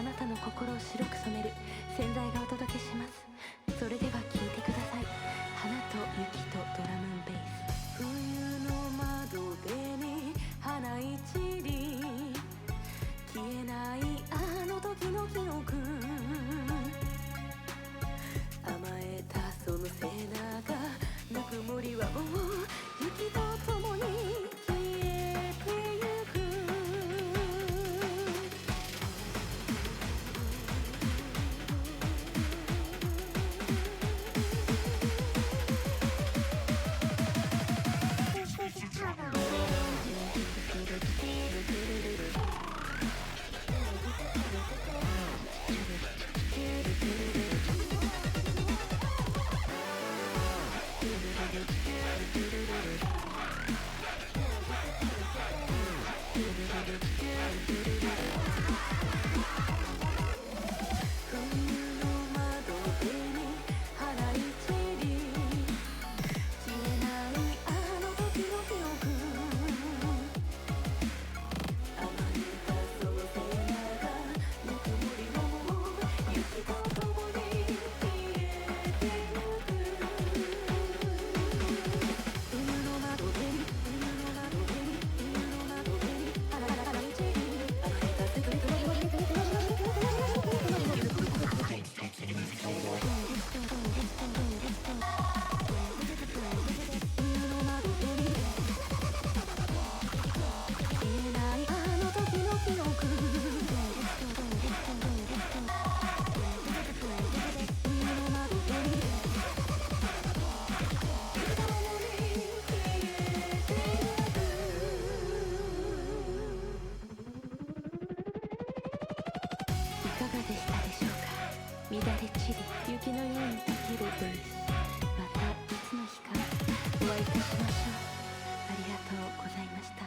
なたの心を白く染める洗剤がお届けします。それでは聴いてください。花と雪とドラムンベース。冬の窓辺に花一輪、消えないあの時の記憶、甘えたその背中、ぬくもりはもう雪と共に消えてゆく。乱れ散り雪のように溶けるブルース。またいつの日かお会いいたしましょう。ありがとうございました。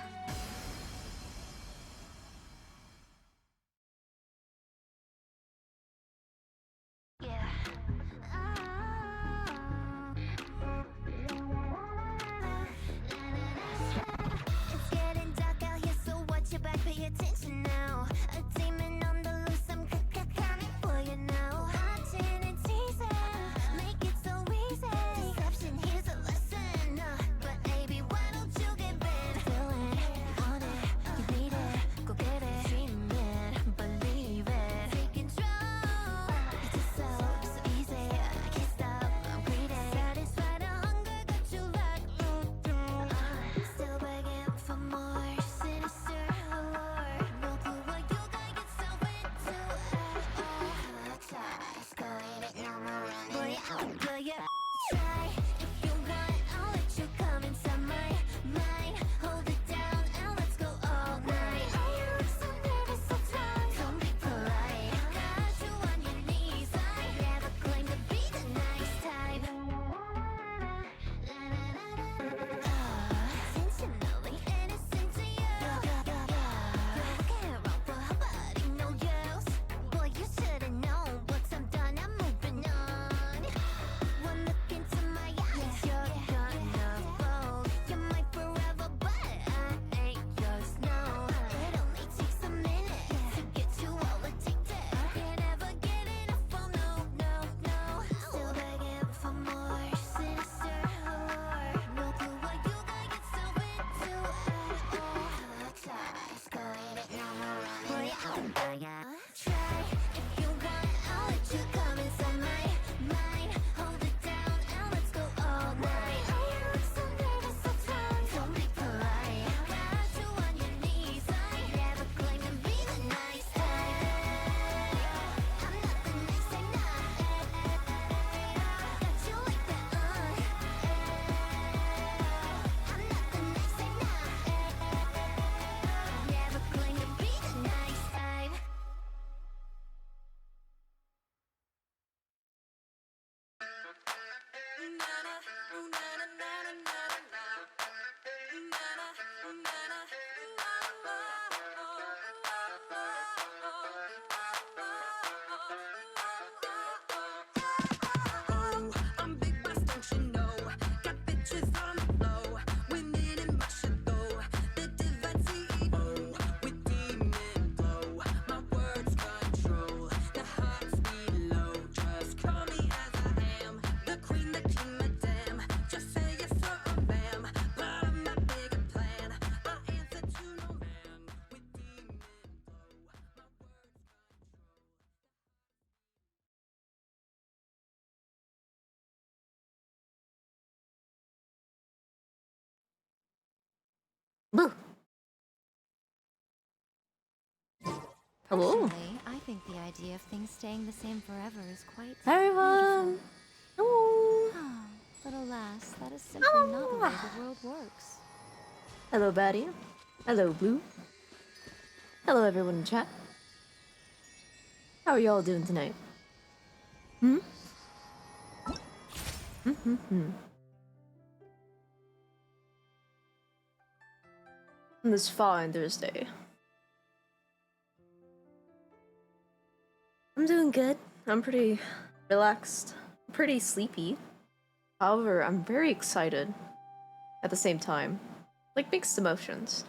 Boo! Hello? Personally, I think the idea of things staying the same forever is quite Hi everyone! Hello! beautiful. But alas, that is simply not the way the world works. Hello, Batty. Hello, Blue. Hello, everyone in chat. How are y'all doing tonight? Hmm? On this fine Thursday. I'm doing good. I'm pretty relaxed. Pretty sleepy. However, I'm very excited at the same time. Like mixed emotions.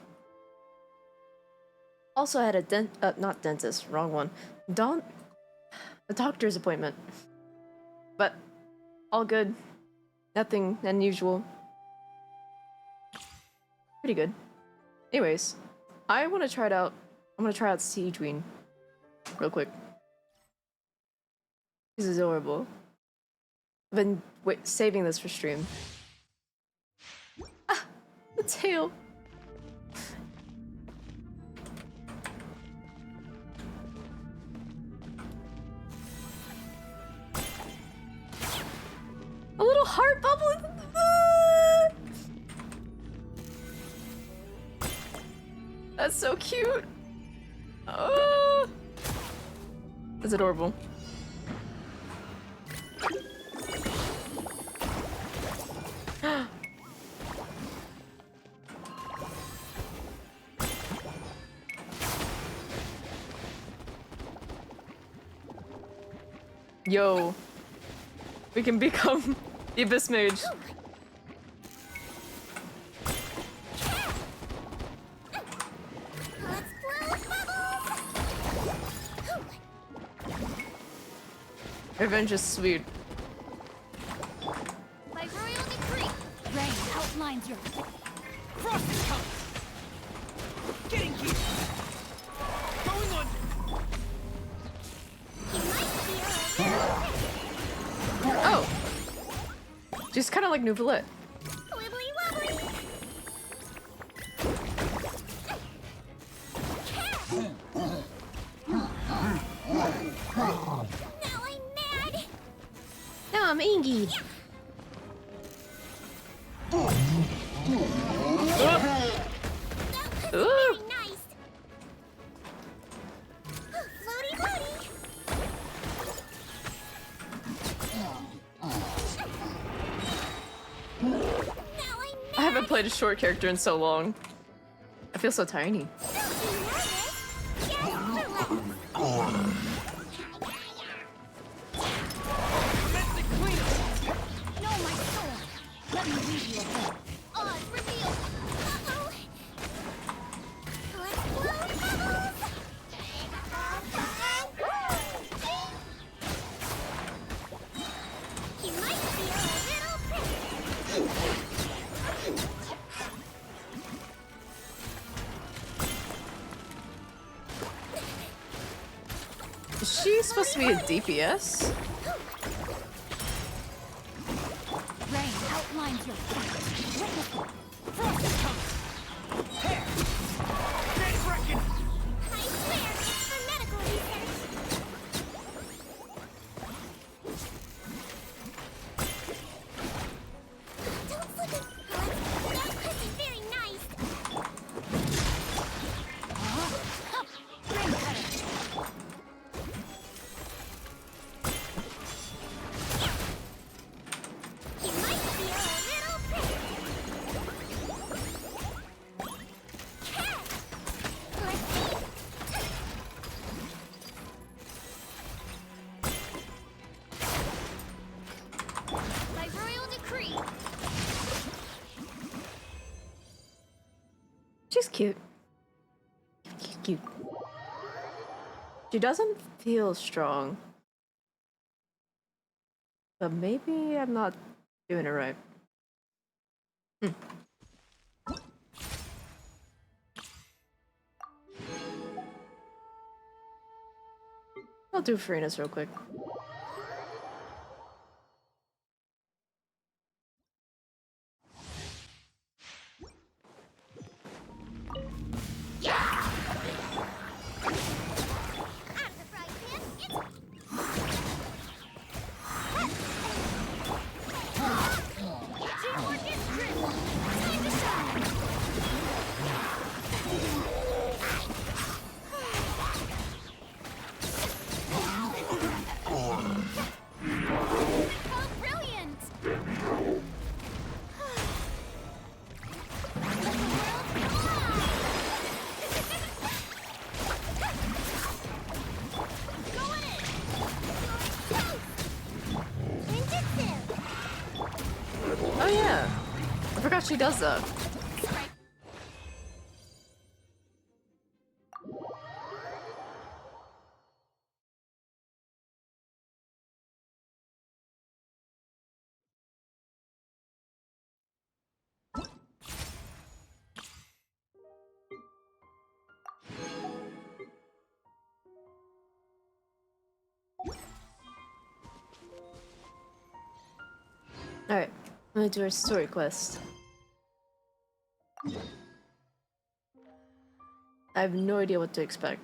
Also, I had a not dentist, wrong one. A doctor's appointment. But all good. Nothing unusual. Pretty good. Anyways, I want to try it out. I'm gonna try out Siege Queen real quick. He's adorable. I've been saving this for stream. Ah, the tail. A little heart bubbling. Ah! That's so cute. Oh, that's adorable. Yo, we can become the Abyss Mage. Revenge is sweet. By royal decree, rain outlines your Frost is coming! Getting here! Going on! Oh, just kind of like Nouvellette. Now I'm Ingy. Ooh. nice. Floaty, floaty. I haven't played a short character in so long. I feel so tiny. Is she supposed to be a DPS? Rain outlines your path. Frost is coming! Here! Get wrecking! I swear it's for medical research. Don't slip it, Alex. That could be very nice. Rain cutter. You might feel a little prick. Cat! Let's see. By royal decree. She's cute. Cute. She doesn't feel strong. But maybe I'm not doing it right. I'll do Farina's real quick. actually does that. Alright, I'm gonna do our story quest. I have no idea what to expect.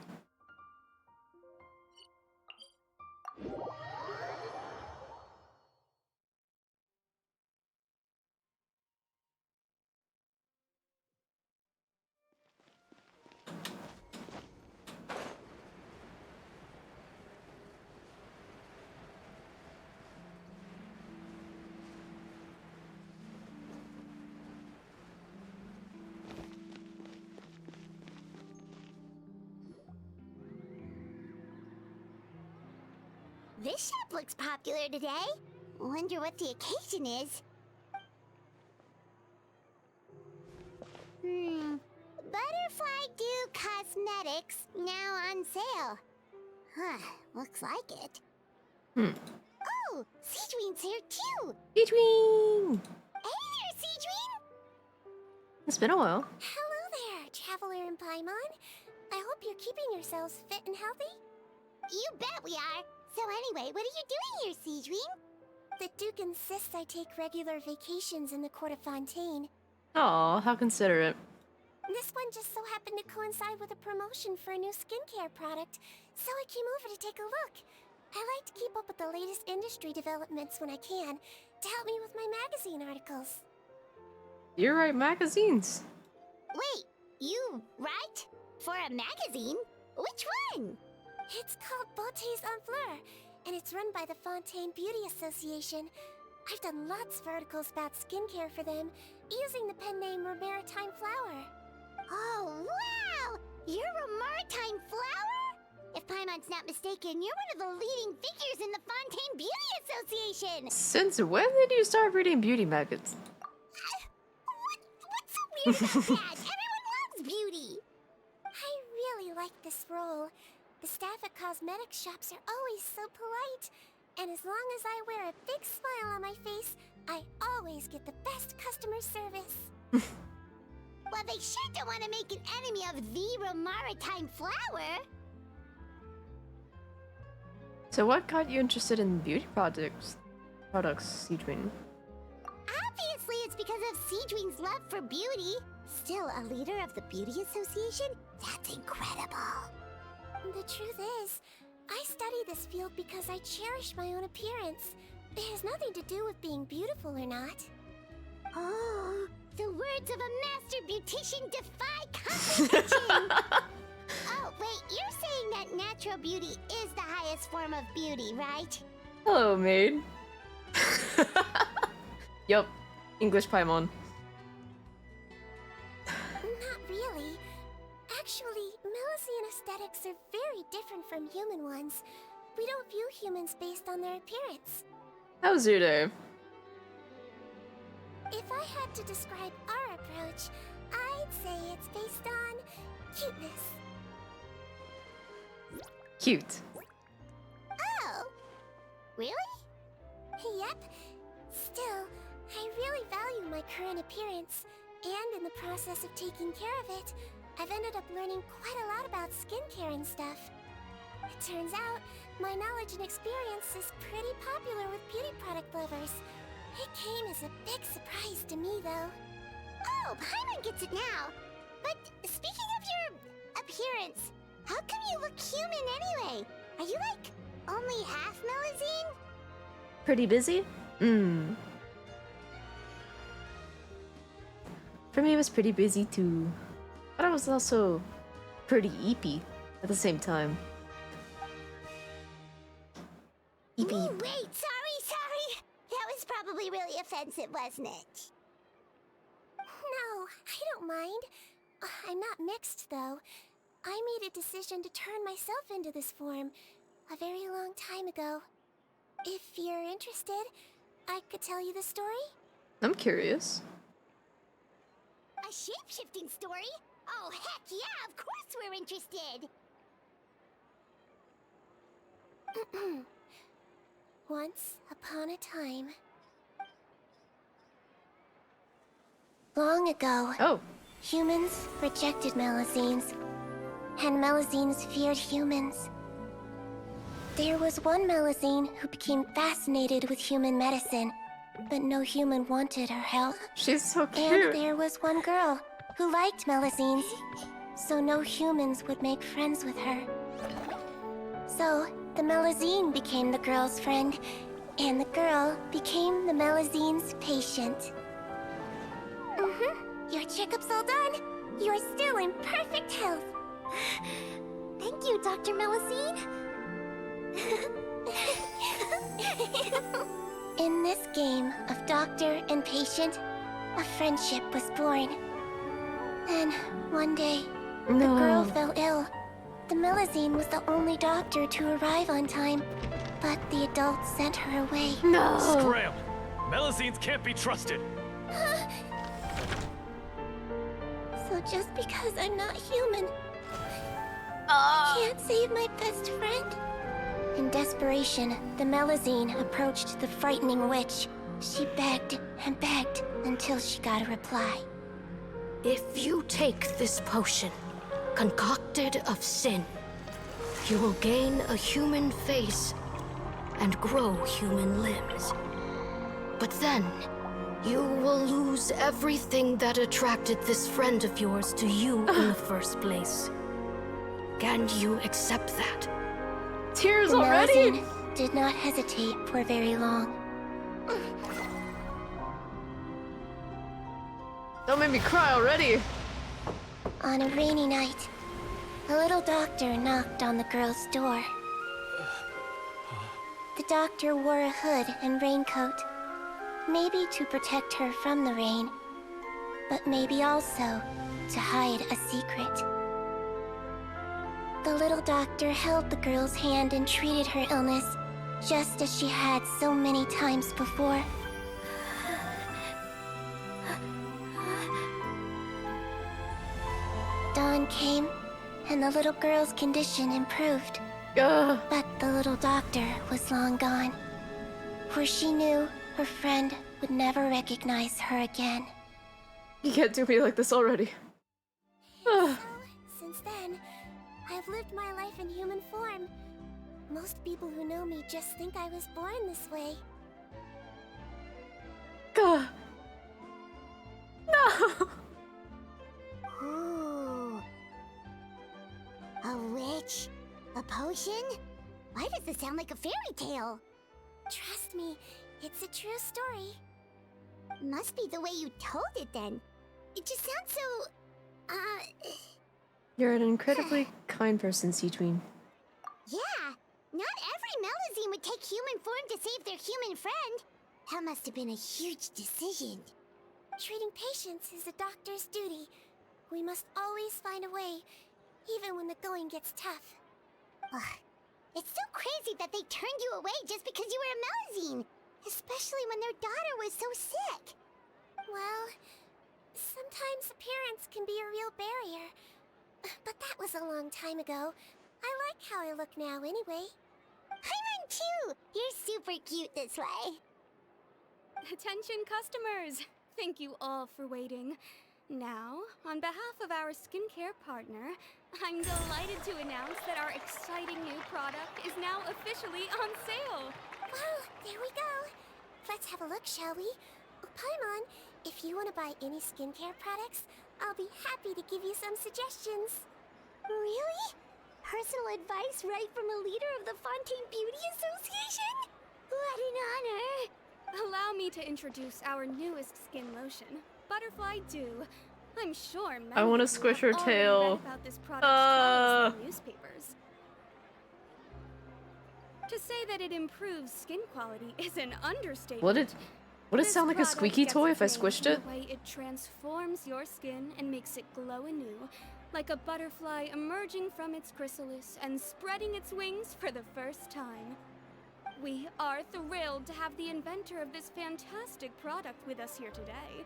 This shop looks popular today. Wonder what the occasion is. Butterfly Dew Cosmetics now on sale. Huh, looks like it. Oh, Seedween's here too. Between! Hey there, Seedween! It's been a while. Hello there, Traveler and Paimon. I hope you're keeping yourselves fit and healthy. You bet we are. So anyway, what are you doing here, Seedween? The Duke insists I take regular vacations in the Court of Fontaine. Aw, how considerate. This one just so happened to coincide with a promotion for a new skincare product, so I came over to take a look. I like to keep up with the latest industry developments when I can, to help me with my magazine articles. You write magazines. Wait, you write? For a magazine? Which one? It's called Beautés en Fleur, and it's run by the Fontaine Beauty Association. I've done lots of articles about skincare for them, using the pen name Maritime Flower. Oh, wow! You're a Maritime Flower? If Paimon's not mistaken, you're one of the leading figures in the Fontaine Beauty Association! Since when did you start reading beauty magazines? What's so weird about that? Everyone loves beauty! I really like this role. The staff at cosmetic shops are always so polite. And as long as I wear a big smile on my face, I always get the best customer service. Well, they sure don't want to make an enemy of the Maritime Flower. So what got you interested in beauty products, Seedween? Obviously, it's because of Seedween's love for beauty. Still a leader of the Beauty Association? That's incredible. The truth is, I study this field because I cherish my own appearance. It has nothing to do with being beautiful or not. Oh, the words of a master beautician defy comprehension! Oh, wait, you're saying that natural beauty is the highest form of beauty, right? Hello, maid. Yup, English Paimon. Not really. Actually, Melusine aesthetics are very different from human ones. We don't view humans based on their appearance. How's your day? If I had to describe our approach, I'd say it's based on cuteness. Cute. Oh, really? Yep. Still, I really value my current appearance, and in the process of taking care of it, I've ended up learning quite a lot about skincare and stuff. It turns out, my knowledge and experience is pretty popular with beauty product lovers. It came as a big surprise to me, though. Oh, Paimon gets it now. But speaking of your appearance, how come you look human anyway? Are you like only half Melusine? Pretty busy? For me, it was pretty busy too. But I was also pretty eepy at the same time. Eep Ooh, eep. wait, sorry. That was probably really offensive, wasn't it? No, I don't mind. I'm not mixed, though. I made a decision to turn myself into this form a very long time ago. If you're interested, I could tell you the story. I'm curious. A shape-shifting story? Oh, heck yeah, of course we're interested! Once upon a time... Long ago, Oh. humans rejected Melusines, and Melusines feared humans. There was one Melusine who became fascinated with human medicine, but no human wanted her help. She's so And cute. there was one girl who liked Melusines, so no humans would make friends with her. So, the Melusine became the girl's friend, and the girl became the Melusine's patient. Your checkup's all done. You're still in perfect health. Thank you, Dr. Melusine. In this game of doctor and patient, a friendship was born. Then, one day, the girl fell ill. The Melusine was the only doctor to arrive on time, but the adults sent her away. No. Scram! Melusines can't be trusted! So just because I'm not human, I can't save my best friend? In desperation, the Melusine approached the frightening witch. She begged and begged until she got a reply. If you take this potion, concocted of sin, you will gain a human face and grow human limbs. But then, you will lose everything that attracted this friend of yours to you in the first place. Can you accept that? Tears The already? Melusine did not hesitate for very long. Don't make me cry already. On a rainy night, a little doctor knocked on the girl's door. The doctor wore a hood and raincoat, maybe to protect her from the rain, but maybe also to hide a secret. The little doctor held the girl's hand and treated her illness, just as she had so many times before. Dawn came, and the little girl's condition improved. Ugh. But the little doctor was long gone, for she knew her friend would never recognize her again. You can't do me like this already. Ugh. Since then, I've lived my life in human form. Most people who know me just think I was born this way. Gah. No. Ooh. A witch? A potion? Why does this sound like a fairy tale? Trust me, it's a true story. Must be the way you told it then. It just sounds so... You're an incredibly kind person, C-Tween. Yeah, not every Melusine would take human form to save their human friend. That must have been a huge decision. Treating patients is a doctor's duty. We must always find a way, even when the going gets tough. Ugh. It's so crazy that they turned you away just because you were a Melusine, especially when their daughter was so sick. Well, sometimes appearance can be a real barrier. But that was a long time ago. I like how I look now anyway. I'm too! You're super cute this way. Attention customers! Thank you all for waiting. Now, on behalf of our skincare partner, I'm delighted to announce that our exciting new product is now officially on sale! Well, there we go. Let's have a look, shall we? Paimon, if you want to buy any skincare products, I'll be happy to give you some suggestions. Really? Personal advice right from a leader of the Fontaine Beauty Association? What an honor! Allow me to introduce our newest skin lotion, Butterfly Dew. I'm sure many I wanna of you squish have her already tail. read about this product's promise in the newspapers. To say that it improves skin quality is an understatement. Would it This sound like a product squeaky gets toy if I changed squished in it? the way it transforms your skin and makes it glow anew, like a butterfly emerging from its chrysalis and spreading its wings for the first time. We are thrilled to have the inventor of this fantastic product with us here today.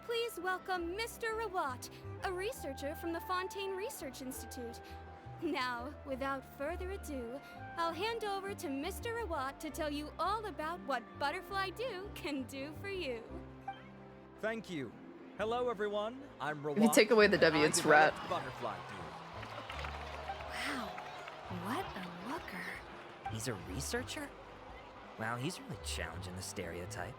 please welcome Mr. Rawat, a researcher from the Fontaine Research Institute. Now, without further ado, I'll hand over to Mr. Rawat to tell you all about what Butterfly Dew can do for you. Thank you. Hello, everyone. I'm Rawat. If you take away the and W, I it's rat. developed Butterfly Dew. Wow, what a looker. He's a researcher? Wow, he's really challenging the stereotype.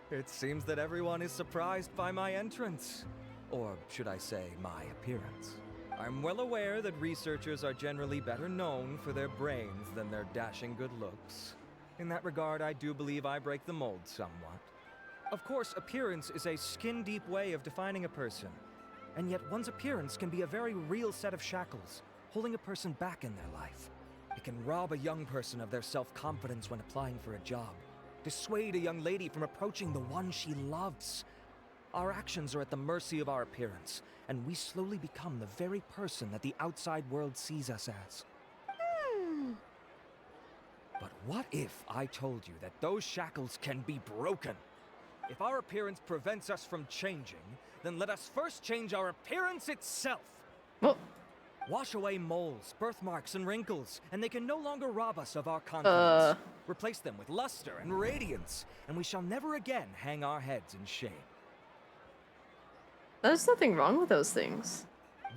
It seems that everyone is surprised by my entrance. Or should I say, my appearance. I'm well aware that researchers are generally better known for their brains than their dashing good looks. In that regard, I do believe I break the mold somewhat. Of course, appearance is a skin-deep way of defining a person. And yet one's appearance can be a very real set of shackles, holding a person back in their life. It can rob a young person of their self-confidence when applying for a job, dissuade a young lady from approaching the one she loves. Our actions are at the mercy of our appearance, and we slowly become the very person that the outside world sees us as. But what if I told you that those shackles can be broken? If our appearance prevents us from changing, then let us first change our appearance itself. Well, Wash away moles, birthmarks, and wrinkles, and they can no longer rob us of our confidence. Replace them with luster and radiance, and we shall never again hang our heads in shame. there's nothing wrong with those things.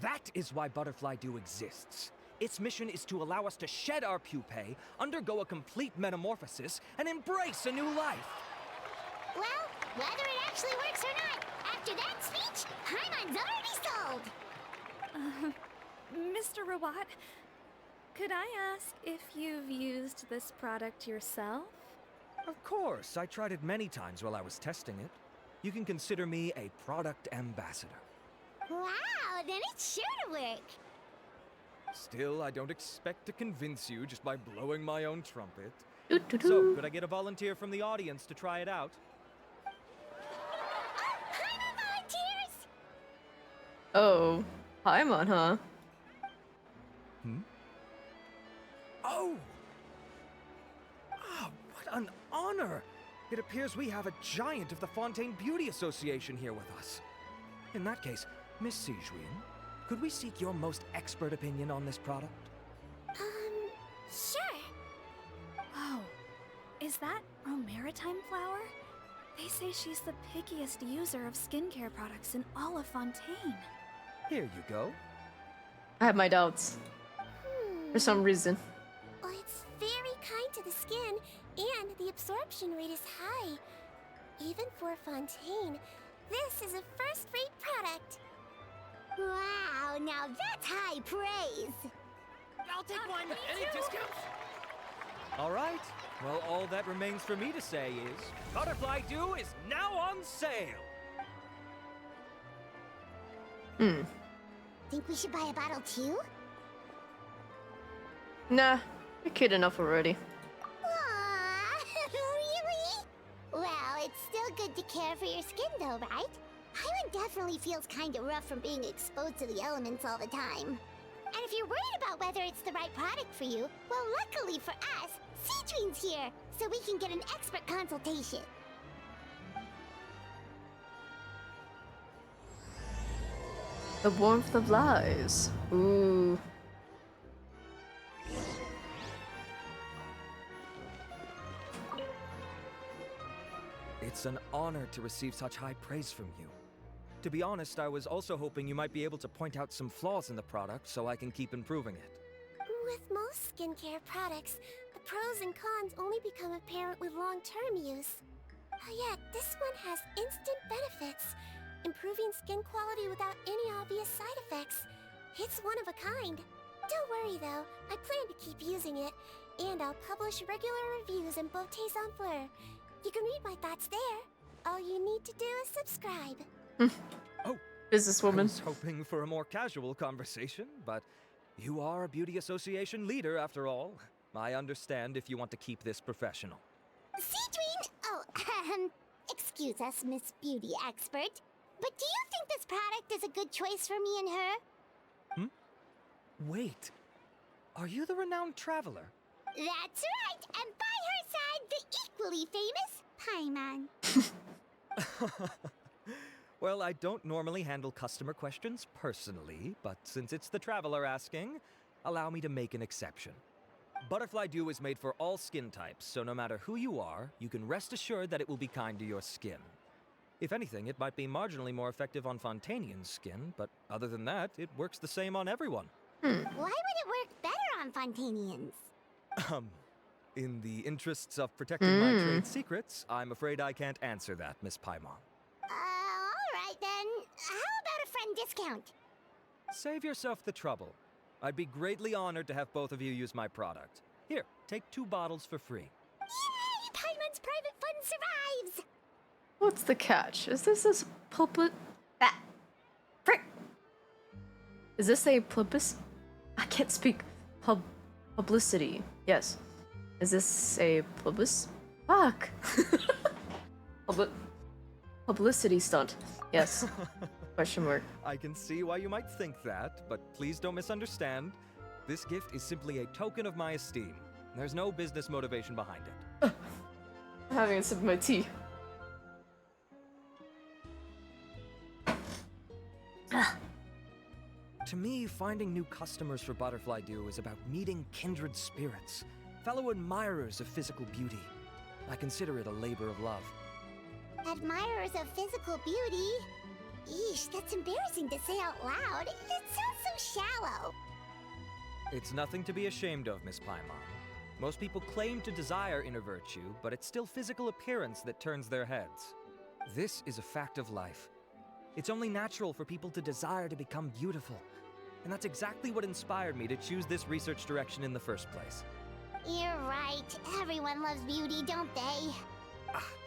That is why Butterfly Dew exists. Its mission is to allow us to shed our pupae, undergo a complete metamorphosis, and embrace a new life. Well, whether it actually works or not, after that speech, Paimon's already sold! Mr. Rawat, could I ask if you've used this product yourself? Of course, I tried it many times while I was testing it. You can consider me a product ambassador. Wow, then it's sure to work! Still, I don't expect to convince you just by blowing my own trumpet. Doo-doo-doo. So, could I get a volunteer from the audience to try it out? Paimon volunteers! Oh, Paimon, huh? Oh! Ah, what an honor! It appears we have a giant of the Fontaine Beauty Association here with us. In that case, Miss Sijuin, could we seek your most expert opinion on this product? Sure. Whoa, is that Romaritime flower? They say she's the pickiest user of skincare products in all of Fontaine. Here you go. I have my doubts. For some reason. Well, it's very kind to the skin, and the absorption rate is high. Even for Fontaine, this is a first-rate product. Wow, now that's high praise! I'll take one. Any discounts? All right. Well, all that remains for me to say is, Butterfly Dew is now on sale! Think we should buy a bottle too? Nah, you're cute enough already. Aww, really? Well, it's still good to care for your skin though, right? Paimon definitely feels kinda rough from being exposed to the elements all the time. And if you're worried about whether it's the right product for you, well, luckily for us, Sijuin's here, so we can get an expert consultation. The warmth of lies. Ooh. It's an honor to receive such high praise from you. To be honest, I was also hoping you might be able to point out some flaws in the product so I can keep improving it. With most skincare products, the pros and cons only become apparent with long-term use. Yet, this one has instant benefits, improving skin quality without any obvious side effects. It's one of a kind. Don't worry though, I plan to keep using it, and I'll publish regular reviews in Beautés en Fleur. You can read my thoughts there. All you need to do is subscribe. Oh, I Businesswoman. was hoping for a more casual conversation, but you are a beauty association leader after all. I understand if you want to keep this professional. Sijuin! Oh, excuse us, Miss Beauty Expert. But do you think this product is a good choice for me and her? Wait, are you the renowned traveler? That's right! And by her side, the equally famous Paimon. Well, I don't normally handle customer questions personally, but since it's the traveler asking, allow me to make an exception. Butterfly Dew is made for all skin types, so no matter who you are, you can rest assured that it will be kind to your skin. If anything, it might be marginally more effective on Fontanian's skin, but other than that, it works the same on everyone. Why would it work better on Fontanians? In the interests of protecting my trade secrets, I'm afraid I can't answer that, Miss Paimon. Alright then. How about a friend discount? Save yourself the trouble. I'd be greatly honored to have both of you use my product. Here, take 2 bottles for free. Yay! Paimon's private fund survives! What's the catch? Is this a pulpit? Ah, frick! Is this a pulpus? I can't speak. Publicity. Yes. Is this a pulpus? Fuck! Publicity stunt. Yes. Question mark. I can see why you might think that, but please don't misunderstand. This gift is simply a token of my esteem. There's no business motivation behind it. I'm having a sip of my tea. To me, finding new customers for Butterfly Dew is about meeting kindred spirits, fellow admirers of physical beauty. I consider it a labor of love. Admirers of physical beauty? Eesh, that's embarrassing to say out loud. It sounds so shallow. It's nothing to be ashamed of, Miss Paimon. Most people claim to desire inner virtue, but it's still physical appearance that turns their heads. This is a fact of life. It's only natural for people to desire to become beautiful. And that's exactly what inspired me to choose this research direction in the first place. You're right. Everyone loves beauty, don't they?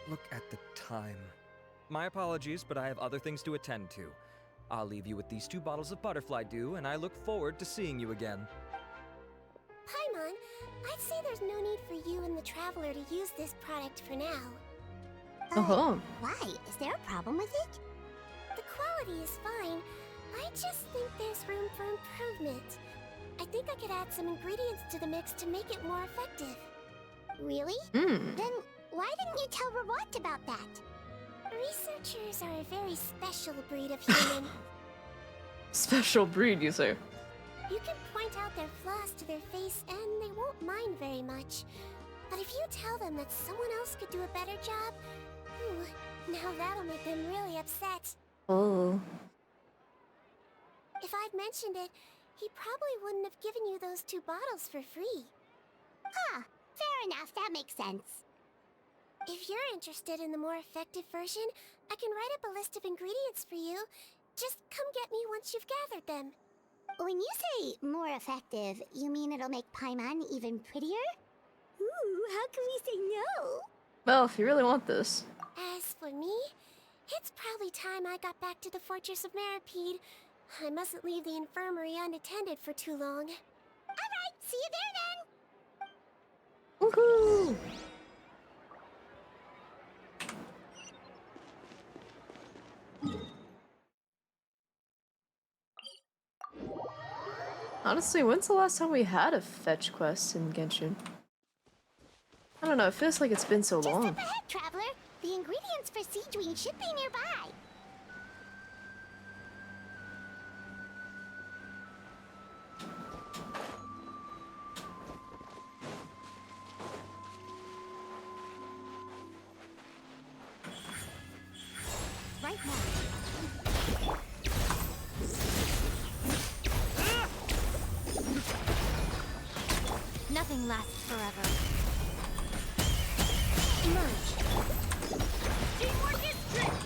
Look at the time. My apologies, but I have other things to attend to. I'll leave you with these 2 bottles of Butterfly Dew, and I look forward to seeing you again. Paimon, I'd say there's no need for you and the Traveler to use this product for now. Oh. Why? Is there a problem with it? The quality is fine. I just think there's room for improvement. I think I could add some ingredients to the mix to make it more effective. Really? Then why didn't you tell Rawat about that? Researchers are a very special breed of human. Special breed, you say? You can point out their flaws to their face and they won't mind very much. But if you tell them that someone else could do a better job, now that'll make them really upset. Oh. If I'd mentioned it, he probably wouldn't have given you those 2 bottles for free. Fair enough, that makes sense. If you're interested in the more effective version, I can write up a list of ingredients for you. Just come get me once you've gathered them. When you say more effective, you mean it'll make Paimon even prettier? Ooh, how can we say no? Well, if you really want this. As for me, it's probably time I got back to the Fortress of Maripede. I mustn't leave the infirmary unattended for too long. Alright, see you there then! Woohoo! Honestly, when's the last time we had a fetch quest in Genshin? I don't know, it feels like it's been so long. Just up ahead, Traveler. The ingredients for Siege Wing should be nearby. Right now. Nothing lasts forever. Emerge. Teamwork is strength.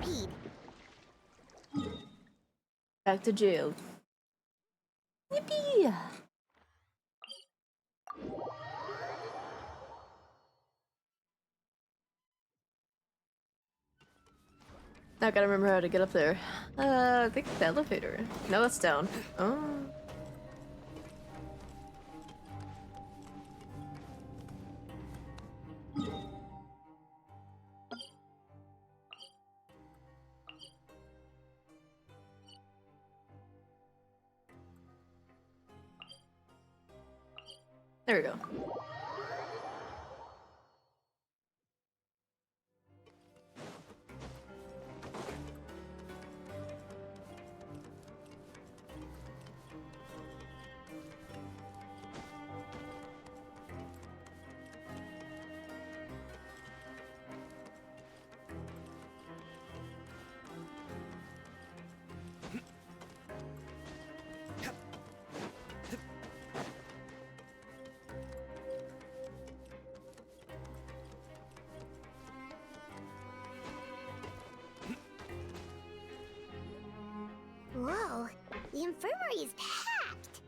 peed. Back to jail. Yippee! Now I gotta remember how to get up there. I think the elevator. No, that's down. Oh. There we go. Whoa, the infirmary is packed.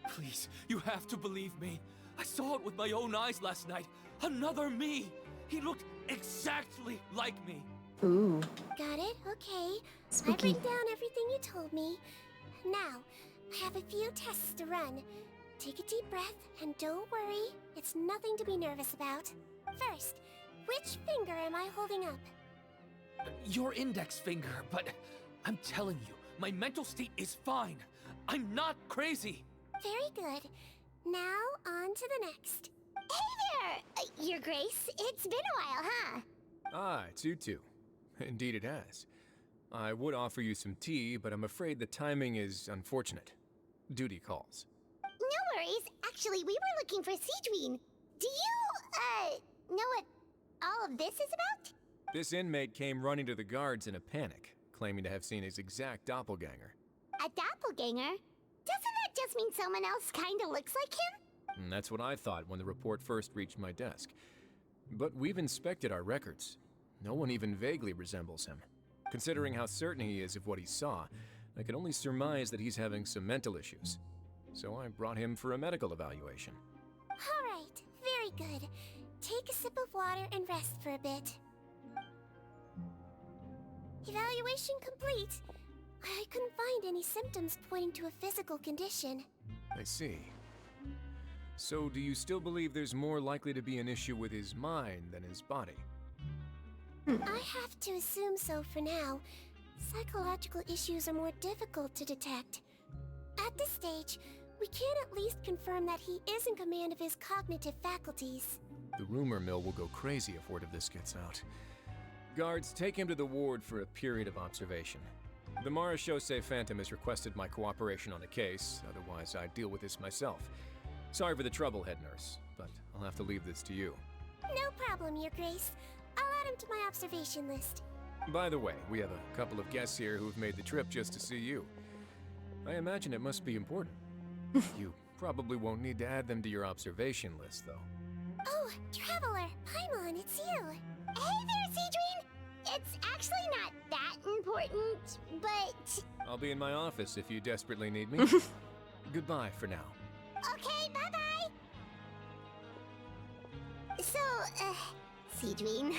Please, you have to believe me. I saw it with my own eyes last night. Another me. He looked exactly like me. Ooh. Got it? Okay. I've Spooky. written down everything you told me. Now, I have a few tests to run. Take a deep breath and don't worry. It's nothing to be nervous about. First, which finger am I holding up? Your index finger, but I'm telling you, my mental state is fine. I'm not crazy. Very good. Now, on to the next. Hey there, Your Grace. It's been a while, huh? Ah, it's you two. Indeed it has. I would offer you some tea, but I'm afraid the timing is unfortunate. Duty calls. No worries. Actually, we were looking for Siegeween. Do you, know what all of this is about? This inmate came running to the guards in a panic, claiming to have seen his exact doppelganger. A doppelganger? Doesn't that just mean someone else kinda looks like him? And that's what I thought when the report first reached my desk. But we've inspected our records. No one even vaguely resembles him. Considering how certain he is of what he saw, I can only surmise that he's having some mental issues. So I brought him for a medical evaluation. Alright, very good. Take a sip of water and rest for a bit. Evaluation complete. I couldn't find any symptoms pointing to a physical condition. I see. So do you still believe there's more likely to be an issue with his mind than his body? I have to assume so for now. Psychological issues are more difficult to detect. At this stage, we can at least confirm that he is in command of his cognitive faculties. The rumor mill will go crazy if word of this gets out. Guards, take him to the ward for a period of observation. The Marechaussee Phantom has requested my cooperation on the case, otherwise I'd deal with this myself. Sorry for the trouble, head nurse, but I'll have to leave this to you. No problem, Your Grace. I'll add him to my observation list. By the way, we have a couple of guests here who've made the trip just to see you. I imagine it must be important. You probably won't need to add them to your observation list, though. Oh, Traveler, Paimon, it's you. Hey there, Siegeween! It's actually not that important, but... I'll be in my office if you desperately need me. Goodbye for now. Okay, bye-bye! So, Siegeween...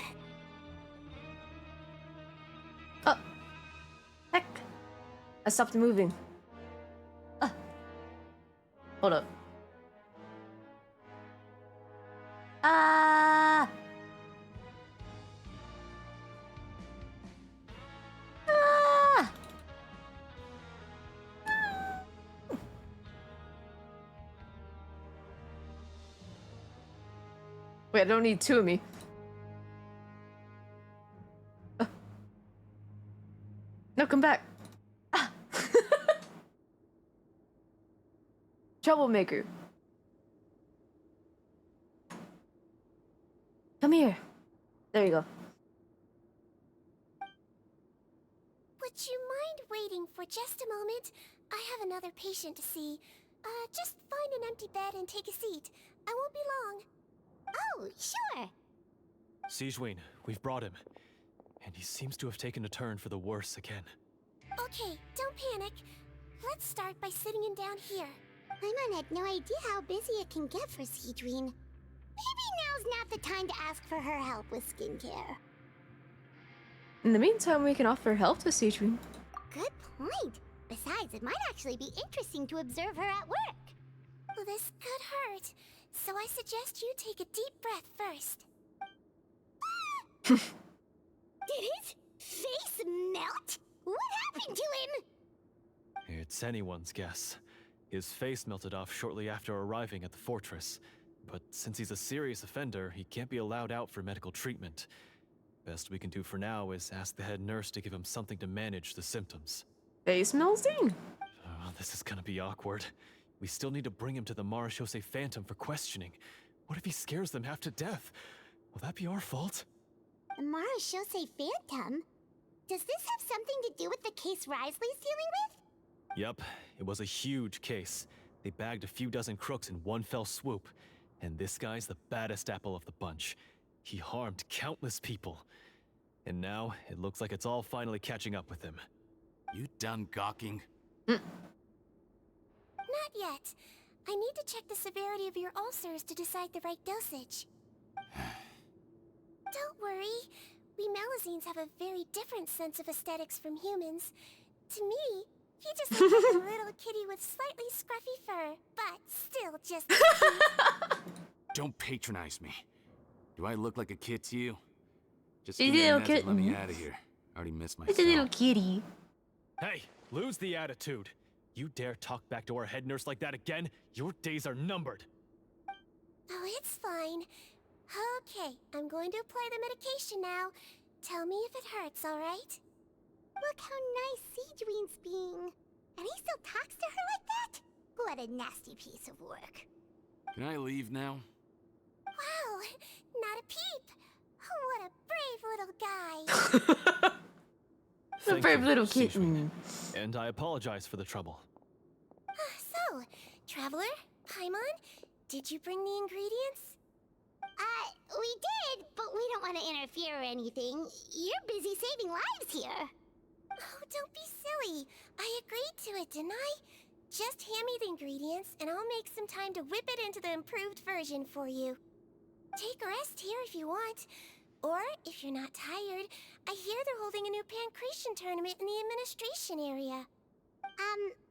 Oh. Heck. I stopped moving. Hold up. Ah! Ah! Wait, I don't need two of me. No, come back. Ah. Troublemaker. Come here. There you go. Would you mind waiting for just a moment? I have another patient to see. Just find an empty bed and take a seat. I won't be long. Oh, sure. Siegeween, we've brought him. and he seems to have taken a turn for the worse again. Okay, don't panic. Let's start by sitting him down here. Paimon had no idea how busy it can get for Seedween. Maybe now's not the time to ask for her help with skincare. In the meantime, we can offer help to Seedween. Good point. Besides, it might actually be interesting to observe her at work. Well, this could hurt, so I suggest you take a deep breath first. Did his face melt? What happened to him? It's anyone's guess. His face melted off shortly after arriving at the fortress. But since he's a serious offender, he can't be allowed out for medical treatment. Best we can do for now is ask the head nurse to give him something to manage the symptoms. Face Melusine. Oh, this is gonna be awkward. We still need to bring him to the Marechaussee Phantom for questioning. What if he scares them half to death? Will that be our fault? The Marechaussee Phantom? Does this have something to do with the case Risley's dealing with? Yep, it was a huge case. They bagged a few dozen crooks in one fell swoop. And this guy's the baddest apple of the bunch. He harmed countless people. And now, it looks like it's all finally catching up with him. You done gawking? Not yet. I need to check the severity of your ulcers to decide the right dosage. Don't worry. We Melusines have a very different sense of aesthetics from humans. To me, he just looks like a little kitty with slightly scruffy fur, but still just cute. Don't patronize me. Do I look like a kid to you? Just He's give me a a little message, let me kitten. out of here. I already missed my It's a little kitty. Hey, lose the attitude. You dare talk back to our head nurse like that again? Your days are numbered. Oh, it's fine. Okay, I'm going to apply the medication now. Tell me if it hurts, alright? Look how nice Seedween's being. And he still talks to her like that? What a nasty piece of work. Can I leave now? Wow, not a peep. What a brave little guy. The Thank brave you, little Seishun. kitten. And I apologize for the trouble. So, Traveler, Paimon, did you bring the ingredients? We did, but we don't want to interfere or anything. You're busy saving lives here. Oh, don't be silly. I agreed to it, didn't I? Just hand me the ingredients, and I'll make some time to whip it into the improved version for you. Take a rest here if you want. Or, if you're not tired, I hear they're holding a new pancreation tournament in the administration area.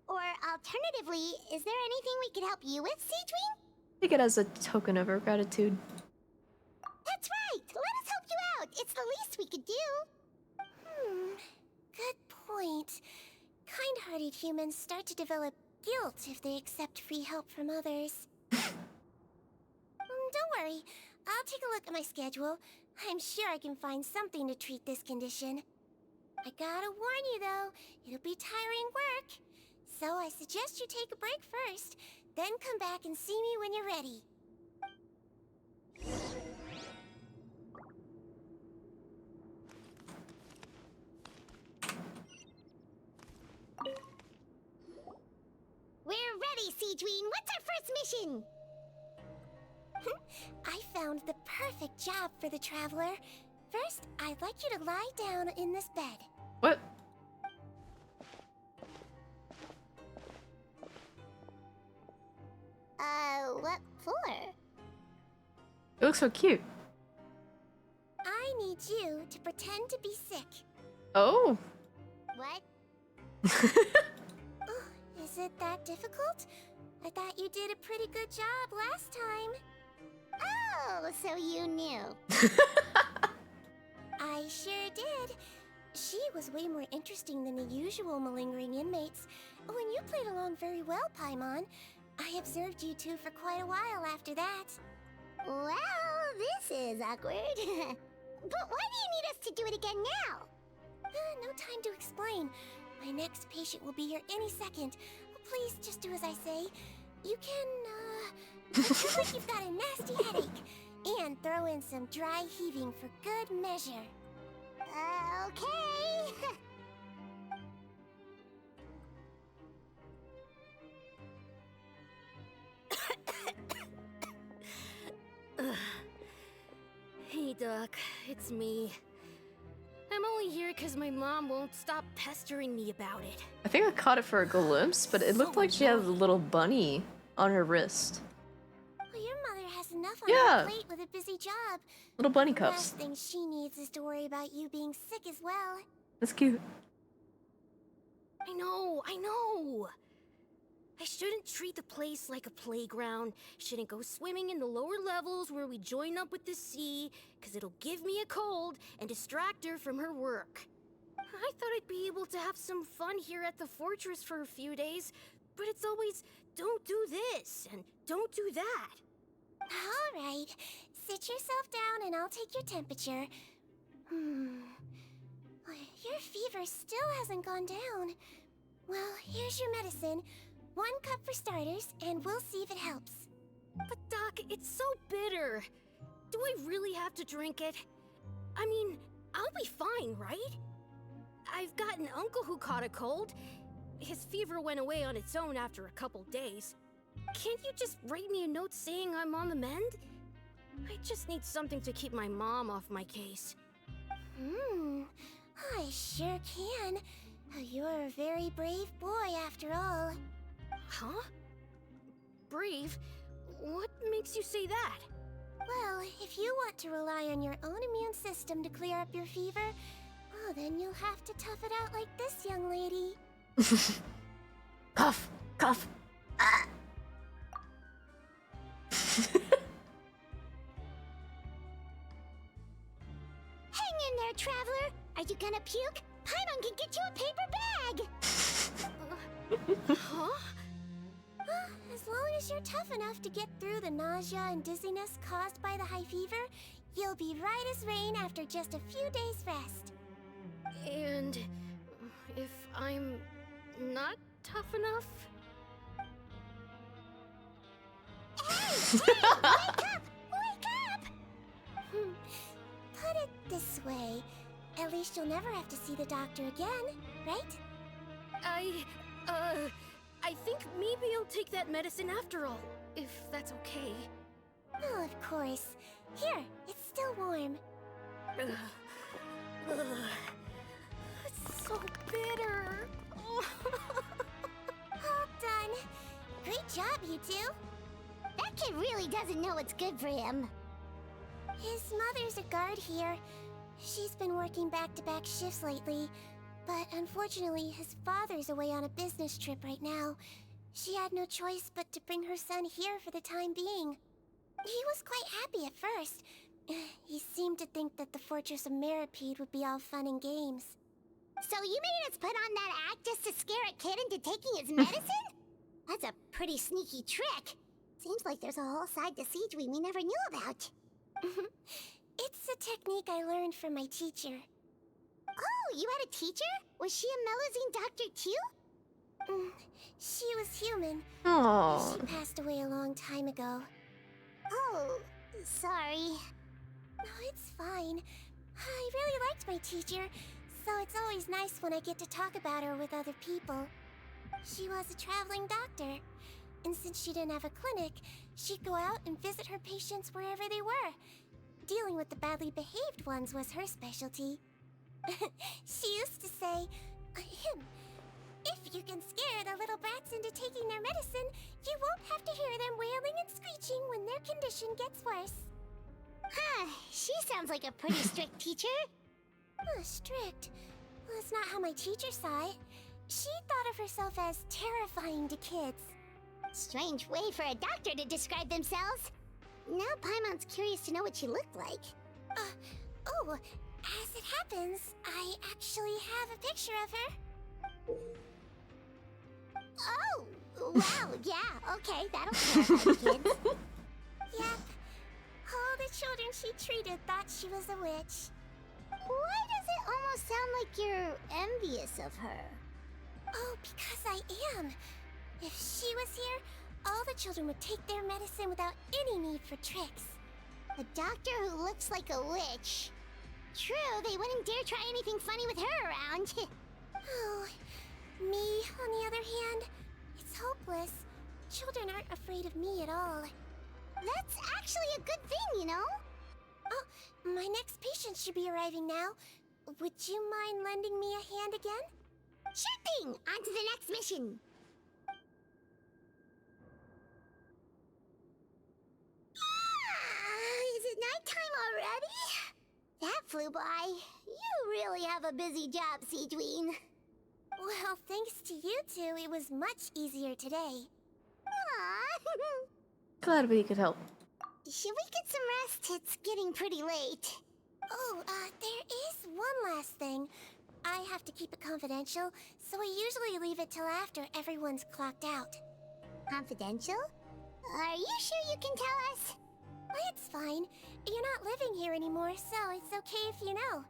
Or alternatively, is there anything we could help you with, Seedween? Take it as a token of our gratitude. That's right! Let us help you out! It's the least we could do! Good point. Kind-hearted humans start to develop guilt if they accept free help from others. Don't worry. I'll take a look at my schedule. I'm sure I can find something to treat this condition. I gotta warn you though, it'll be tiring work. So I suggest you take a break first, then come back and see me when you're ready. We're ready, Seedween. What's our first mission? I found the perfect job for the Traveler. First, I'd like you to lie down in this bed. What? What for? It looks so cute. I need you to pretend to be sick. Oh. What? Oh, is it that difficult? I thought you did a pretty good job last time. Oh, so you knew. I sure did. She was way more interesting than the usual malingering inmates. When you played along very well, Paimon, I observed you two for quite a while after that. Well, this is awkward. But why do you need us to do it again now? No time to explain. My next patient will be here any second. Please just do as I say. You can, pretend like you've got a nasty headache. And throw in some dry heaving for good measure. Okay. Hey, Doc, it's me. I'm only here because my mom won't stop pestering me about it. I think I caught it for a glimpse, but it looked like she has a little bunny on her wrist. Well, your mother has enough on Yeah. her plate with a busy job. Little bunny The cups. last thing she needs is to worry about you being sick as well. That's cute. I know. I shouldn't treat the place like a playground. Shouldn't go swimming in the lower levels where we join up with the sea, because it'll give me a cold and distract her from her work. I thought I'd be able to have some fun here at the fortress for a few days, but it's always, don't do this and don't do that. All right, sit yourself down and I'll take your temperature. Your fever still hasn't gone down. Well, here's your medicine. 1 cup for starters, and we'll see if it helps. But Doc, it's so bitter. Do I really have to drink it? I mean, I'll be fine, right? I've got an uncle who caught a cold. His fever went away on its own after a couple days. Can't you just write me a note saying I'm on the mend? I just need something to keep my mom off my case. I sure can. You're a very brave boy after all. Huh? Brave? What makes you say that? Well, if you want to rely on your own immune system to clear up your fever, well, then you'll have to tough it out like this young lady. Cough, cough. Hang in there, traveler. Are you gonna puke? Paimon can get you a paper bag. Huh? As long as you're tough enough to get through the nausea and dizziness caused by the high fever, you'll be right as rain after just a few days' rest. And if I'm not tough enough? Hey! Wake up! Wake up! Put it this way. At least you'll never have to see the doctor again, right? I think maybe I'll take that medicine after all, if that's okay. Oh, of course. Here, it's still warm. It's so bitter. All done. Great job, you two. That kid really doesn't know what's good for him. His mother's a guard here. She's been working back-to-back shifts lately, but unfortunately his father's away on a business trip right now. She had no choice but to bring her son here for the time being. He was quite happy at first. He seemed to think that the Fortress of Meropide would be all fun and games. So you made us put on that act just to scare a kid into taking his medicine? That's a pretty sneaky trick. Seems like there's a whole side to Siege we never knew about. It's a technique I learned from my teacher. Oh, you had a teacher? Was she a Melusine doctor too? She was human. Aww. She passed away a long time ago. Oh, sorry. No, it's fine. I really liked my teacher, so it's always nice when I get to talk about her with other people. She was a traveling doctor, and since she didn't have a clinic, she'd go out and visit her patients wherever they were. Dealing with the badly behaved ones was her specialty. She used to say, if you can scare the little brats into taking their medicine, you won't have to hear them wailing and screeching when their condition gets worse. Huh, she sounds like a pretty strict teacher. Strict? Well, that's not how my teacher saw it. She thought of herself as terrifying to kids. Strange way for a doctor to describe themselves. Now Paimon's curious to know what she looked like. As it happens, I actually have a picture of her. Oh, wow, yeah, okay, that'll terrify the kids. Yep. All the children she treated thought she was a witch. Why does it almost sound like you're envious of her? Oh, because I am. If she was here, all the children would take their medicine without any need for tricks. A doctor who looks like a witch. True, they wouldn't dare try anything funny with her around. Oh, me, on the other hand, it's hopeless. Children aren't afraid of me at all. That's actually a good thing, you know? Oh, my next patient should be arriving now. would you mind lending me a hand again? Sure thing! On to the next mission! Is it nighttime already? That flew by. You really have a busy job, Siegeween. Well, thanks to you two, it was much easier today. Aww. Glad we could help. Should we get some rest? It's getting pretty late. Oh, there is one last thing. I have to keep it confidential, so I usually leave it till after everyone's clocked out. Confidential? Are you sure you can tell us? It's fine. You're not living here anymore, so it's okay if you know.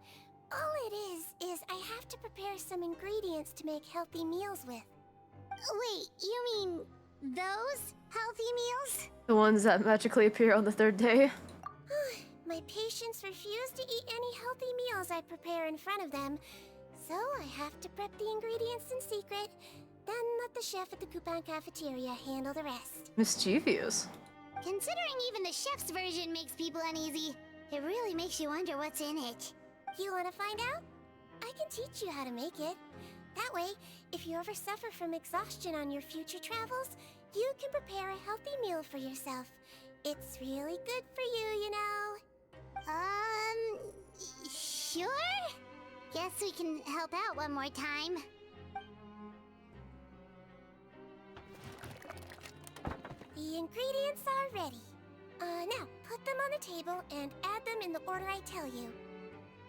All it is I have to prepare some ingredients to make healthy meals with. Wait, you mean those healthy meals? The ones that magically appear on the third day. My patients refuse to eat any healthy meals I prepare in front of them, so I have to prep the ingredients in secret, then let the chef at the Coupon cafeteria handle the rest. Mischievous. Considering even the chef's version makes people uneasy, it really makes you wonder what's in it. You want to find out? I can teach you how to make it. That way, if you ever suffer from exhaustion on your future travels, you can prepare a healthy meal for yourself. It's really good for you, you know. Sure? Guess we can help out one more time. The ingredients are ready. Now, put them on the table and add them in the order I tell you.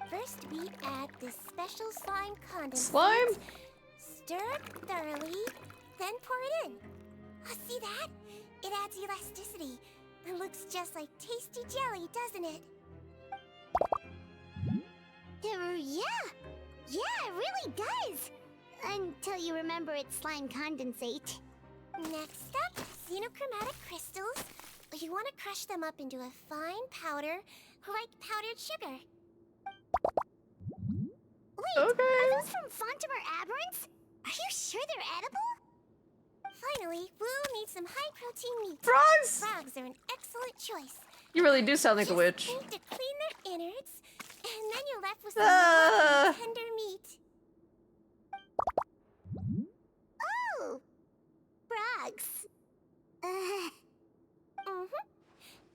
First, we add this special slime condensate. Slime? Stir it thoroughly, then pour it in. Oh, see that? It adds elasticity. It looks just like tasty jelly, doesn't it? Yeah, it really does. Until you remember it's slime condensate. Next up, xenochromatic crystals. You want to crush them up into a fine powder, like powdered sugar. Wait, Okay. are those from Fontimer Aberrants? Are you sure they're edible? Finally, we'll need some high-protein meat. Frogs! Frogs are an excellent choice. You really do sound like a witch. Just need to clean their innards, and then you're left with some tender meat. Oh! Frogs.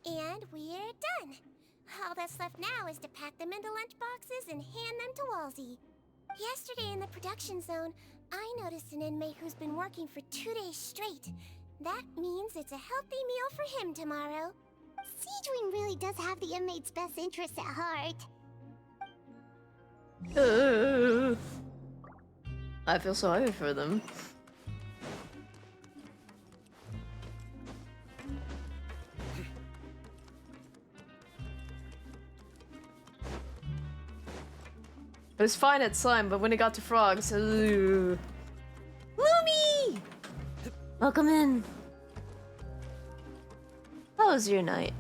And we're done. All that's left now is to pack them into lunchboxes and hand them to Walsey. Yesterday in the production zone, I noticed an inmate who's been working for 2 days straight. That means it's a healthy meal for him tomorrow. Siegeween really does have the inmate's best interests at heart. I feel sorry for them. It was fine at slime, but when it got to frogs, Lumi! Welcome in. How was your night?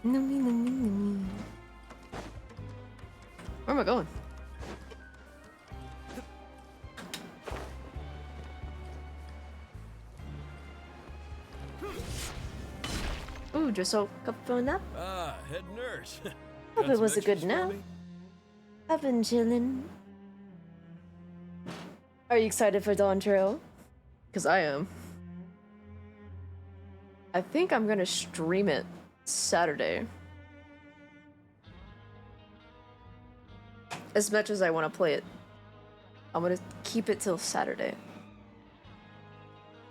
Lumi. Where am I going? Ooh, just woke up from a nap. Ah, head nurse. Hope it was a good nap. I've been chilling. Are you excited for Dawn Trail? Because I am. I think I'm gonna stream it Saturday. As much as I want to play it, I'm gonna keep it till Saturday.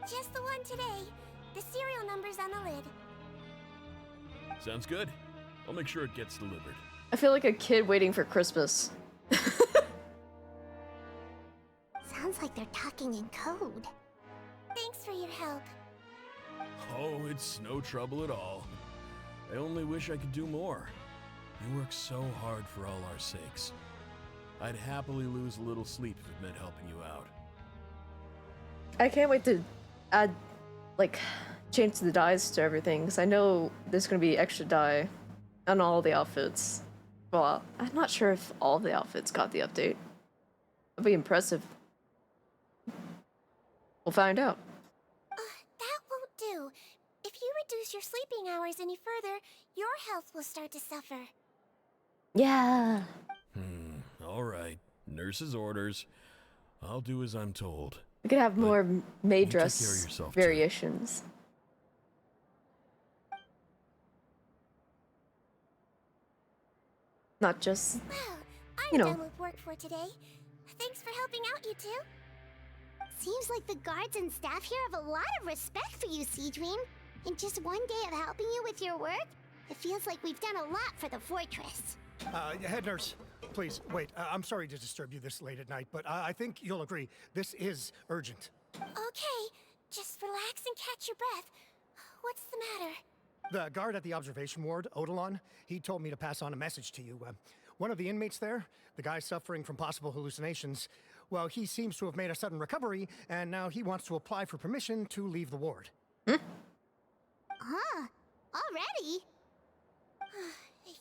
Just the one today. The serial number's on the lid. Sounds good. I'll make sure it gets delivered. I feel like a kid waiting for Christmas. Sounds like they're talking in code. Thanks for your help. Oh, it's no trouble at all. I only wish I could do more. You work so hard for all our sakes. I'd happily lose a little sleep if it meant helping you out. I can't wait to add, like, change the dyes to everything, because I know there's gonna be extra dye on all the outfits. Well, I'm not sure if all the outfits got the update. It'd be impressive. We'll find out. That won't do. If If you reduce your sleeping hours any further, your health will start to suffer. Yeah. All right. Nurse's orders. I'll do as I'm told. We could have more maid you take care of dress yourself, too. variations. Not just, Well, you I'm know. done with work for today. Thanks for helping out, you two. Seems like the guards and staff here have a lot of respect for you, Seedream. In just one day of helping you with your work, it feels like we've done a lot for the fortress. Head nurse, please, wait. I'm sorry to disturb you this late at night, but I think you'll agree, this is urgent. Okay, just relax and catch your breath. What's the matter? The guard at the observation ward, Odilon, he told me to pass on a message to you. One of the inmates there, the guy suffering from possible hallucinations, well, he seems to have made a sudden recovery, and now he wants to apply for permission to leave the ward. Huh? Already?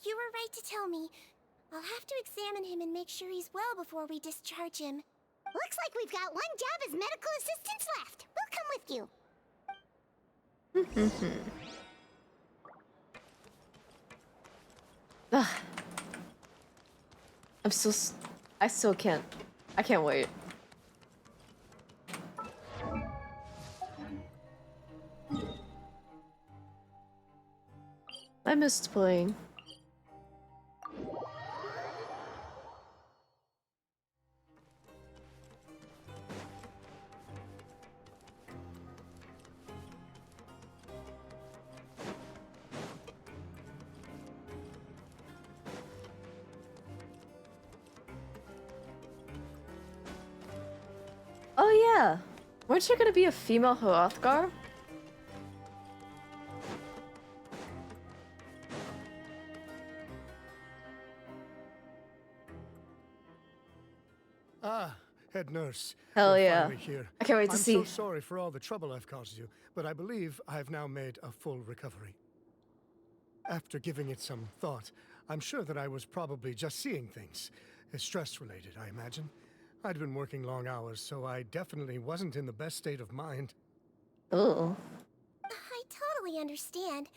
You were right to tell me. I'll have to examine him and make sure he's well before we discharge him. Looks like we've got one job as medical assistants left. We'll come with you. Ugh. I still can't. I can't wait. I missed playing. Oh yeah, weren't you gonna be a female Hrothgar? Ah, head nurse. Hell You're yeah. finally here. I can't wait to see. I'm so sorry for all the trouble I've caused you, but I believe I've now made a full recovery. After giving it some thought, I'm sure that I was probably just seeing things. Stress-related, I imagine. I'd been working long hours, so I definitely wasn't in the best state of mind. Oh. I totally understand.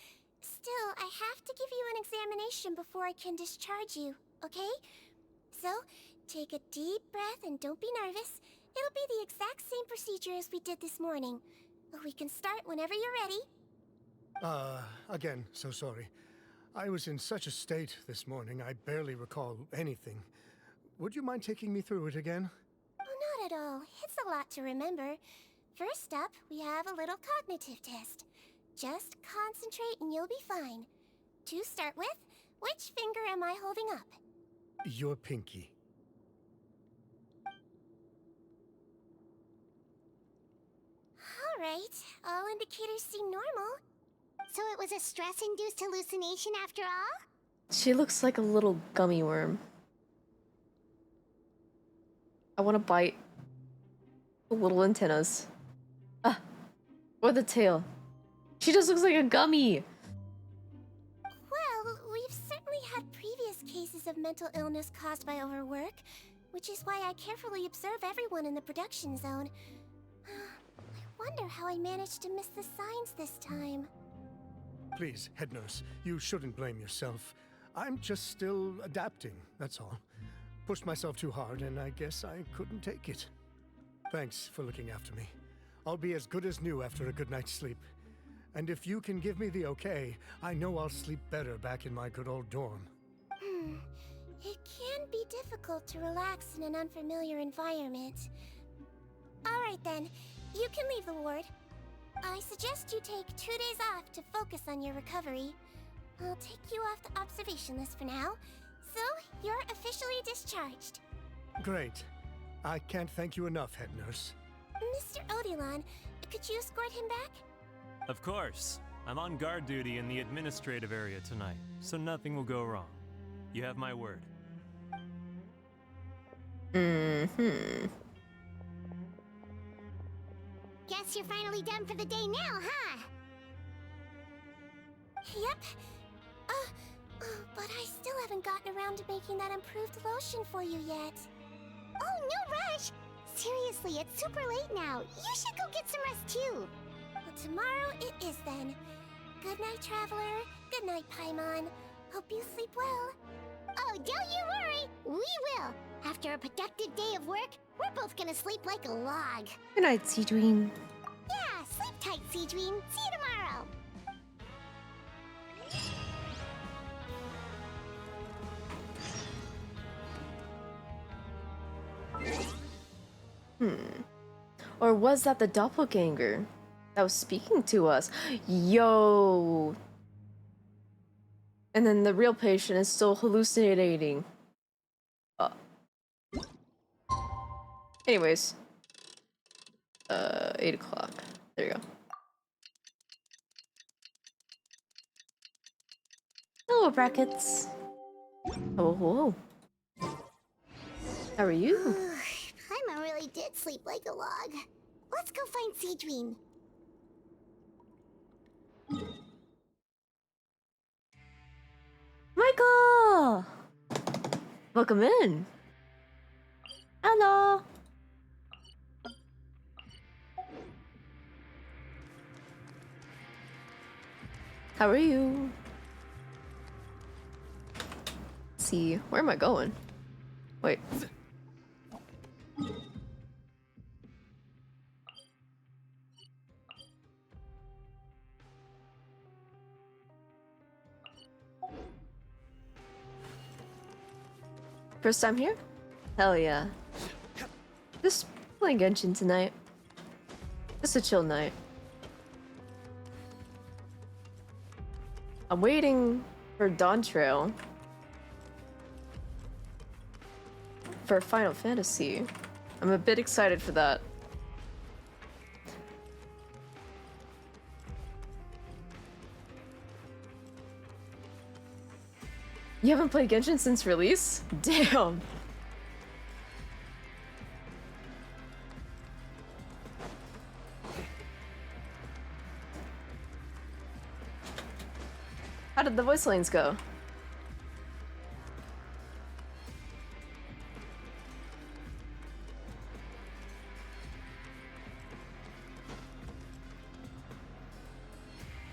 Still, I have to give you an examination before I can discharge you, okay? So, take a deep breath and don't be nervous. It'll be the exact same procedure as we did this morning. We can start whenever you're ready. Again, so sorry. I was in such a state this morning, I barely recall anything. Would you mind taking me through it again? Oh, not at all. It's a lot to remember. First up, we have a little cognitive test. Just concentrate and you'll be fine. To start with, which finger am I holding up? Your pinky. Alright, all indicators seem normal. So it was a stress-induced hallucination after all? She looks like a little gummy worm. I want to bite the little antennas. Ah, or the tail. She just looks like a gummy. Well, we've certainly had previous cases of mental illness caused by overwork, which is why I carefully observe everyone in the production zone. I wonder how I managed to miss the signs this time. Please, head nurse, you shouldn't blame yourself. I'm just still adapting, that's all. Pushed myself too hard, and I guess I couldn't take it. Thanks for looking after me. I'll be as good as new after a good night's sleep. And if you can give me the okay, I know I'll sleep better back in my good old dorm. It can be difficult to relax in an unfamiliar environment. Alright then, you can leave the ward. I suggest you take 2 days off to focus on your recovery. I'll take you off the observation list for now, so you're officially discharged. Great. I can't thank you enough, head nurse. Mr. Odilon, could you escort him back? Of course. I'm on guard duty in the administrative area tonight, so nothing will go wrong. You have my word. Guess you're finally done for the day now, huh? Yep. But I still haven't gotten around to making that improved lotion for you yet. Oh, no rush! Seriously, it's super late now. You should go get some rest too. Well, tomorrow it is then. Good night, Traveler. Good night, Paimon. Hope you sleep well. Oh, don't you worry. We will. After a productive day of work, we're both gonna sleep like a log. Good night, Sea Dream. Yeah, sleep tight, Sea Dream. See you tomorrow. Or was that the doppelganger that was speaking to us? Yo. And then the real patient is still hallucinating. Anyways. 8 o'clock. There you go. Hello, brackets. Oh, whoa. How are you? Paimon really did sleep like a log. Let's go find Sea Dream. Michael! Welcome in. Hello. How are you? Let's see, where am I going? Wait. First time here? Hell yeah. Just playing Genshin tonight. Just a chill night. I'm waiting for Dawn Trail for Final Fantasy. I'm a bit excited for that. You haven't played Genshin since release? Damn. How did the voice lines go?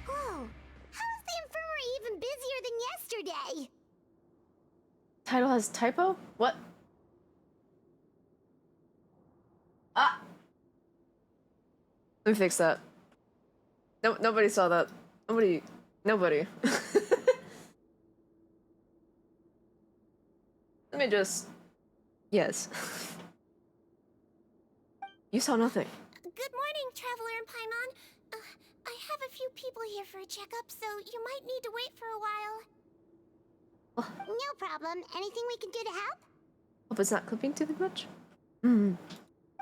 Whoa, how is the infirmary even busier than yesterday? Title has typo? What? Ah! Let me fix that. No, nobody saw that. Nobody. Let me just... Yes. You saw nothing. Good morning, Traveler and Paimon. I have a few people here for a checkup, so you might need to wait for a while. No problem. Anything we can do to help? Hope it's not clipping too much? There's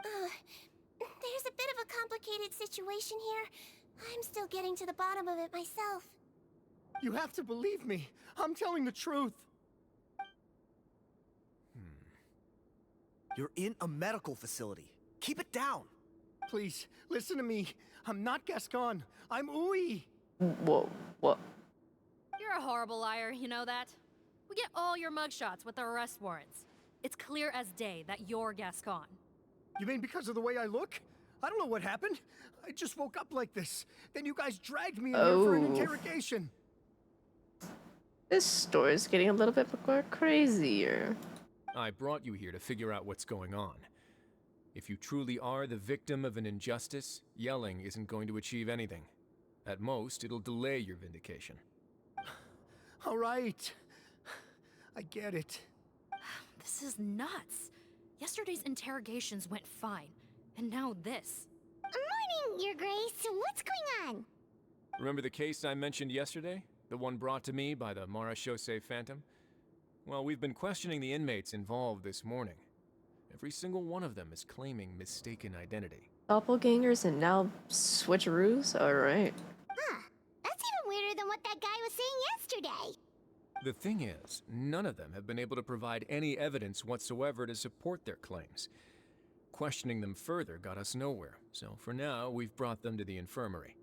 a bit of a complicated situation here. I'm still getting to the bottom of it myself. You have to believe me. I'm telling the truth. You're in a medical facility. Keep it down. Please, listen to me. I'm not Gascon. I'm Uwe. Whoa, what? You're a horrible liar, you know that? We get all your mugshots with the arrest warrants. It's clear as day that you're Gascon. You mean because of the way I look? I don't know what happened. I just woke up like this. Then you guys dragged me in here for an interrogation. This story's getting a little bit more crazier. I brought you here to figure out what's going on. If you truly are the victim of an injustice, yelling isn't going to achieve anything. At most, it'll delay your vindication. All right. I get it. This is nuts. Yesterday's interrogations went fine, and now this. Morning, Your Grace. What's going on? Remember the case I mentioned yesterday? The one brought to me by the Marechaussee Phantom? Well, we've been questioning the inmates involved this morning. Every single one of them is claiming mistaken identity. Doppelgangers and now switcheroos? Alright. Huh. That's even weirder than what that guy was saying yesterday. The thing is, none of them have been able to provide any evidence whatsoever to support their claims. Questioning them further got us nowhere, so for now, we've brought them to the infirmary.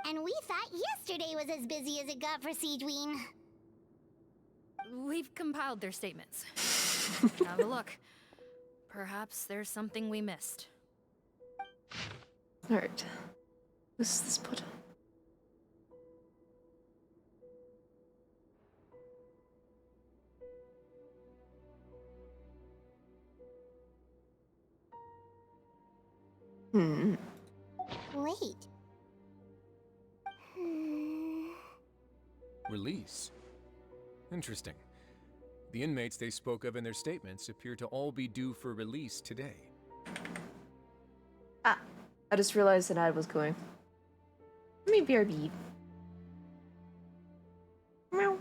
And we thought yesterday was as busy as it got for Seedween. We've compiled their statements. Have a look. Perhaps there's something we missed. Alright. Who's this put? Hmm. Wait. Release? Interesting. The inmates they spoke of in their statements appear to all be due for release today. Ah, I just realized an ad was going. Let me BRB. Meow.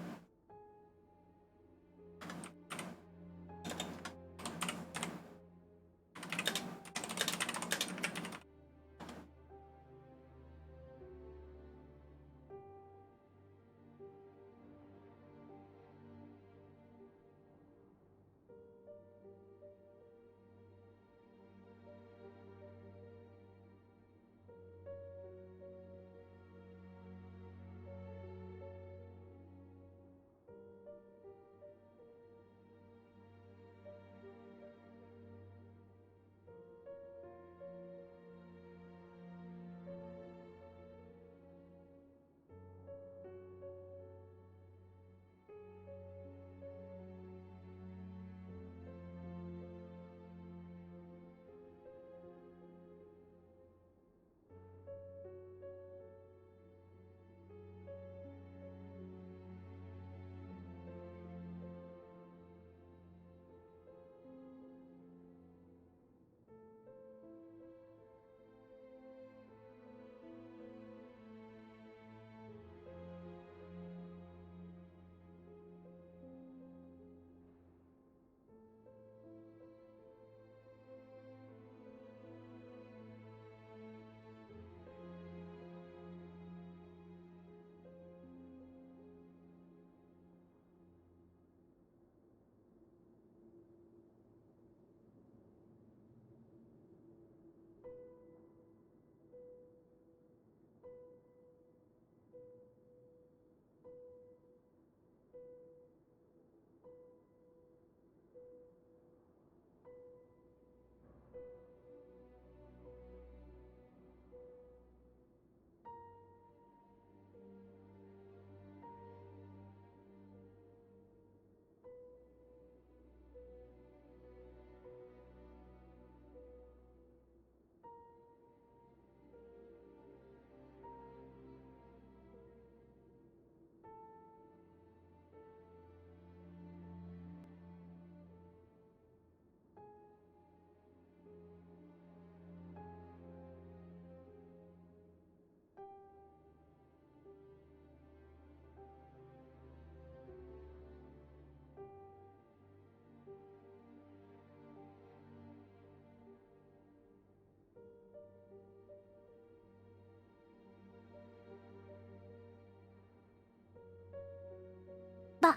Bah.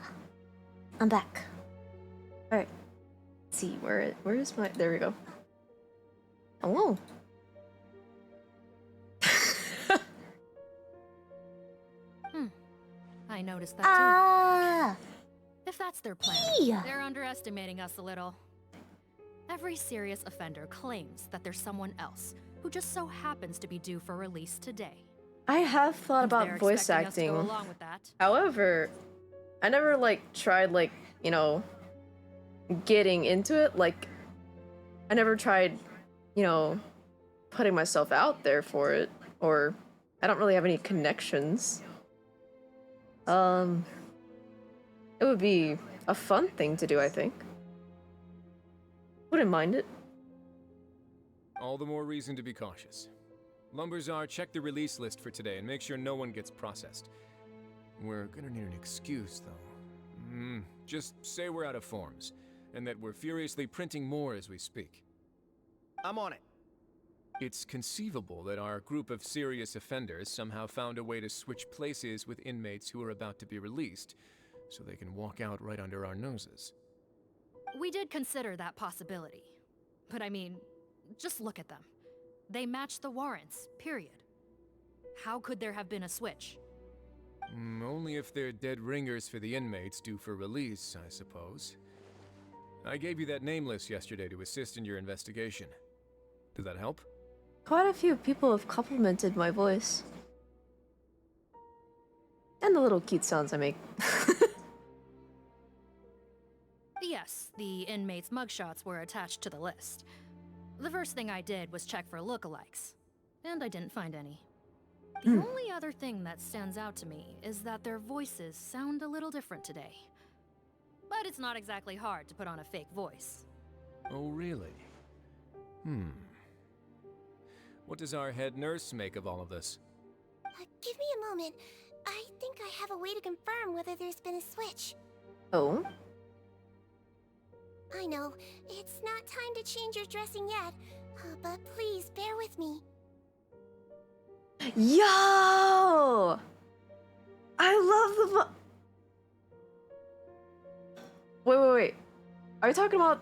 I'm back. Alright. Let's see, where is my... There we go. Hello. I noticed that too. Ah. If that's their plan, Yeah. they're underestimating us a little. Every serious offender claims that there's someone else who just so happens to be due for release today. I have thought And they're about voice expecting us to acting. go along with that. However, I never tried you know, getting into it. I never tried, you know, putting myself out there for it, or I don't really have any connections. It would be a fun thing to do, I think. Wouldn't mind it. All the more reason to be cautious. Lumberzar, check the release list for today and make sure no one gets processed. We're gonna need an excuse, though. Just say we're out of forms, and that we're furiously printing more as we speak. I'm on it. It's conceivable that our group of serious offenders somehow found a way to switch places with inmates who are about to be released, so they can walk out right under our noses. We did consider that possibility. But I mean, just look at them. They match the warrants, period. How could there have been a switch? Only if they're dead ringers for the inmates due for release, I suppose. I gave you that name list yesterday to assist in your investigation. Did that help? Quite a few people have complimented my voice. And the little cute sounds I make. Yes, the inmates' mugshots were attached to the list. The first thing I did was check for lookalikes, and I didn't find any. The only other thing that stands out to me is that their voices sound a little different today. But it's not exactly hard to put on a fake voice. Oh, really? What does our head nurse make of all of this? Give me a moment. I think I have a way to confirm whether there's been a switch. Oh? I know, it's not time to change your dressing yet, but please bear with me. Yo! I love the Wait. Are you talking about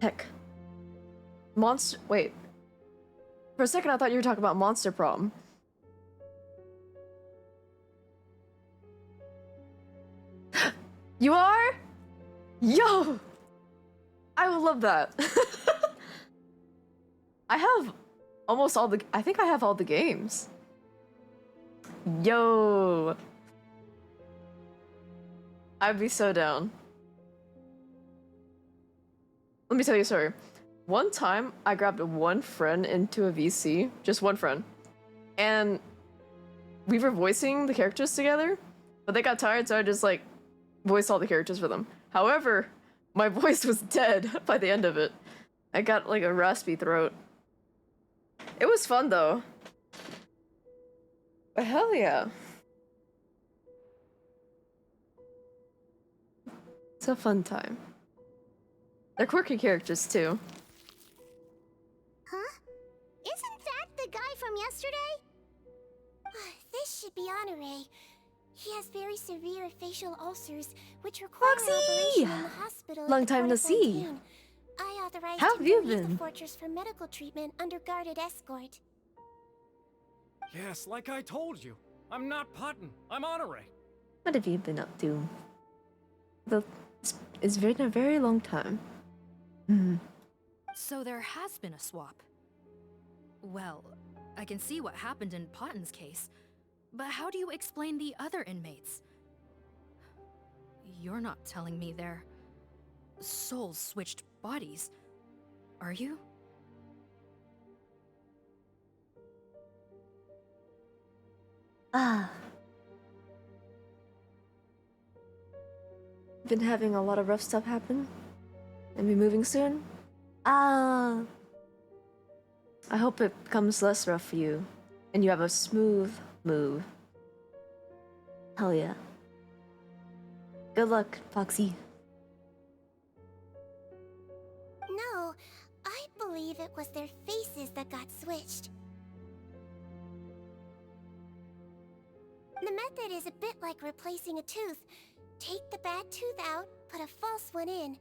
heck. Monster wait. For a second I thought you were talking about Monster Prom. You are? Yo! I would love that. I have almost all the... I think I have all the games. Yo! I'd be so down. Let me tell you a story. One time, I grabbed one friend into a VC. Just one friend. And we were voicing the characters together. But they got tired, so I just, like, voiced all the characters for them. However, my voice was dead by the end of it. I got, like, a raspy throat. It was fun, though. But hell yeah. It's a fun time. They're quirky characters, too. Huh? Isn't that the guy from yesterday? This should be Honore. He has very severe facial ulcers, which require operation in the hospital. Long time no see. I authorized How have him you to leave the been? fortress for medical treatment under guarded escort. Yes, like I told you. I'm not Putton. I'm Honore. What have you been up to? It's been a very long time. So there has been a swap. Well, I can see what happened in Potton's case, but how do you explain the other inmates? You're not telling me their souls switched bodies, are you? Been having a lot of rough stuff happen? And be moving soon? I hope it becomes less rough for you. And you have a smooth move. Hell yeah. Good luck, Foxy. No, I believe it was their faces that got switched. The method is a bit like replacing a tooth. Take the bad tooth out, put a false one in.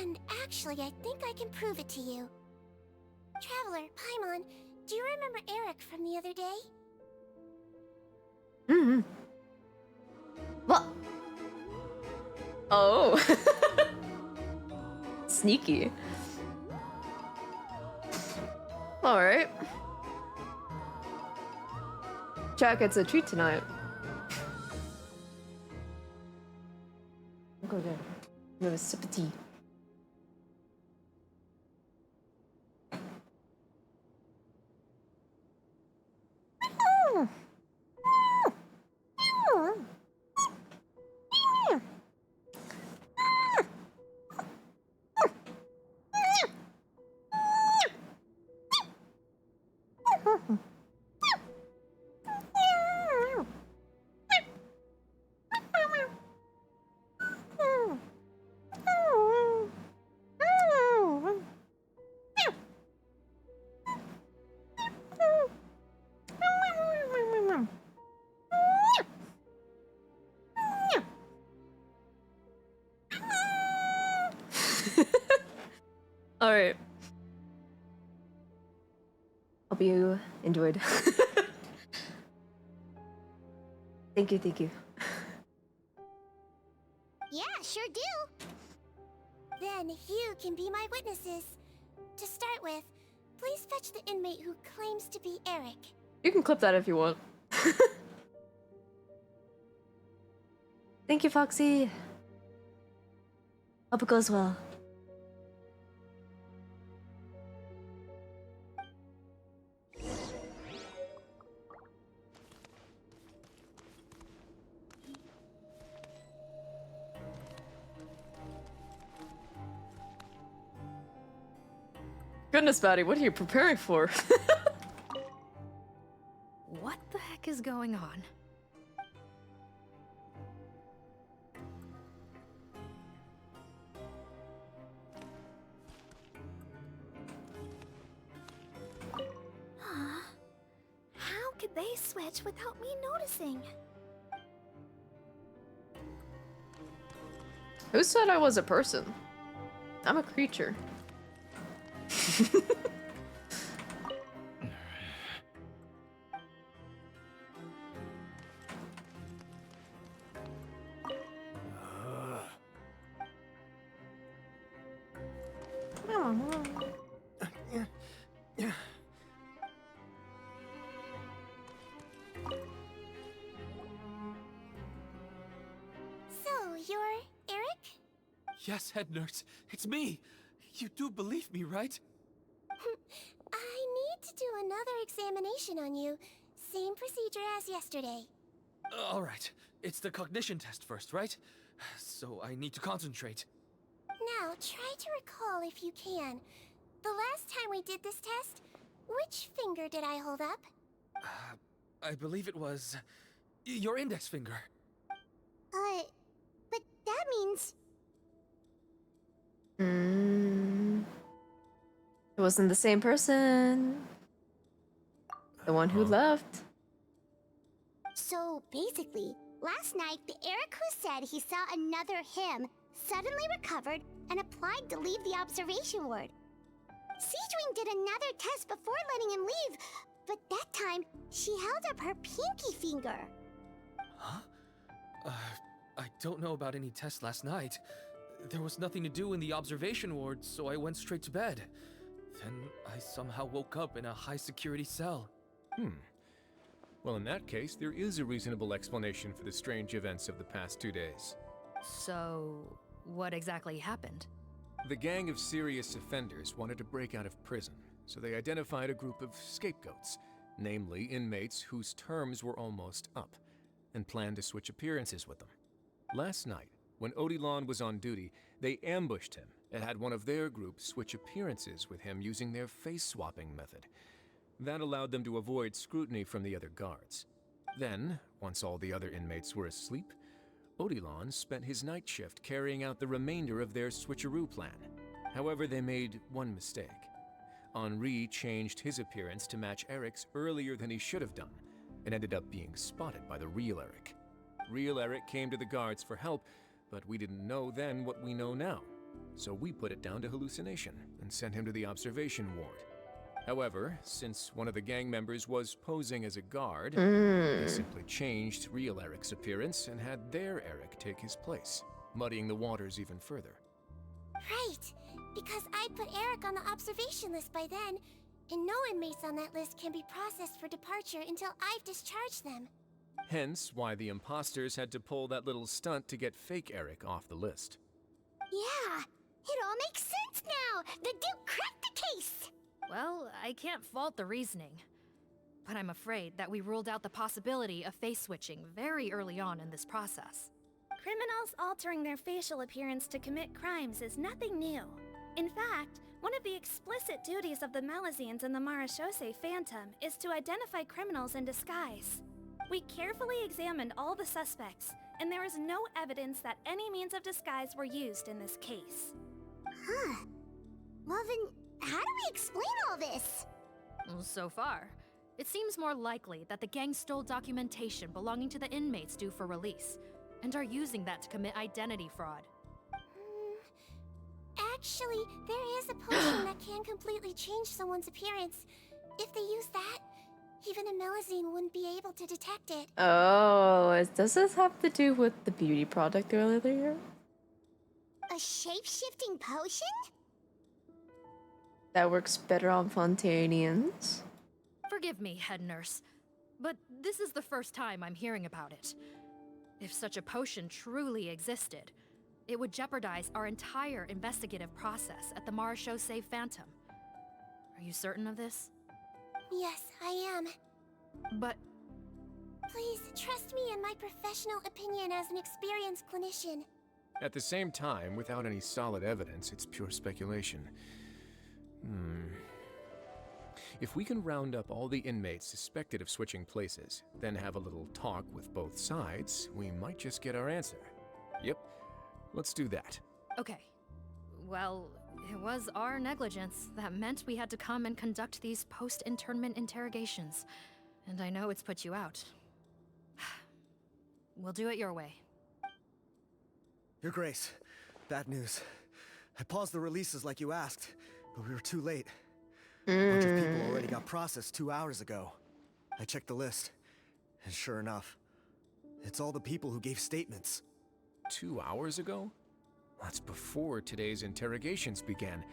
And actually, I think I can prove it to you. Traveler, Paimon, do you remember Eric from the other day? What? Oh. Sneaky. Alright. Jack gets a treat tonight. Go there. You have a sip of tea. Alright. Hope you enjoyed. Thank you. Yeah, sure do. Then you can be my witnesses. To start with, please fetch the inmate who claims to be Eric. You can clip that if you want. Thank you, Foxy. Hope it goes well. Goodness, Batty, what are you preparing for? What the heck is going on? Huh? How could they switch without me noticing? Who said I was a person? I'm a creature. So, you're Eric? Yes, head nurse. It's me. You do believe me, right? I need to do another examination on you. Same procedure as yesterday. All right. It's the cognition test first, right? So I need to concentrate. Now, try to recall if you can. The last time we did this test, which finger did I hold up? I believe it was your index finger. But that means... It wasn't the same person. The one who left. So, basically, last night, the Eric who said he saw another him suddenly recovered and applied to leave the observation ward. Siegewing did another test before letting him leave, but that time, she held up her pinky finger. Huh? I don't know about any tests last night. There was nothing to do in the observation ward, so I went straight to bed. Then I somehow woke up in a high-security cell. Well, in that case, there is a reasonable explanation for the strange events of the past 2 days. So, what exactly happened? The gang of serious offenders wanted to break out of prison, so they identified a group of scapegoats, namely inmates whose terms were almost up, and planned to switch appearances with them. Last night, when Odilon was on duty, they ambushed him and had one of their group switch appearances with him using their face-swapping method. That allowed them to avoid scrutiny from the other guards. Then, once all the other inmates were asleep, Odilon spent his night shift carrying out the remainder of their switcheroo plan. However, they made one mistake. Henri changed his appearance to match Eric's earlier than he should have done, and ended up being spotted by the real Eric. Real Eric came to the guards for help, but we didn't know then what we know now. So we put it down to hallucination and sent him to the observation ward. However, since one of the gang members was posing as a guard, they simply changed real Eric's appearance and had their Eric take his place, muddying the waters even further. Right, because I put Eric on the observation list by then, and no inmates on that list can be processed for departure until I've discharged them. Hence why the imposters had to pull that little stunt to get fake Eric off the list. Yeah, it all makes sense now! The Duke cracked the case! Well, I can't fault the reasoning. But I'm afraid that we ruled out the possibility of face switching very early on in this process. Criminals altering their facial appearance to commit crimes is nothing new. In fact, one of the explicit duties of the Melusines and the Marechaussee Phantom is to identify criminals in disguise. We carefully examined all the suspects, and there is no evidence that any means of disguise were used in this case. Huh. Well then, how do we explain all this? Well, so far, it seems more likely that the gang stole documentation belonging to the inmates due for release, and are using that to commit identity fraud. Actually, there is a potion that can completely change someone's appearance. If they use that, even a Melusine wouldn't be able to detect it. Oh, does this have to do with the beauty product earlier? A shape-shifting potion? That works better on Fontanians. Forgive me, head nurse, but this is the first time I'm hearing about it. If such a potion truly existed, it would jeopardize our entire investigative process at the Marechaussee Phantom. Are you certain of this? Yes, I am. But Please, trust me in my professional opinion as an experienced clinician. At the same time, without any solid evidence, it's pure speculation. If we can round up all the inmates suspected of switching places, then have a little talk with both sides, we might just get our answer. Yep, let's do that. okay. Well, it was our negligence that meant we had to come and conduct these post-internment interrogations. And I know it's put you out. We'll do it your way. Your Grace, bad news. I paused the releases like you asked, but we were too late. A bunch of people already got processed 2 hours ago. I checked the list, and sure enough, it's all the people who gave statements. 2 hours ago? That's before today's interrogations began.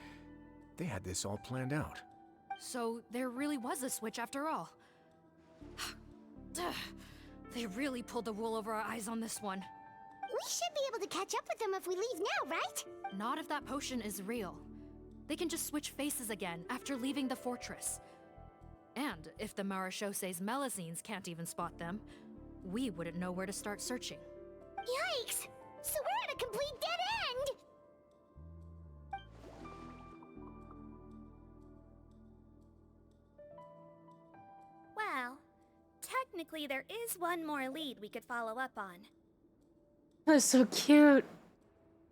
They had this all planned out. So there really was a switch after all. They really pulled the wool over our eyes on this one. We should be able to catch up with them if we leave now, right? Not if that potion is real. They can just switch faces again after leaving the fortress. And if the Marechaussee's Melusines can't even spot them, we wouldn't know where to start searching. Yikes! So we're at a complete dead end! Well, technically there is one more lead we could follow up on. That's so cute.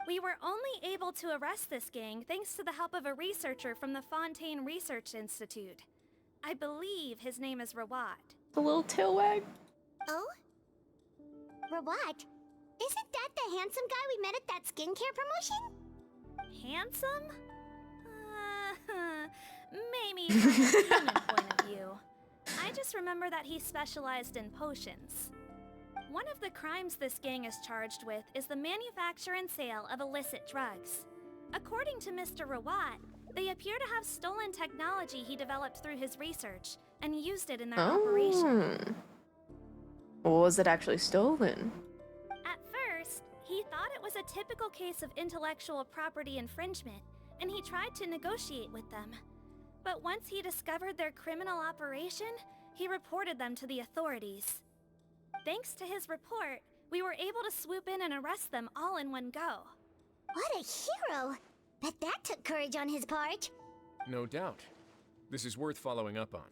We were only able to arrest this gang thanks to the help of a researcher from the Fontaine Research Institute. I believe his name is Rawat. The little tail wag. Oh? Rawat? Isn't that the handsome guy we met at that skincare promotion? Handsome? Maybe from a human point of view. I just remember that he specialized in potions. One of the crimes this gang is charged with is the manufacture and sale of illicit drugs. According to Mr. Rawat, they appear to have stolen technology he developed through his research and used it in their operation. Was it actually stolen? At first, he thought it was a typical case of intellectual property infringement, and he tried to negotiate with them. But once he discovered their criminal operation, he reported them to the authorities. Thanks to his report, we were able to swoop in and arrest them all in one go. What a hero! Bet that took courage on his part. No doubt. This is worth following up on.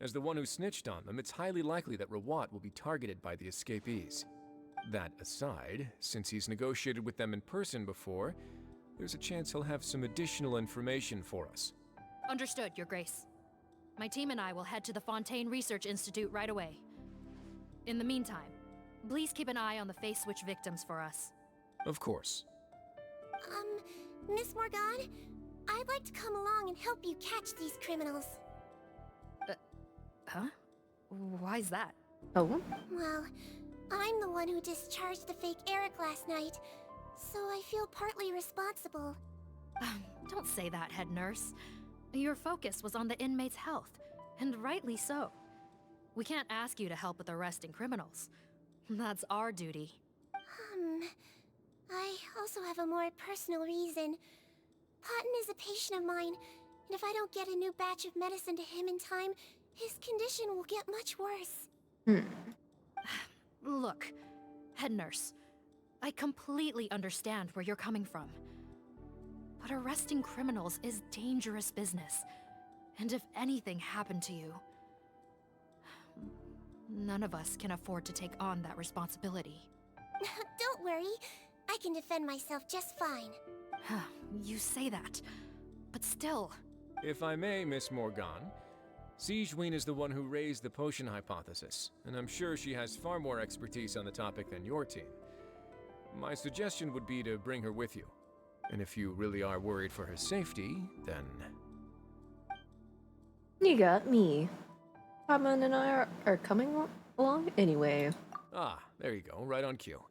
As the one who snitched on them, it's highly likely that Rawat will be targeted by the escapees. That aside, since he's negotiated with them in person before, there's a chance he'll have some additional information for us. Understood, Your Grace. My team and I will head to the Fontaine Research Institute right away. In the meantime, please keep an eye on the face switch victims for us. Of course. Miss Morgan, I'd like to come along and help you catch these criminals. Huh? Why's that? Oh? Well, I'm the one who discharged the fake Eric last night, so I feel partly responsible. Don't say that, head nurse. Your focus was on the inmates' health, and rightly so. We can't ask you to help with arresting criminals. That's our duty. I also have a more personal reason. Cotton is a patient of mine, and if I don't get a new batch of medicine to him in time, his condition will get much worse. Look, head nurse, I completely understand where you're coming from. But arresting criminals is dangerous business. And if anything happened to you, none of us can afford to take on that responsibility. Don't worry, I can defend myself just fine. You say that, but still. If I may, Miss Morgan, Sigewinne is the one who raised the potion hypothesis, and I'm sure she has far more expertise on the topic than your team. My suggestion would be to bring her with you. And if you really are worried for her safety, then... You got me. Hotman and I are coming along anyway. Ah, there you go, right on cue.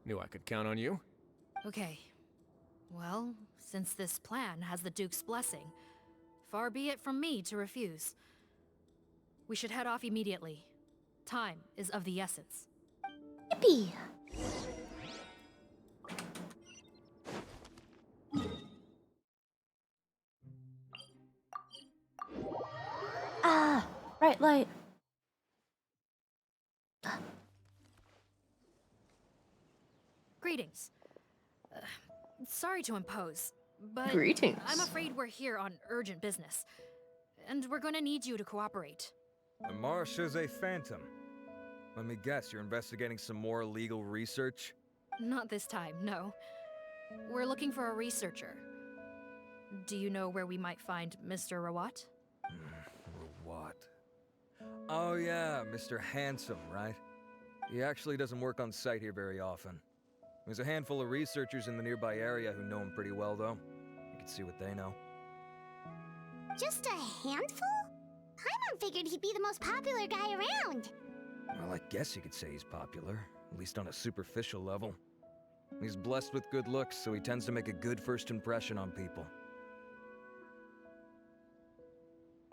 Knew I could count on you. Okay. Well, since this plan has the Duke's blessing, far be it from me to refuse. We should head off immediately. Time is of the essence. Yippee! Ah, bright light. Greetings. Sorry to impose, but Greetings. I'm afraid we're here on urgent business, and we're gonna need you to cooperate. The Marsh's a phantom. Let me guess, you're investigating some more illegal research? Not this time, no. We're looking for a researcher. Do you know where we might find Mr. Rawat? What? Oh yeah, Mr. Handsome, right? He actually doesn't work on site here very often. There's a handful of researchers in the nearby area who know him pretty well, though. You can see what they know. Just a handful? Paimon figured he'd be the most popular guy around. Well, I guess you could say he's popular, at least on a superficial level. He's blessed with good looks, so he tends to make a good first impression on people.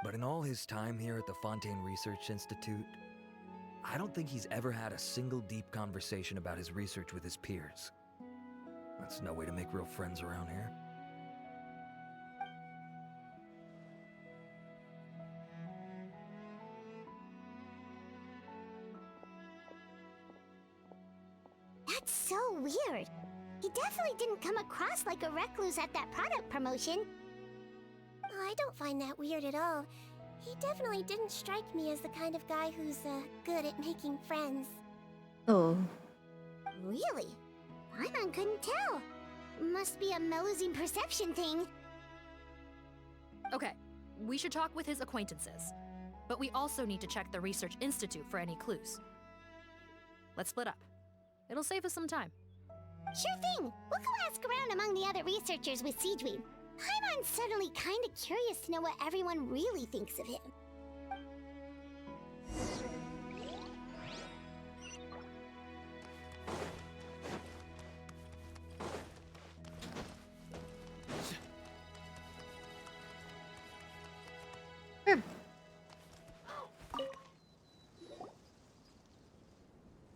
But in all his time here at the Fontaine Research Institute, I don't think he's ever had a single deep conversation about his research with his peers. That's no way to make real friends around here. That's so weird. He definitely didn't come across like a recluse at that product promotion. Oh, I don't find that weird at all. He definitely didn't strike me as the kind of guy who's good at making friends. Oh. Really? Paimon couldn't tell. Must be a Melusine perception thing. Okay, we should talk with his acquaintances. But we also need to check the Research Institute for any clues. Let's split up. It'll save us some time. Sure thing. We'll go ask around among the other researchers with Seedream. Paimon's suddenly kinda curious to know what everyone really thinks of him.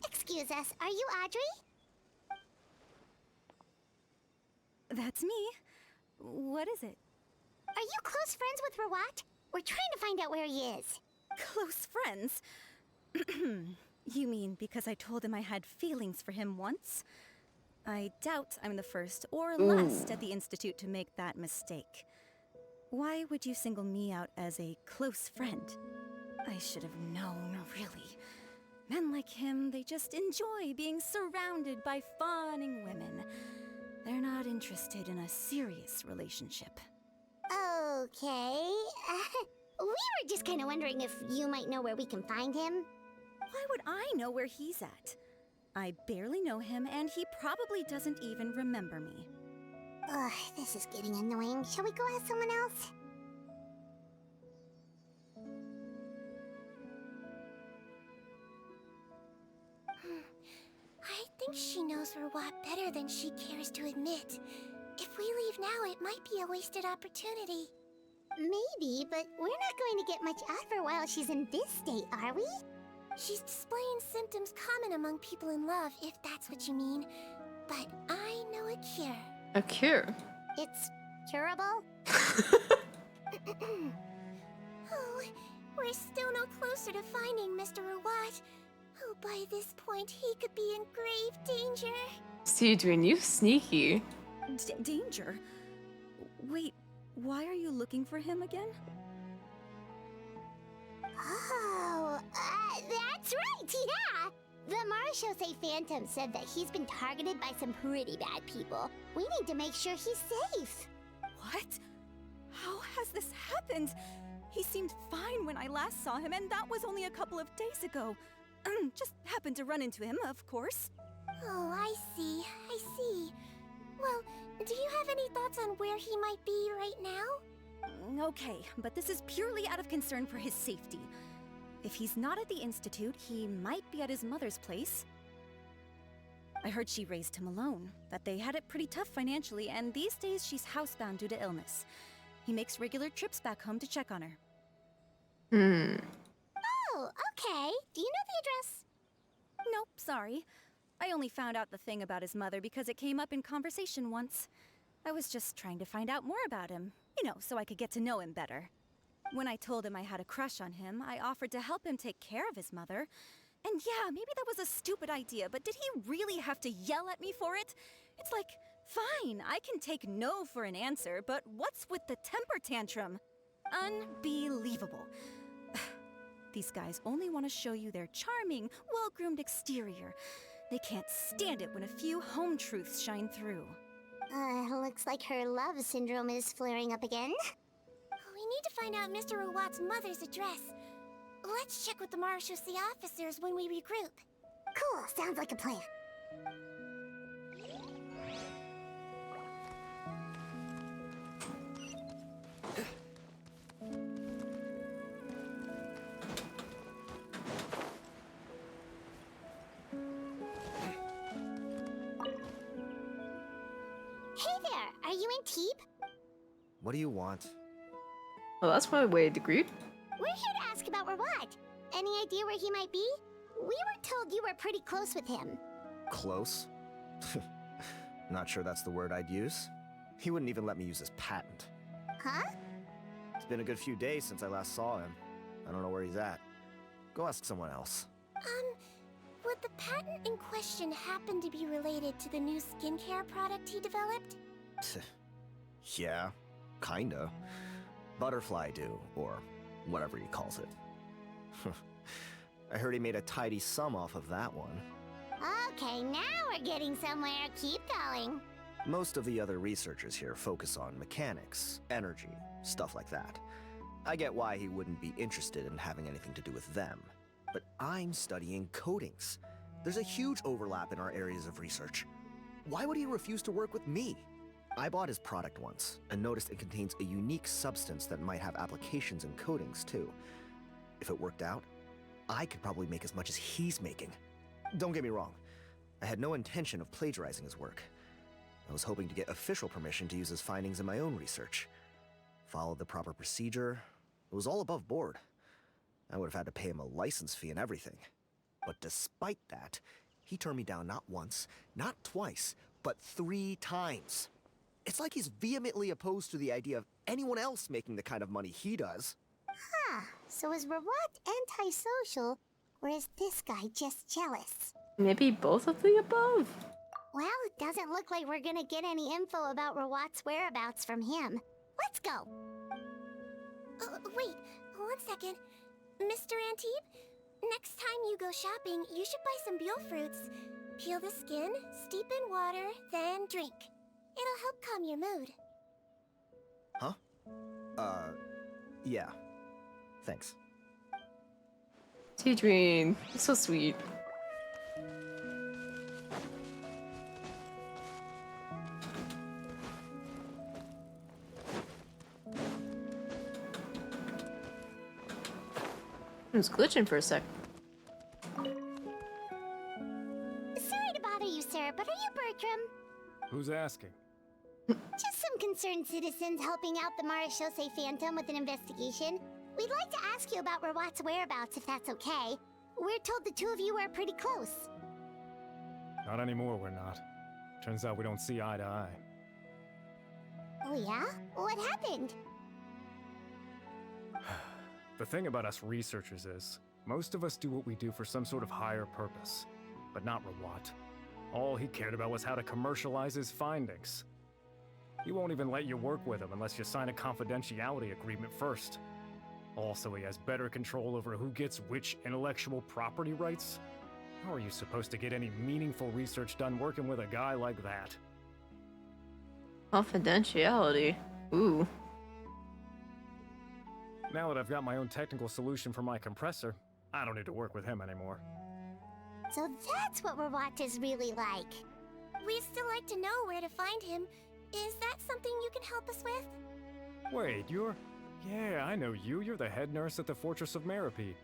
Excuse us, are you Audrey? That's me. What is it? Are you close friends with Rawat? We're trying to find out where he is. Close friends? You mean because I told him I had feelings for him once? I doubt I'm the first or last at the Institute to make that mistake. Why would you single me out as a close friend? I should have known, really. Men like him, they just enjoy being surrounded by fawning women. They're not interested in a serious relationship. Okay. We were just kind of wondering if you might know where we can find him. Why would I know where he's at? I barely know him, and he probably doesn't even remember me. Ugh, this is getting annoying. Shall we go ask someone else? I think she knows Rawat better than she cares to admit. If we leave now, it might be a wasted opportunity. Maybe, but we're not going to get much out of her while she's in this state, are we? She's displaying symptoms common among people in love, if that's what you mean. But I know a cure. A cure? It's curable? Oh, we're still no closer to finding Mr. Rawat. Oh, by this point, he could be in grave danger. Seedream, you sneaky. Danger? Wait, why are you looking for him again? Oh, that's right, yeah! The Marshose Phantom said that he's been targeted by some pretty bad people. We need to make sure he's safe. What? How has this happened? He seemed fine when I last saw him, and that was only a couple of days ago. Just happened to run into him, of course. Oh, I see. Well, do you have any thoughts on where he might be right now? Okay, but this is purely out of concern for his safety. If he's not at the Institute, he might be at his mother's place. I heard she raised him alone, that they had it pretty tough financially, and these days she's housebound due to illness. He makes regular trips back home to check on her. Oh, okay. Do you know the address? Nope, sorry. I only found out the thing about his mother because it came up in conversation once. I was just trying to find out more about him, you know, so I could get to know him better. When I told him I had a crush on him, I offered to help him take care of his mother. And yeah, maybe that was a stupid idea, but did he really have to yell at me for it? It's like, fine, I can take no for an answer, but what's with the temper tantrum? Unbelievable. These guys only want to show you their charming, well-groomed exterior. They can't stand it when a few home truths shine through. Looks like her love syndrome is flaring up again. We need to find out Mr. Rawat's mother's address. Let's check with the Marechaussee officers when we regroup. Cool, sounds like a plan. Hey there, are you in Teeb? What do you want? Well, that's my way to greet. We're here to ask about Rawat. Any idea where he might be? We were told you were pretty close with him. Close? Not sure that's the word I'd use. He wouldn't even let me use his patent. Huh? It's been a good few days since I last saw him. I don't know where he's at. Go ask someone else. Would the patent in question happen to be related to the new skincare product he developed? Yeah, kinda. Butterfly dew, or whatever he calls it. I heard he made a tidy sum off of that one. Okay, now we're getting somewhere. Keep going. Most of the other researchers here focus on mechanics, energy, stuff like that. I get why he wouldn't be interested in having anything to do with them. But I'm studying coatings. There's a huge overlap in our areas of research. Why would he refuse to work with me? I bought his product once and noticed it contains a unique substance that might have applications in coatings too. If it worked out, I could probably make as much as he's making. Don't get me wrong, I had no intention of plagiarizing his work. I was hoping to get official permission to use his findings in my own research. Followed the proper procedure. It was all above board. I would have had to pay him a license fee and everything. But despite that, he turned me down not once, not twice, but 3 times. It's like he's vehemently opposed to the idea of anyone else making the kind of money he does. Huh, so is Rawat antisocial, or is this guy just jealous? Maybe both of the above? Well, it doesn't look like we're gonna get any info about Rawat's whereabouts from him. Let's go! Wait, 1 second. Mr. Antib, next time you go shopping, you should buy some Buell fruits. Peel the skin, steep in water, then drink. It'll help calm your mood. Huh? Yeah. Thanks. T-Dream, so sweet. It was glitching for a sec. Sorry to bother you, sir, but are you Bertram? Who's asking? Just some concerned citizens helping out the Marechaussee Phantom with an investigation. We'd like to ask you about Rawat's whereabouts, if that's okay. We're told the two of you are pretty close. Not anymore, we're not. Turns out we don't see eye to eye. Oh yeah? What happened? The thing about us researchers is, most of us do what we do for some sort of higher purpose. But not Rawat. All he cared about was how to commercialize his findings. He won't even let you work with him unless you sign a confidentiality agreement first. Also, he has better control over who gets which intellectual property rights. How are you supposed to get any meaningful research done working with a guy like that? Confidentiality. Ooh. Now that I've got my own technical solution for my compressor, I don't need to work with him anymore. So that's what Rawat is really like. We'd still like to know where to find him. Is that something you can help us with? Wait, you're... Yeah, I know you. You're the head nurse at the Fortress of Meropide.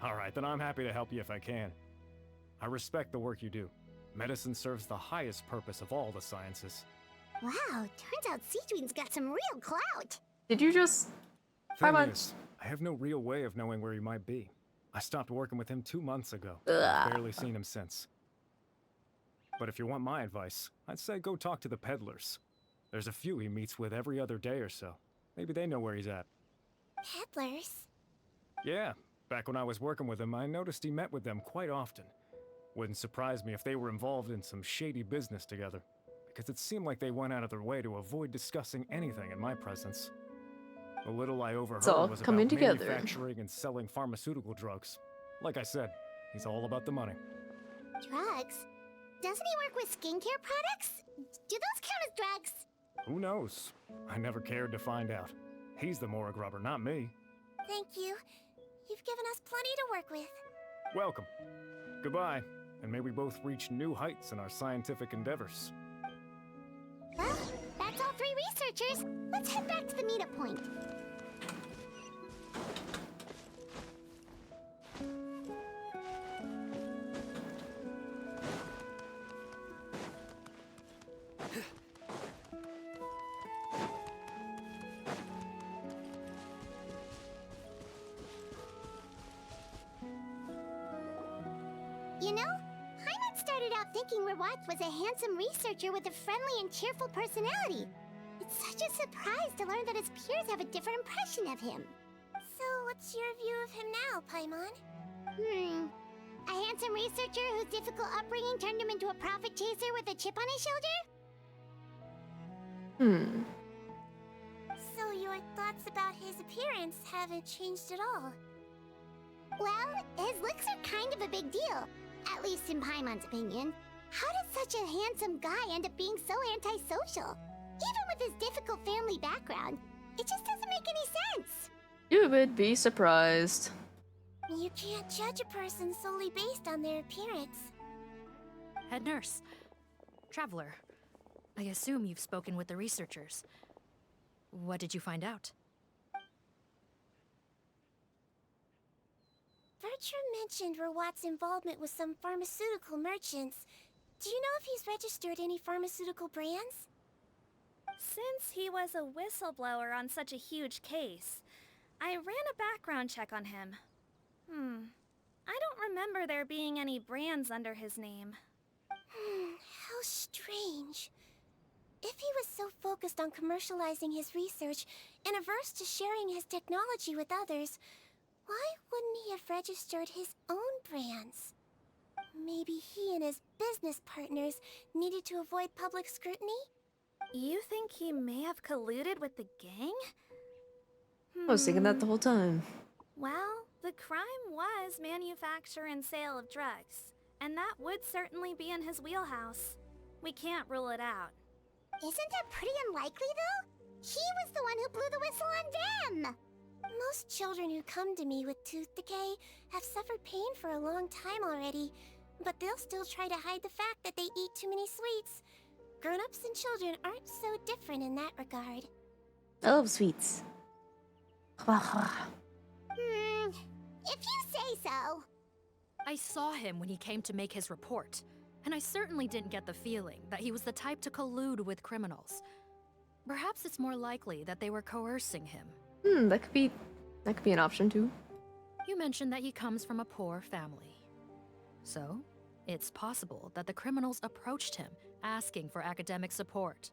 Alright, then I'm happy to help you if I can. I respect the work you do. Medicine serves the highest purpose of all the sciences. Wow, turns out Seedween's got some real clout. Did you just... Thing is, I have no real way of knowing where he might be. I stopped working with him 2 months ago. Ugh. I've barely seen him since. But if you want my advice, I'd say go talk to the peddlers. There's a few he meets with every other day or so. Maybe they know where he's at. Peddlers? Yeah, back when I was working with him, I noticed he met with them quite often. Wouldn't surprise me if they were involved in some shady business together, because it seemed like they went out of their way to avoid discussing anything in my presence. The little I overheard all was coming about together. manufacturing and selling pharmaceutical drugs. Like I said, he's all about the money. Drugs? Doesn't he work with skincare products? Do those count as drugs? Who knows? I never cared to find out. He's the Mora grubber, not me. Thank you. You've given us plenty to work with. Welcome. Goodbye, and may we both reach new heights in our scientific endeavors. Well, that's all 3 researchers. Let's head back to the meetup point. You know, Hyman started out thinking Rawat was a handsome researcher with a friendly and cheerful personality. It's such a surprise to learn that his peers have a different impression of him. So, what's your view of him now, Paimon? A handsome researcher whose difficult upbringing turned him into a profit chaser with a chip on his shoulder? So your thoughts about his appearance haven't changed at all? Well, his looks are kind of a big deal. At least in Paimon's opinion. How does such a handsome guy end up being so antisocial? Even with his difficult family background, it just doesn't make any sense. You would be surprised. You can't judge a person solely based on their appearance. Head nurse. Traveler. I assume you've spoken with the researchers. What did you find out? Bertram mentioned Rawat's involvement with some pharmaceutical merchants. Do you know if he's registered any pharmaceutical brands? Since he was a whistleblower on such a huge case, I ran a background check on him. I don't remember there being any brands under his name. How strange. If he was so focused on commercializing his research and averse to sharing his technology with others, why wouldn't he have registered his own brands? Maybe he and his business partners needed to avoid public scrutiny? You think he may have colluded with the gang? I was thinking that the whole time. Well, the crime was manufacture and sale of drugs, and that would certainly be in his wheelhouse. We can't rule it out. Isn't that pretty unlikely, though? He was the one who blew the whistle on them! Most children who come to me with tooth decay have suffered pain for a long time already, but they'll still try to hide the fact that they eat too many sweets. Grown-ups and children aren't so different in that regard. I love sweets. If you say so. I saw him when he came to make his report, and I certainly didn't get the feeling that he was the type to collude with criminals. Perhaps it's more likely that they were coercing him. That could be an option too. You mentioned that he comes from a poor family. So, it's possible that the criminals approached him asking for academic support,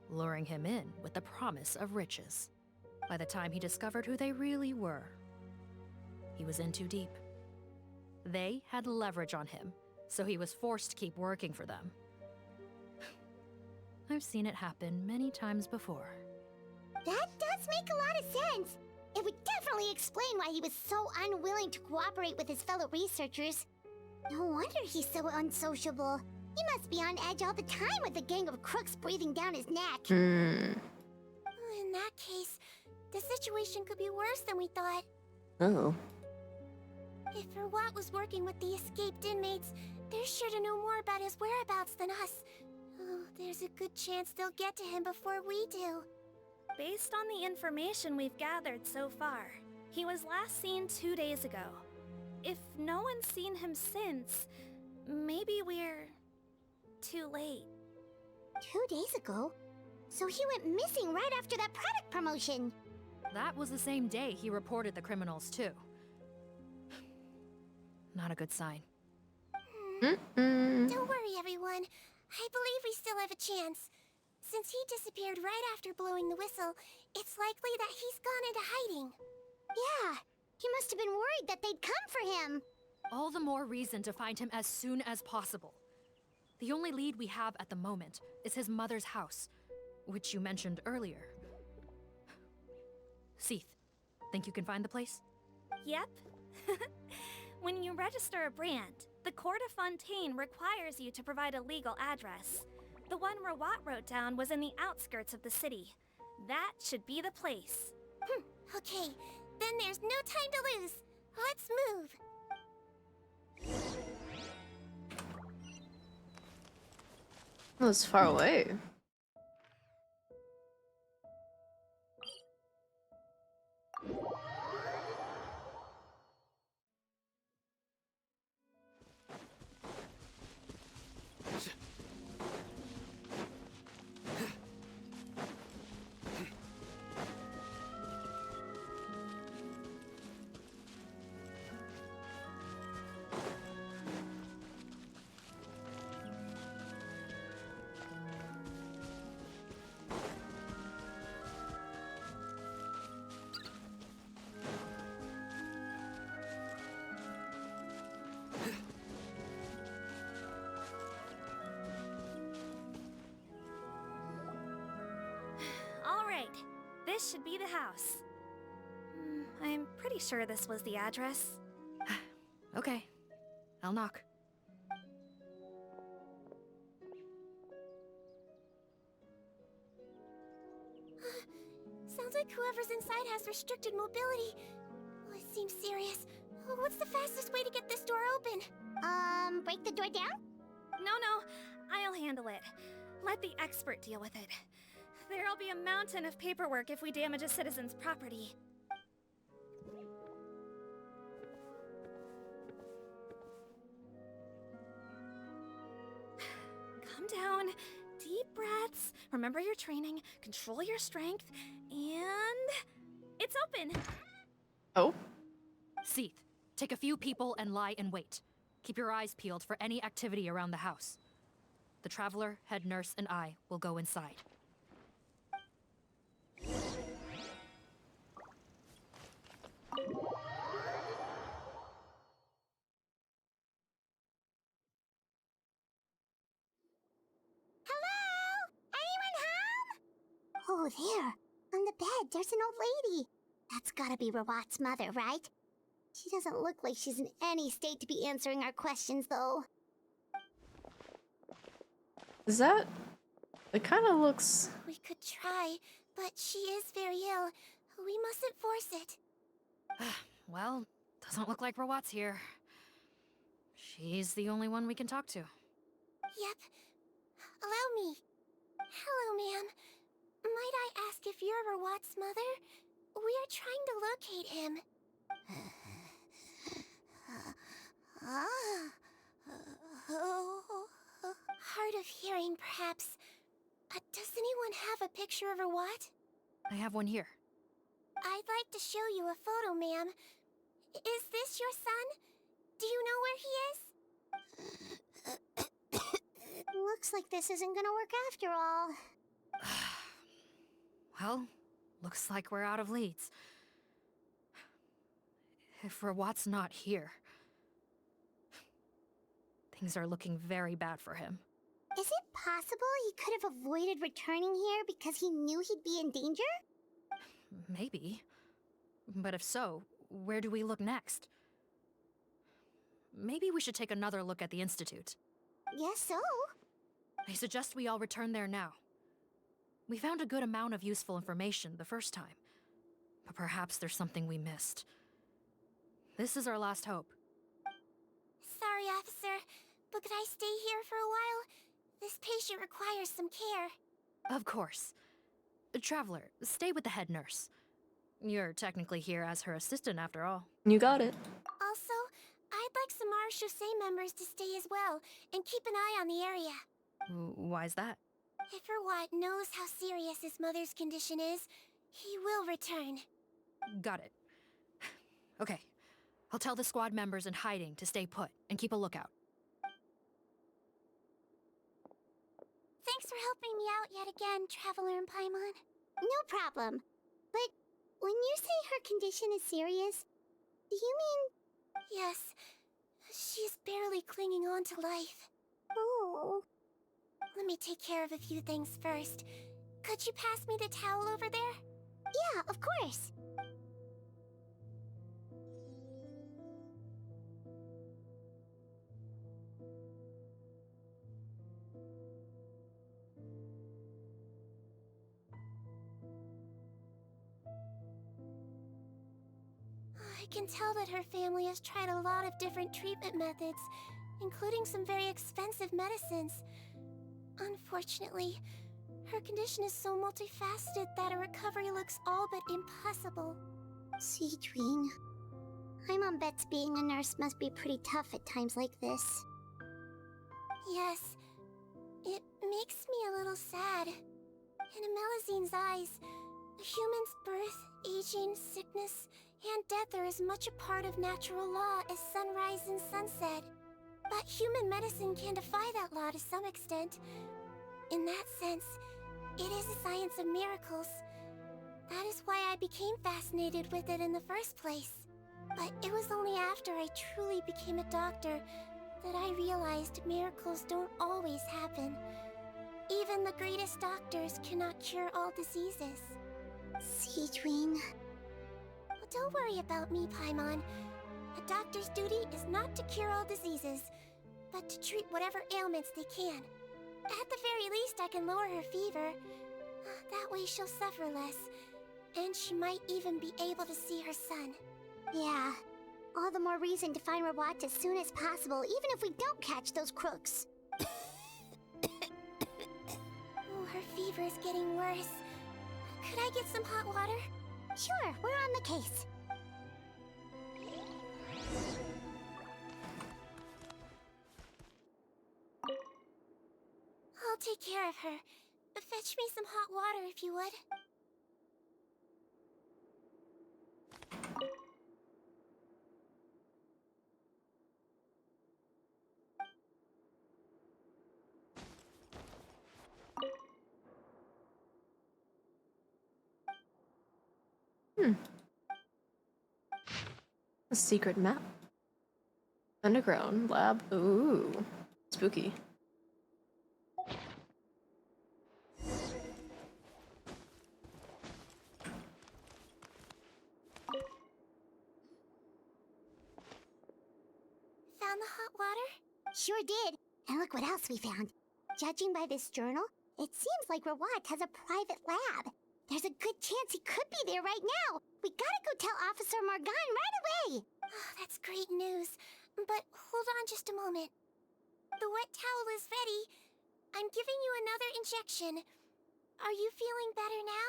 luring him in with the promise of riches. By the time he discovered who they really were, he was in too deep. They had leverage on him, so he was forced to keep working for them. I've seen it happen many times before. That does make a lot of sense. It would definitely explain why he was so unwilling to cooperate with his fellow researchers. No wonder he's so unsociable. He must be on edge all the time with a gang of crooks breathing down his neck. In that case, the situation could be worse than we thought. Oh. If Rawat was working with the escaped inmates, they're sure to know more about his whereabouts than us. Oh, there's a good chance they'll get to him before we do. Based on the information we've gathered so far, he was last seen 2 days ago. If no one's seen him since, maybe we're too late. 2 days ago? So he went missing right after that product promotion. That was the same day he reported the criminals too. Not a good sign. Don't worry, everyone. I believe we still have a chance. Since he disappeared right after blowing the whistle, it's likely that he's gone into hiding. Yeah, he must have been worried that they'd come for him. All the more reason to find him as soon as possible. The only lead we have at the moment is his mother's house, which you mentioned earlier. Seath, think you can find the place? Yep. When you register a brand, the Court of Fontaine requires you to provide a legal address. The one Rawat wrote down was in the outskirts of the city. That should be the place. Okay, then there's no time to lose. Let's move. Oh, it's far away. Alright, this should be the house. I'm pretty sure this was the address. Okay, I'll knock. Sounds like whoever's inside has restricted mobility. Oh, it seems serious. Oh, what's the fastest way to get this door open? Break the door down? No, I'll handle it. Let the expert deal with it. There'll be a mountain of paperwork if we damage a citizen's property. Calm down. Deep breaths. Remember your training. Control your strength. And... it's open! Oh? Seath, take a few people and lie in wait. Keep your eyes peeled for any activity around the house. The Traveler, head nurse, and I will go inside. Oh, there. On the bed, there's an old lady. That's gotta be Rawat's mother, right? She doesn't look like she's in any state to be answering our questions, though. Is that... It kind of looks... We could try, but she is very ill. We mustn't force it. Well, doesn't look like Rawat's here. She's the only one we can talk to. Yep. Allow me. Hello, ma'am. Might I ask if you're Rawat's mother? We're trying to locate him. Hard of hearing, perhaps. Does anyone have a picture of Rawat? I have one here. I'd like to show you a photo, ma'am. Is this your son? Do you know where he is? Looks like this isn't gonna work after all. Well, looks like we're out of leads. If Rawat's not here... things are looking very bad for him. Is it possible he could have avoided returning here because he knew he'd be in danger? Maybe. But if so, where do we look next? Maybe we should take another look at the Institute. Guess so. I suggest we all return there now. We found a good amount of useful information the first time, but perhaps there's something we missed. This is our last hope. Sorry, officer, but could I stay here for a while? This patient requires some care. Of course. Traveler, stay with the head nurse. You're technically here as her assistant after all. You got it. Also, I'd like some Marechaussee members to stay as well, and keep an eye on the area. Why's that? If Rawat knows how serious his mother's condition is, he will return. Got it. Okay. I'll tell the squad members in hiding to stay put and keep a lookout. Thanks for helping me out yet again, Traveler and Paimon. No problem. But when you say her condition is serious, do you mean... Yes. She's barely clinging on to life. Oh. Let me take care of a few things first. Could you pass me the towel over there? Yeah, of course. I can tell that her family has tried a lot of different treatment methods, including some very expensive medicines. Unfortunately, her condition is so multifaceted that a recovery looks all but impossible. Cedrine. Paimon bets being a nurse must be pretty tough at times like this. Yes, it makes me a little sad. In a Melusine's eyes, a human's birth, aging, sickness, and death are as much a part of natural law as sunrise and sunset. But human medicine can defy that law to some extent. In that sense, it is a science of miracles. That is why I became fascinated with it in the first place. But it was only after I truly became a doctor that I realized miracles don't always happen. Even the greatest doctors cannot cure all diseases. Cedrine... Don't worry about me, Paimon. A doctor's duty is not to cure all diseases, but to treat whatever ailments they can. At the very least, I can lower her fever. That way she'll suffer less, and she might even be able to see her son. Yeah. All the more reason to find Rawat as soon as possible, even if we don't catch those crooks. Oh, her fever is getting worse. Could I get some hot water? Sure, we're on the case. I'll take care of her. Fetch me some hot water if you would. A secret map. Underground lab. Ooh. Spooky. Found the hot water? Sure did. And look what else we found. Judging by this journal, it seems like Rawat has a private lab. There's a good chance he could be there right now. We gotta go tell Officer Morgan right away. Oh, that's great news. But hold on just a moment. The wet towel is ready. I'm giving you another injection. Are you feeling better now?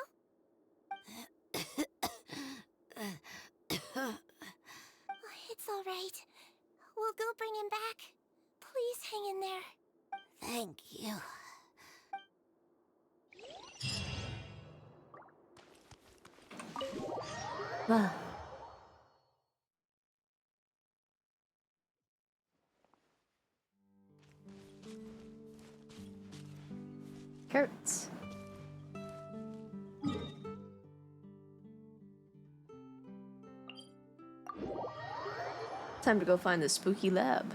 It's all right. We'll go bring him back. Please hang in there. Thank you. Ah. Carrots. Time to go find the spooky lab.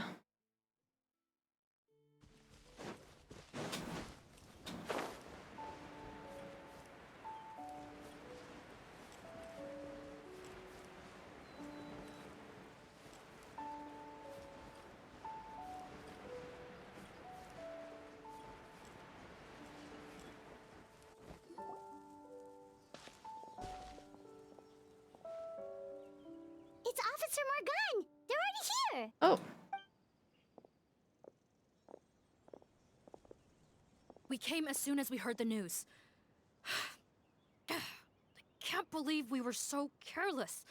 It's Officer Morgan! They're already here! Oh. We came as soon as we heard the news. I can't believe we were so careless.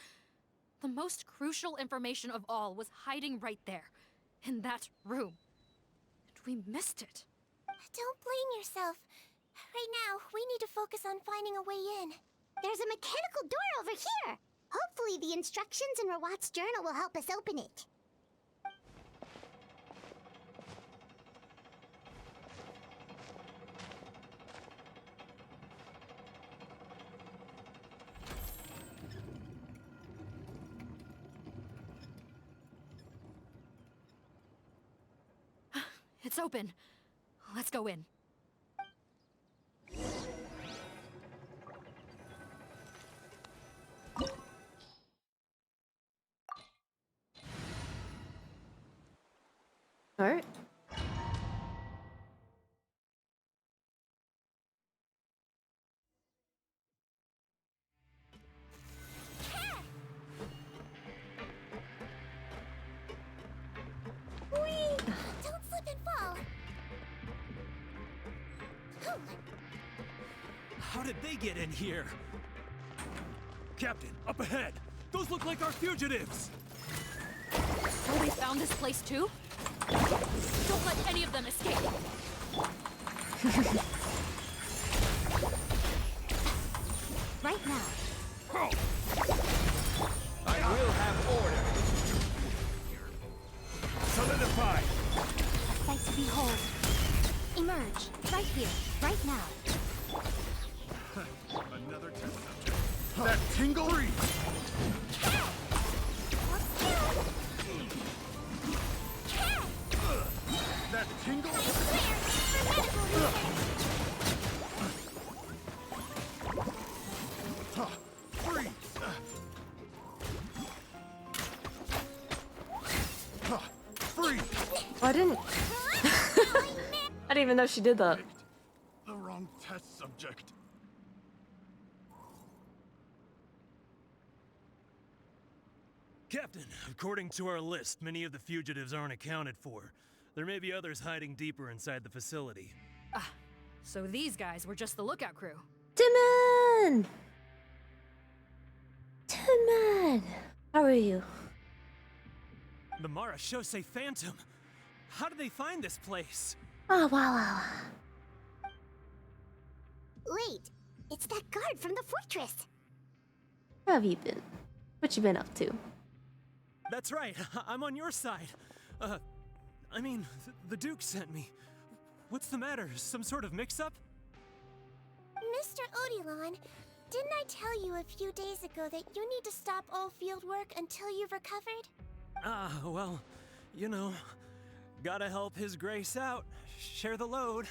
The most crucial information of all was hiding right there, in that room. And we missed it. Don't blame yourself. Right now, we need to focus on finding a way in. There's a mechanical door over here! Hopefully the instructions in Rawat's journal will help us open it. It's open. Let's go in. All right. Whee! Don't slip and fall. How did they get in here? Captain, up ahead! Those look like our fugitives! So they found this place too? Don't let any of them escape! Right now. I will have order! Solidify! A sight to behold. Emerge. Right here. Right now. Another test subject. That tingle? That tingle? Freeze! Freeze! I didn't. I didn't even know she did that. The wrong test subject. Captain, according to our list, many of the fugitives aren't accounted for. There may be others hiding deeper inside the facility. Ah, so these guys were just the lookout crew. Timon! Timon! How are you? The Mara Shosei Phantom! How did they find this place? Oh, wow. Wait, it's that guard from the fortress. How have you been? What you been up to? That's right, I'm on your side. I mean, the Duke sent me. What's the matter? Some sort of mix-up? Mr. Odilon, didn't I tell you a few days ago that you need to stop all field work until you've recovered? Well, you know, gotta help His Grace out. Share the load.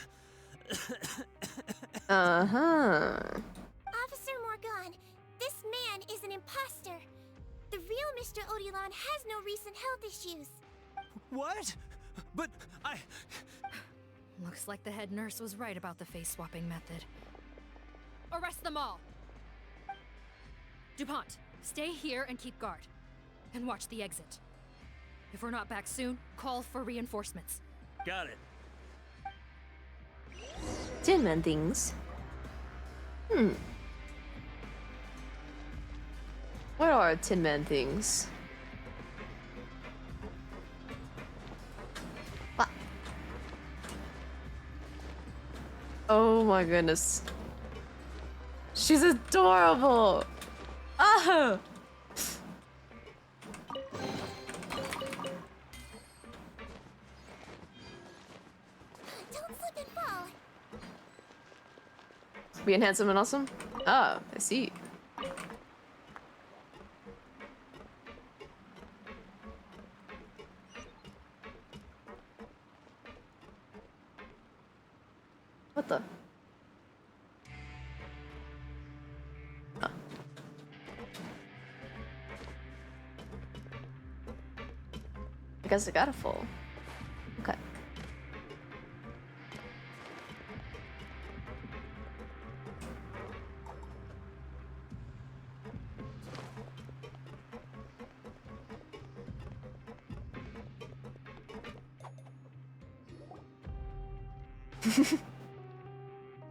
Uh-huh. Officer Morgan, this man is an imposter. The real Mr. Odilon has no recent health issues. What? But I... Looks like the head nurse was right about the face-swapping method. Arrest them all! DuPont, stay here and keep guard. And watch the exit. If we're not back soon, call for reinforcements. Got it. Tin Man things. What are Tin Man things? What? Oh my goodness. She's adorable! Oh! Don't slip and fall. Being handsome and awesome? Ah, I see. What the? Oh. I guess I gotta fall. Okay.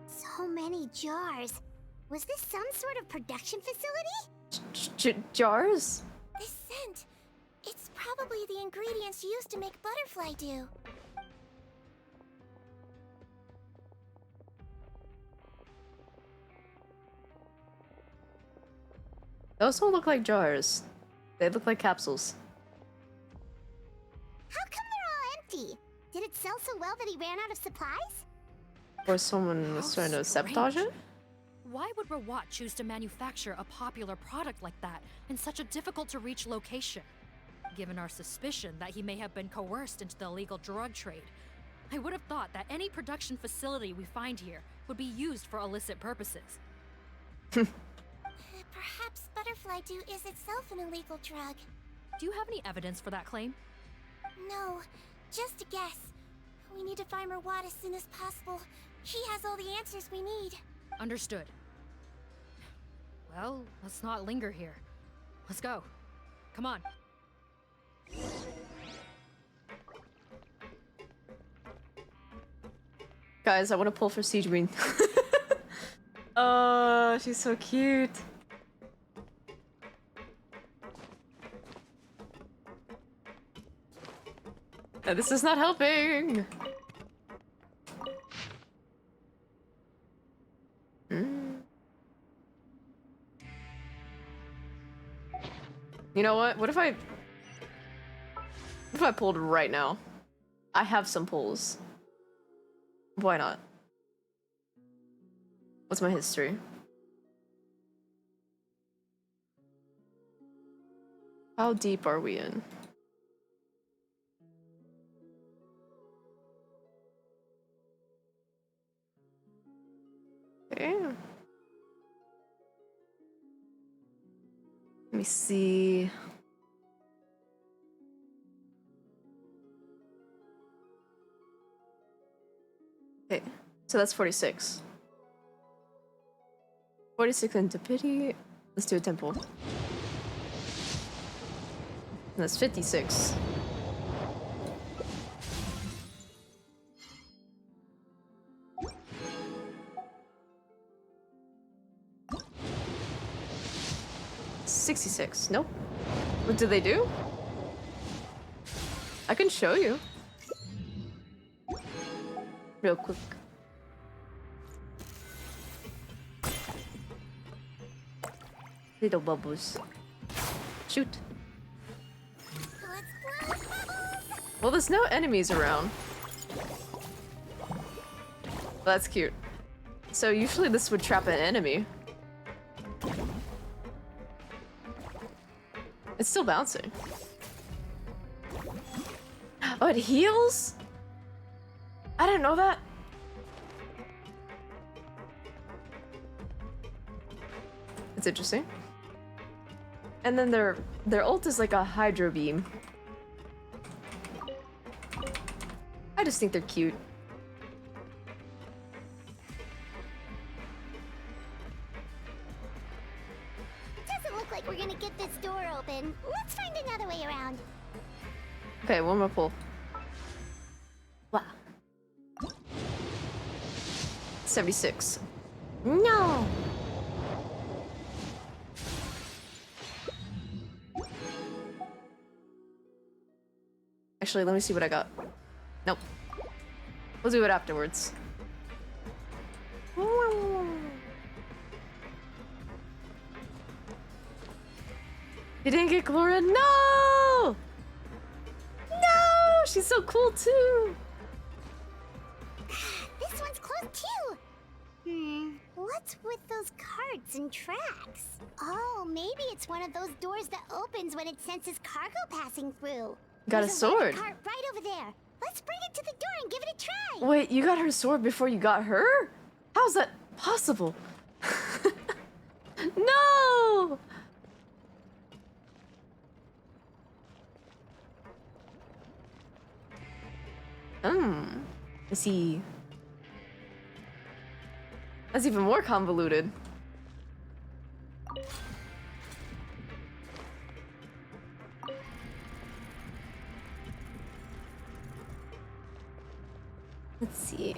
So many jars. Was this some sort of production facility? Jars? This scent. It's probably the ingredients used to make butterfly dew. Those don't look like jars. They look like capsules. How come they're all empty? Did it sell so well that he ran out of supplies? Or someone was trying to sabotage it? Why would Rawat choose to manufacture a popular product like that in such a difficult-to-reach location? Given our suspicion that he may have been coerced into the illegal drug trade, I would have thought that any production facility we find here would be used for illicit purposes. Perhaps butterfly dew is itself an illegal drug. Do you have any evidence for that claim? No, just a guess. We need to find Rawat as soon as possible. He has all the answers we need. Understood. Well, let's not linger here. Let's go. Come on. Guys, I want to pull for Siege Green. Oh, she's so cute. This is not helping. You know what? What if I pulled right now? I have some pulls. Why not? What's my history? How deep are we in? Okay. Let me see. Okay, so that's 46. 46 into pity. Let's do a temple. And that's 56. $66. Nope. What do they do? I can show you. Real quick. Little bubbles. Shoot. Well, there's no enemies around. That's cute. So usually this would trap an enemy. It's still bouncing. Oh, it heals? I didn't know that. It's interesting. And then their ult is like a hydro beam. I just think they're cute. Doesn't look like we're gonna get this door open. Let's find another way around. Okay, one more pull. Wow. 76. No! Actually, let me see what I got. Nope. We'll do it afterwards. You didn't get Gloria? No! No! She's so cool too! This one's closed too! What's with those carts and tracks? Oh, maybe it's one of those doors that opens when it senses cargo passing through. Got There's a sword. cart right over there. Let's bring it to the door and give it a try. Wait, you got her sword before you got her? How's that possible? No! I see. That's even more convoluted. Let's see.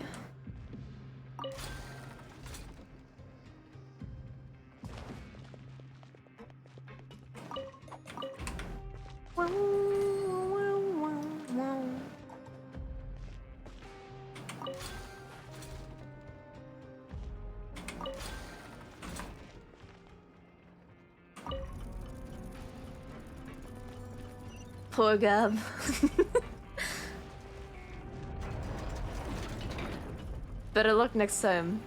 Poor Gab. Better luck next time.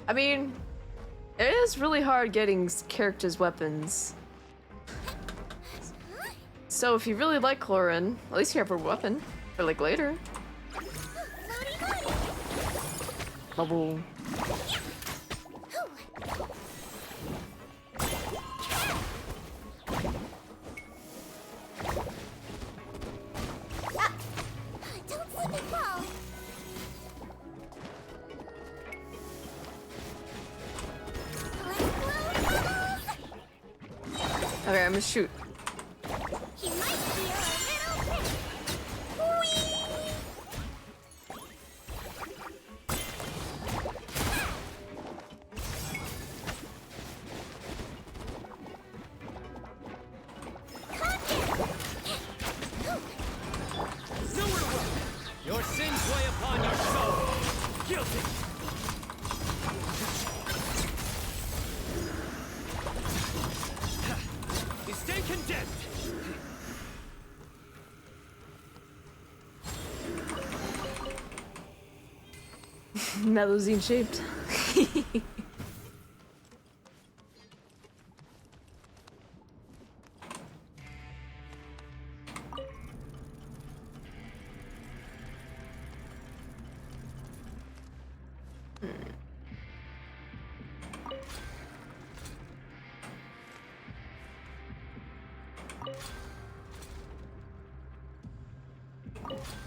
I mean, it is really hard getting characters' weapons. So if you really like Chlorine, at least you have her weapon. Or like later. Bubble. Don't slip and fall. Okay, I'm gonna shoot. You might feel a little bit. Whee! Nowhere to run! Your sins weigh upon your soul! Guilty! You stay condemned! Melusine shaped.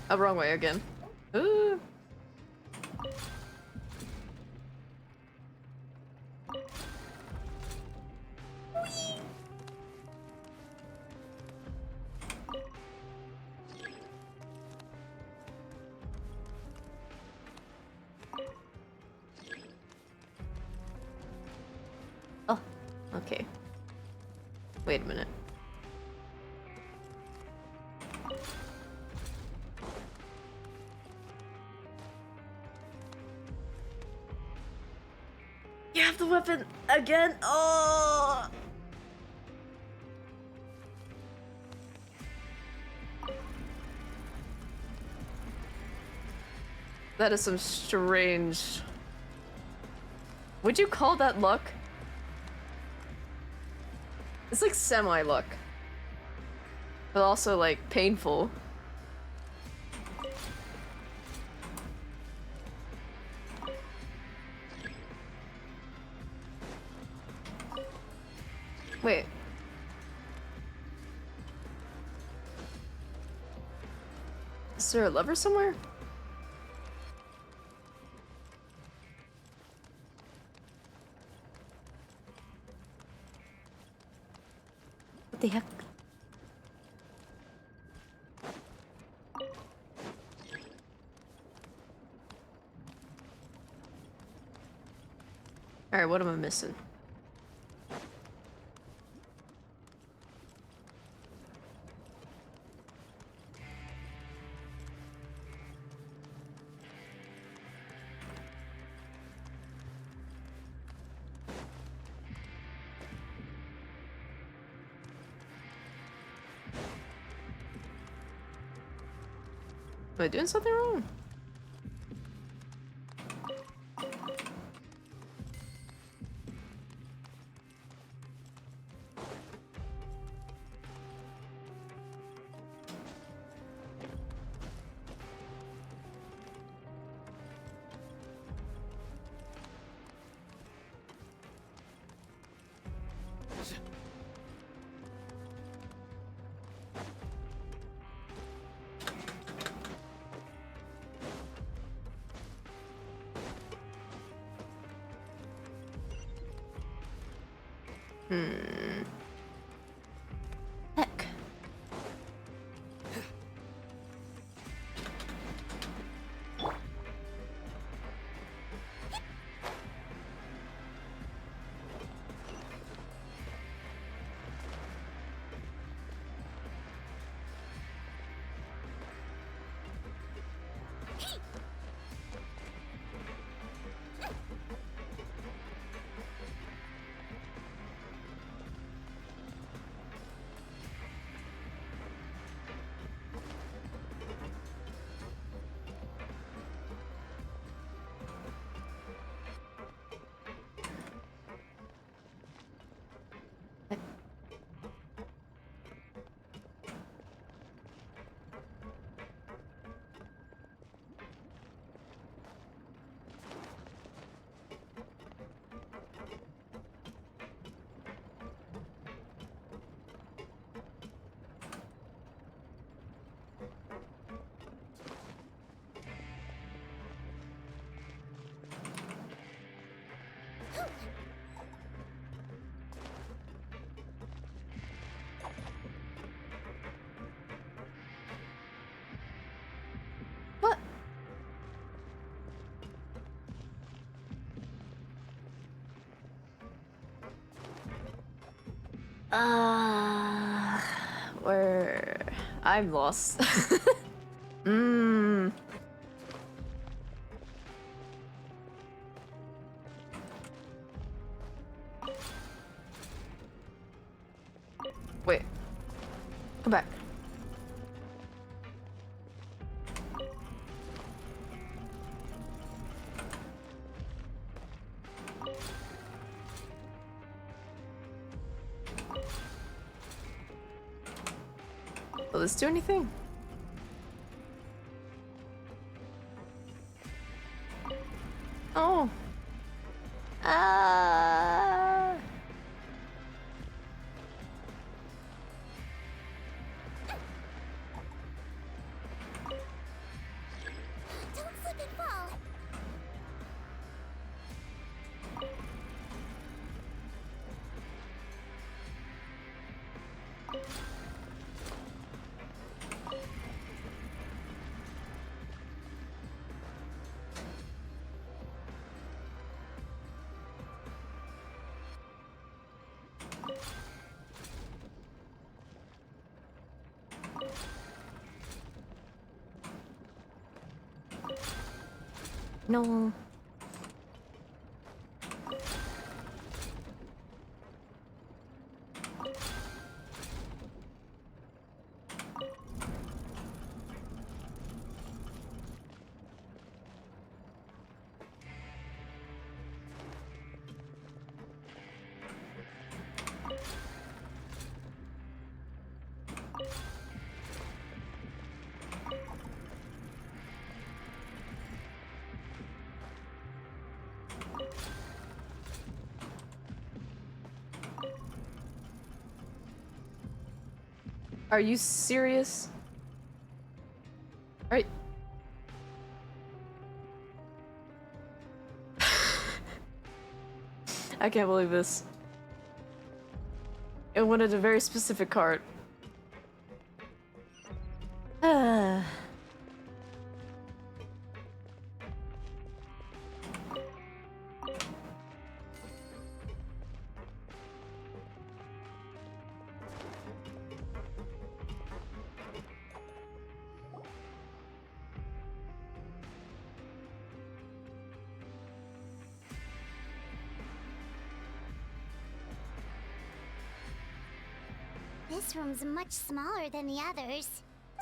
Oh, wrong way again. Ooh. Oh, okay. Wait a minute. You have the weapon again? Oh! That is some strange... Would you call that luck? It's like semi-luck. But also like painful. Wait. Is there a lever somewhere? What the heck? Alright, what am I missing? Am I doing something wrong? Heck. Where I'm lost. Mmm. Wait. Come back. Will this do anything? Oh. Ah. Don't slip and fall. No. Are you serious? Are I can't believe this. It wanted a very specific card. This room's much smaller than the others.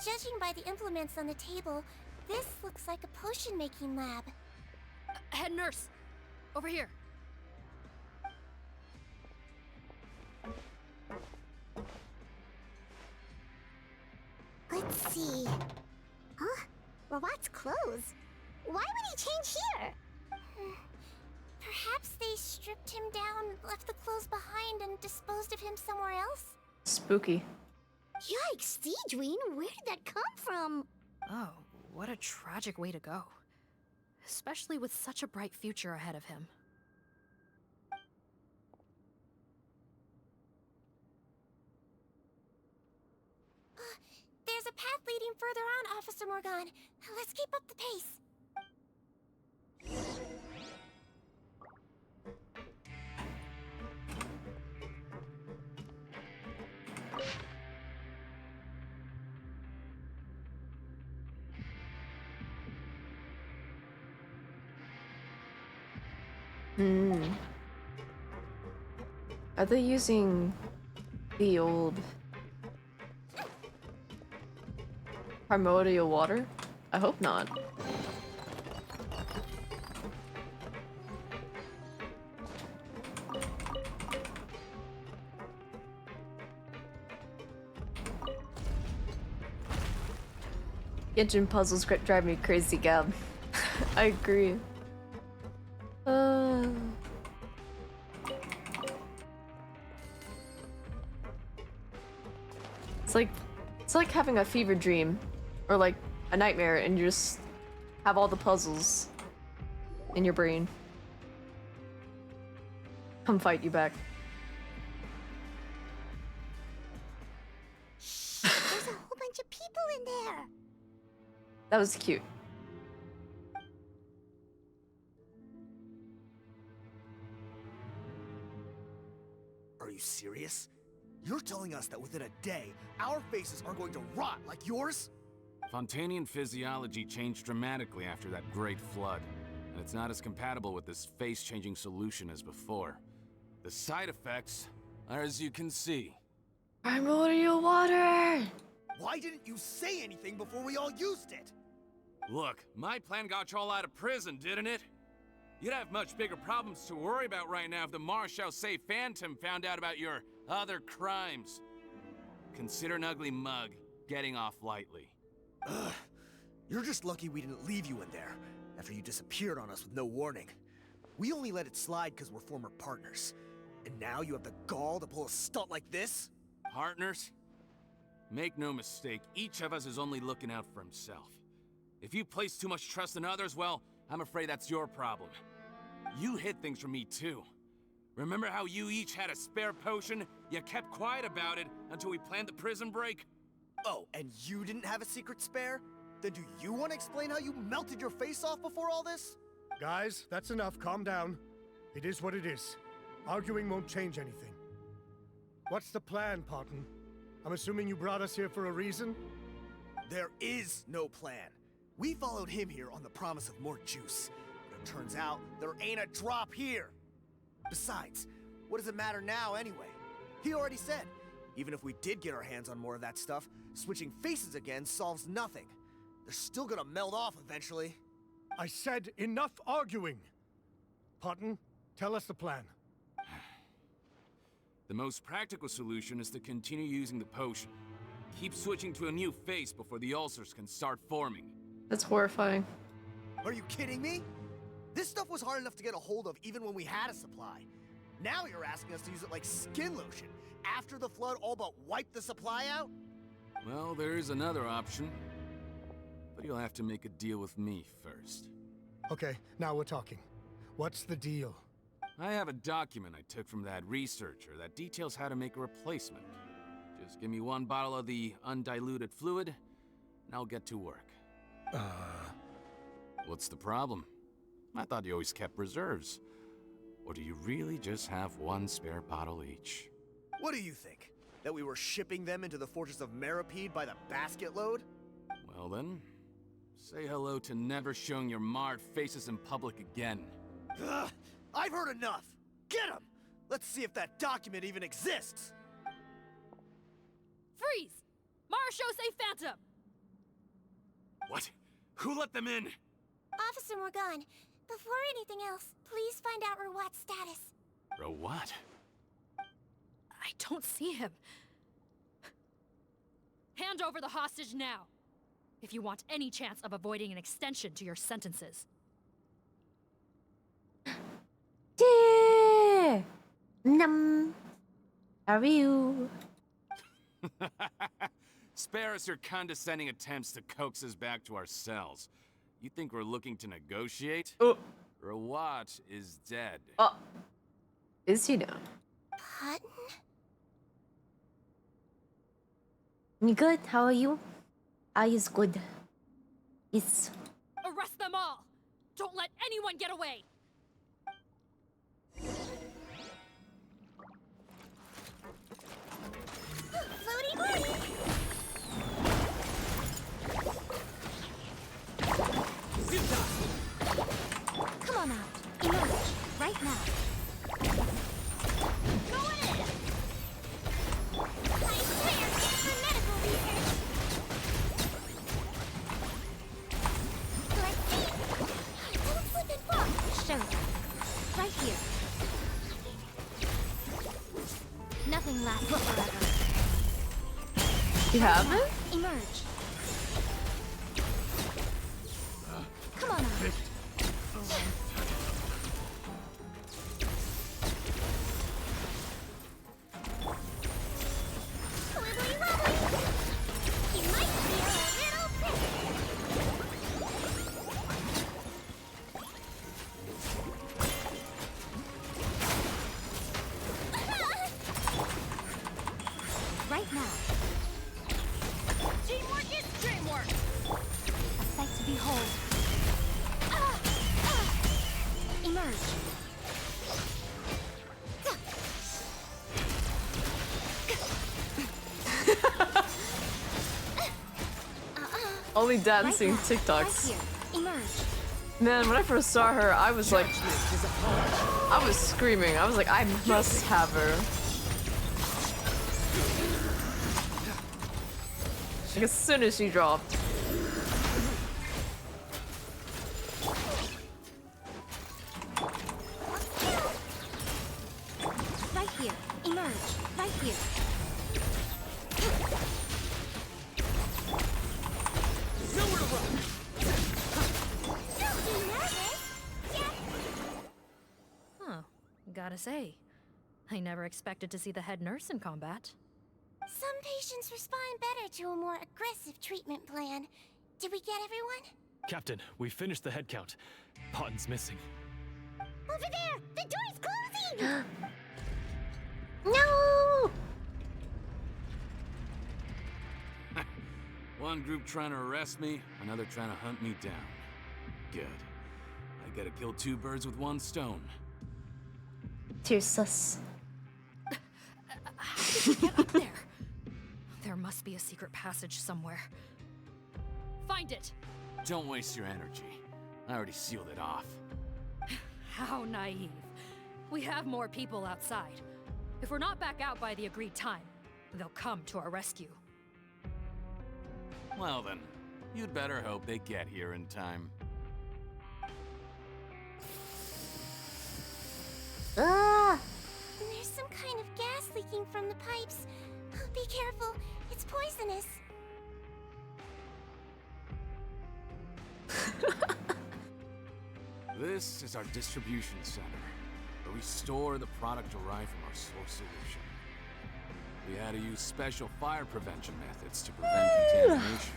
Judging by the implements on the table, this looks like a potion-making lab. Head nurse, over here. Let's see. Huh? Robot's clothes. Why would he change here? Perhaps they stripped him down, left the clothes behind, and disposed of him somewhere else? Spooky. Yikes, Deidreen, where did that come from? Oh, what a tragic way to go. Especially with such a bright future ahead of him. There's a path leading further on, Officer Morgan. Let's keep up the pace. Are they using the old primordial water? I hope not. Genshin puzzles drive me crazy, Gab. I agree. It's like having a fever dream, or like a nightmare, and you just have all the puzzles in your brain. Come fight you back. There's a whole bunch of people in there. That was cute. Are you serious? You're telling us that within a day, our faces are going to rot like yours? Fontanian physiology changed dramatically after that great flood, and it's not as compatible with this face-changing solution as before. The side effects are as you can see. Primordial water! Why didn't you say anything before we all used it? Look, my plan got you all out of prison, didn't it? You'd have much bigger problems to worry about right now if the Marshal say Phantom found out about your other crimes. Consider an ugly mug getting off lightly. Ugh. You're just lucky we didn't leave you in there after you disappeared on us with no warning. We only let it slide because we're former partners. And now you have the gall to pull a stunt like this? Partners? Make no mistake, each of us is only looking out for himself. If you place too much trust in others, well, I'm afraid that's your problem. You hid things from me too. Remember how you each had a spare potion? You kept quiet about it until we planned the prison break? Oh, and you didn't have a secret spare? Then do you want to explain how you melted your face off before all this? Guys, that's enough. Calm down. It is what it is. Arguing won't change anything. What's the plan, Parton? I'm assuming you brought us here for a reason? There is no plan. We followed him here on the promise of more juice. But it turns out there ain't a drop here. Besides, what does it matter now anyway? He already said, even if we did get our hands on more of that stuff, switching faces again solves nothing. They're still gonna melt off eventually. I said enough arguing! Parton, tell us the plan. The most practical solution is to continue using the potion. Keep switching to a new face before the ulcers can start forming. That's horrifying. Are you kidding me? This stuff was hard enough to get a hold of even when we had a supply. Now you're asking us to use it like skin lotion after the flood all but wiped the supply out? Well, there is another option. But you'll have to make a deal with me first. Okay, now we're talking. What's the deal? I have a document I took from that researcher that details how to make a replacement. Just give me one bottle of the undiluted fluid, and I'll get to work. What's the problem? I thought you always kept reserves. Or do you really just have one spare bottle each? What do you think? That we were shipping them into the fortress of Meripede by the basket load? Well then, say hello to never showing your marred faces in public again. Ugh, I've heard enough! Get him! Let's see if that document even exists! Freeze! Marshal say Phantom! What? Who let them in? Officer Morgan, before anything else, please find out Rawat's status. Rawat? I don't see him. Hand over the hostage now, if you want any chance of avoiding an extension to your sentences. Yeah! Num. How are you? Spare us your condescending attempts to coax us back to our cells. You think we're looking to negotiate? Rawat is dead. Oh. Is he now? Parton? You good? How are you? I is good. It's... Arrest them all! Don't let anyone get away! Floaty Marty! Come on out. Emerge. Right now. Go in! I swear it's for medical research! Let's see! Don't slip and fall! Show them. Right here. Nothing lasts forever. You have it? Emerge. Come on out. Wibbly wobbly! You might feel a little prickly. Right now. Teamwork is dreamwork! A sight to behold. Emerge. Only dancing Right now, TikToks. right here. Emerge. Man, when I first saw her, I was like, I was screaming. I was like, I must have her. Like as soon as she dropped. Right here. Emerge. Right here. Nowhere to run! Don't be nervous. Huh. Gotta say, I never expected to see the head nurse in combat. Some patients respond better to a more aggressive treatment plan. Did we get everyone? Captain, we finished the head count. Potten's missing. Over there! The door's closing! No! One group trying to arrest me, another trying to hunt me down. Good. I gotta kill two birds with one stone. Too sus. How did you get up there? There must be a secret passage somewhere. Find it! Don't waste your energy. I already sealed it off. How naive. We have more people outside. If we're not back out by the agreed time, they'll come to our rescue. Well then, you'd better hope they get here in time. Ah! There's some kind of gas leaking from the pipes. Be careful, it's poisonous. This is our distribution center, where we store the product derived from our source solution. We had to use special fire prevention methods to prevent contamination.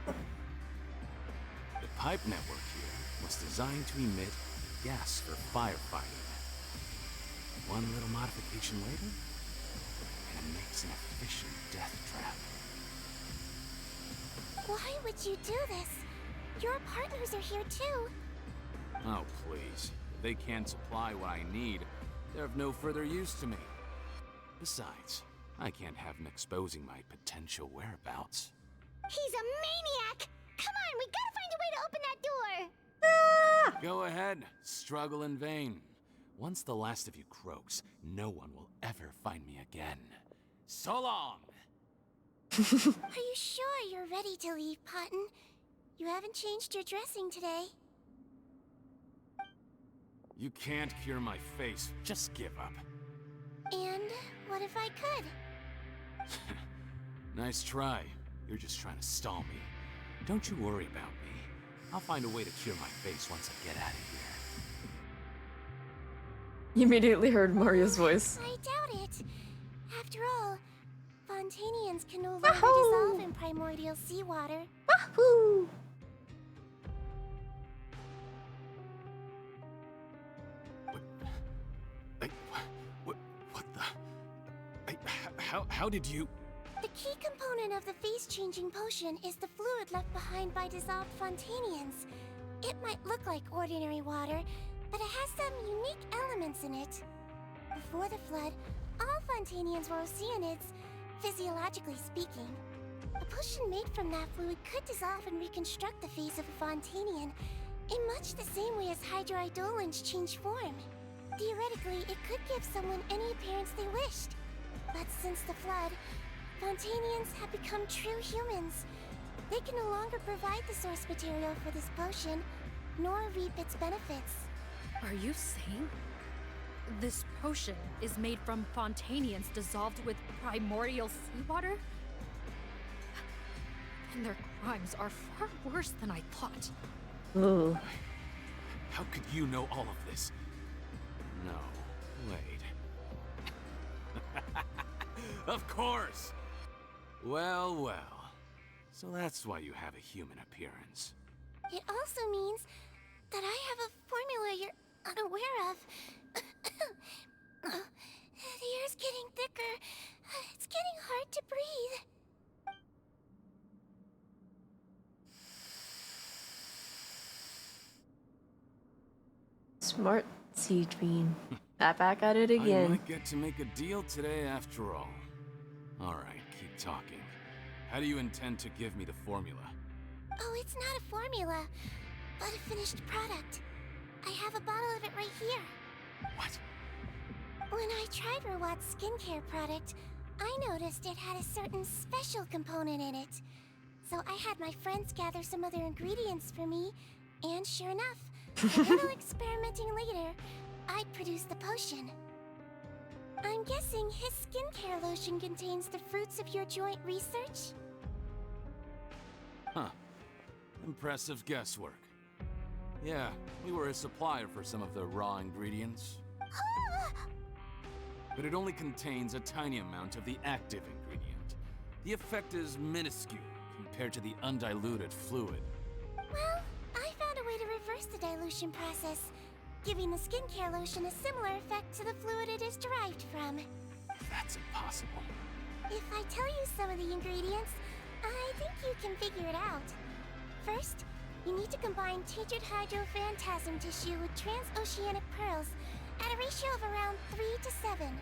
The pipe network here was designed to emit gas for firefighting. One little modification later, and it makes an efficient death trap. Why would you do this? Your partners are here too. Oh, please. If they can't supply what I need, they're of no further use to me. Besides, I can't have them exposing my potential whereabouts. He's a maniac! Come on, we gotta find a way to open that door! Go ahead, struggle in vain. Once the last of you croaks, no one will ever find me again. So long! Are you sure you're ready to leave, Potten? You haven't changed your dressing today. You can't cure my face, just give up. And what if I could? Nice try. You're just trying to stall me. Don't you worry about me. I'll find a way to cure my face once I get out of here. You immediately heard Mario's voice. I doubt it. After all, Fontanians can no longer dissolve in primordial seawater. Wahoo! How did you... The key component of the face-changing potion is the fluid left behind by dissolved Fontanians. It might look like ordinary water, but it has some unique elements in it. Before the flood, all Fontanians were oceanids, physiologically speaking. A potion made from that fluid could dissolve and reconstruct the face of a Fontanian in much the same way as hydroidolins change form. Theoretically, it could give someone any appearance they wished. But since the flood, Fontanians have become true humans. They can no longer provide the source material for this potion, nor reap its benefits. Are you saying this potion is made from Fontanians dissolved with primordial seawater? And their crimes are far worse than I thought. Ooh. How could you know all of this? No, wait. Of course! Well, well. So that's why you have a human appearance. It also means that I have a formula you're unaware of. The air's getting thicker. It's getting hard to breathe. Smart Sea Dream. Back at it I again. might get to make a deal today after all. Alright, keep talking. How do you intend to give me the formula? Oh, it's not a formula, but a finished product. I have a bottle of it right here. What? When I tried Rawat's skincare product, I noticed it had a certain special component in it. So I had my friends gather some other ingredients for me, and sure enough, a little experimenting later, I produced the potion. I'm guessing his skincare lotion contains the fruits of your joint research? Huh. Impressive guesswork. Yeah, we were a supplier for some of the raw ingredients. But it only contains a tiny amount of the active ingredient. The effect is minuscule compared to the undiluted fluid. Well, I found a way to reverse the dilution process, giving the skincare lotion a similar effect to the fluid it is derived from. That's impossible. If I tell you some of the ingredients, I think you can figure it out. First, you need to combine tainted hydrophantasm tissue with transoceanic pearls at a ratio of around 3 to 7.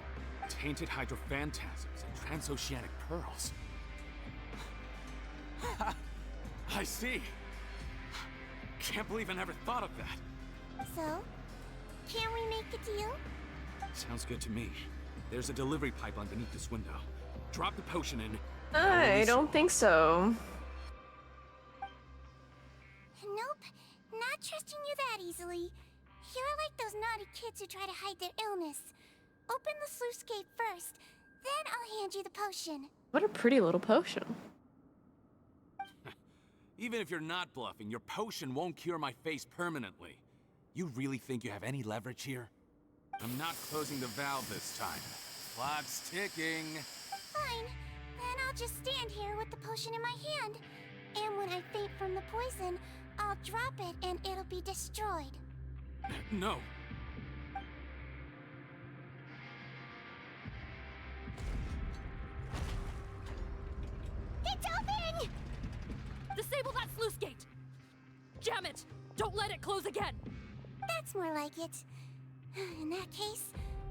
Tainted hydrophantasms and transoceanic pearls. I see. Can't believe I never thought of that. So, can we make a deal? Sounds good to me. There's a delivery pipeline beneath this window. Drop the potion in. I don't think so. Nope, not trusting you that easily. You're like those naughty kids who try to hide their illness. Open the sluice gate first, then I'll hand you the potion. What a pretty little potion. Even if you're not bluffing, your potion won't cure my face permanently. You really think you have any leverage here? I'm not closing the valve this time. Clock's ticking. Fine, then I'll just stand here with the potion in my hand. And when I faint from the poison, I'll drop it and it'll be destroyed. No. It's open! Disable that sluice gate! Jam it! Don't let it close again! That's more like it. In that case,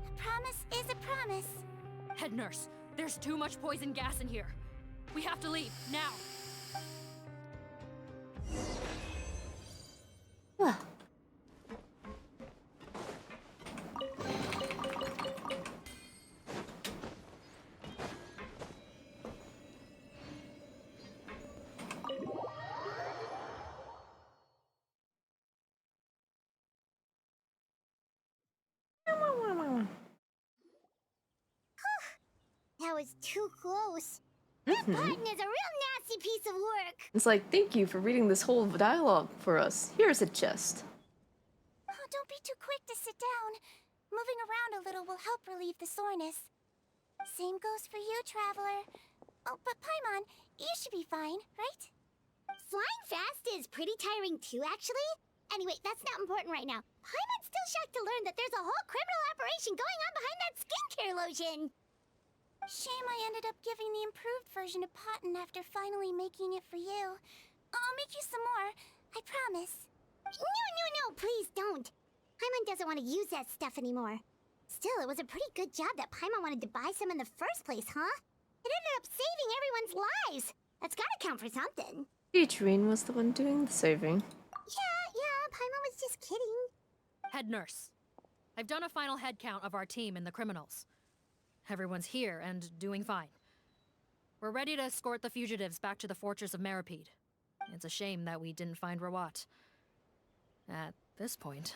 a promise is a promise. Head nurse, there's too much poison gas in here. We have to leave, now! That was too close. That button is a real nasty piece of work. It's like, thank you for reading this whole dialogue for us. Here's a chest. Oh, don't be too quick to sit down. Moving around a little will help relieve the soreness. Same goes for you, traveler. Oh, but Paimon, you should be fine, right? Flying fast is pretty tiring too, actually. Anyway, that's not important right now. Paimon's still shocked to learn that there's a whole criminal operation going on behind that skincare lotion. Shame I ended up giving the improved version to Potten after finally making it for you. I'll make you some more, I promise. No, please don't. Paimon doesn't want to use that stuff anymore. Still, it was a pretty good job that Paimon wanted to buy some in the first place, huh? It ended up saving everyone's lives. That's gotta count for something. Featuring was the one doing the saving. Yeah, Paimon was just kidding. Head nurse, I've done a final head count of our team and the criminals. Everyone's here and doing fine. We're ready to escort the fugitives back to the fortress of Meripede. It's a shame that we didn't find Rawat. At this point,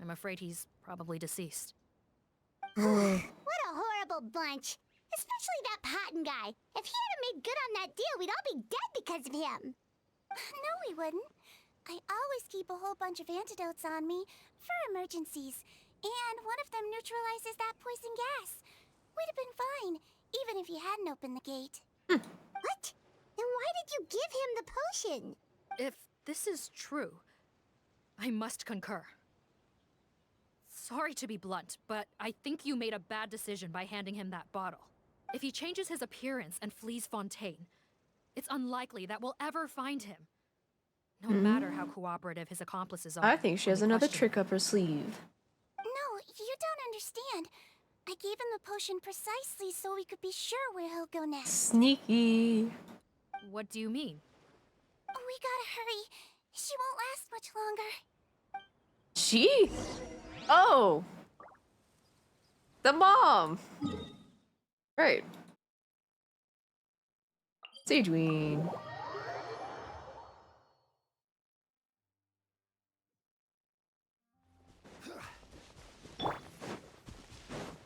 I'm afraid he's probably deceased. What a horrible bunch. Especially that Potten guy. If he hadn't made good on that deal, we'd all be dead because of him. No, we wouldn't. I always keep a whole bunch of antidotes on me for emergencies, and one of them neutralizes that poison gas. We'd have been fine, even if you hadn't opened the gate. What? Then why did you give him the potion? If this is true, I must concur. Sorry to be blunt, but I think you made a bad decision by handing him that bottle. If he changes his appearance and flees Fontaine, it's unlikely that we'll ever find him. No matter how cooperative his accomplices are. I think she has another trick up her sleeve. No, you don't understand. I gave him the potion precisely so we could be sure where he'll go next. Sneaky. What do you mean? We gotta hurry. She won't last much longer. She? Oh! The mom! Right. Sageween.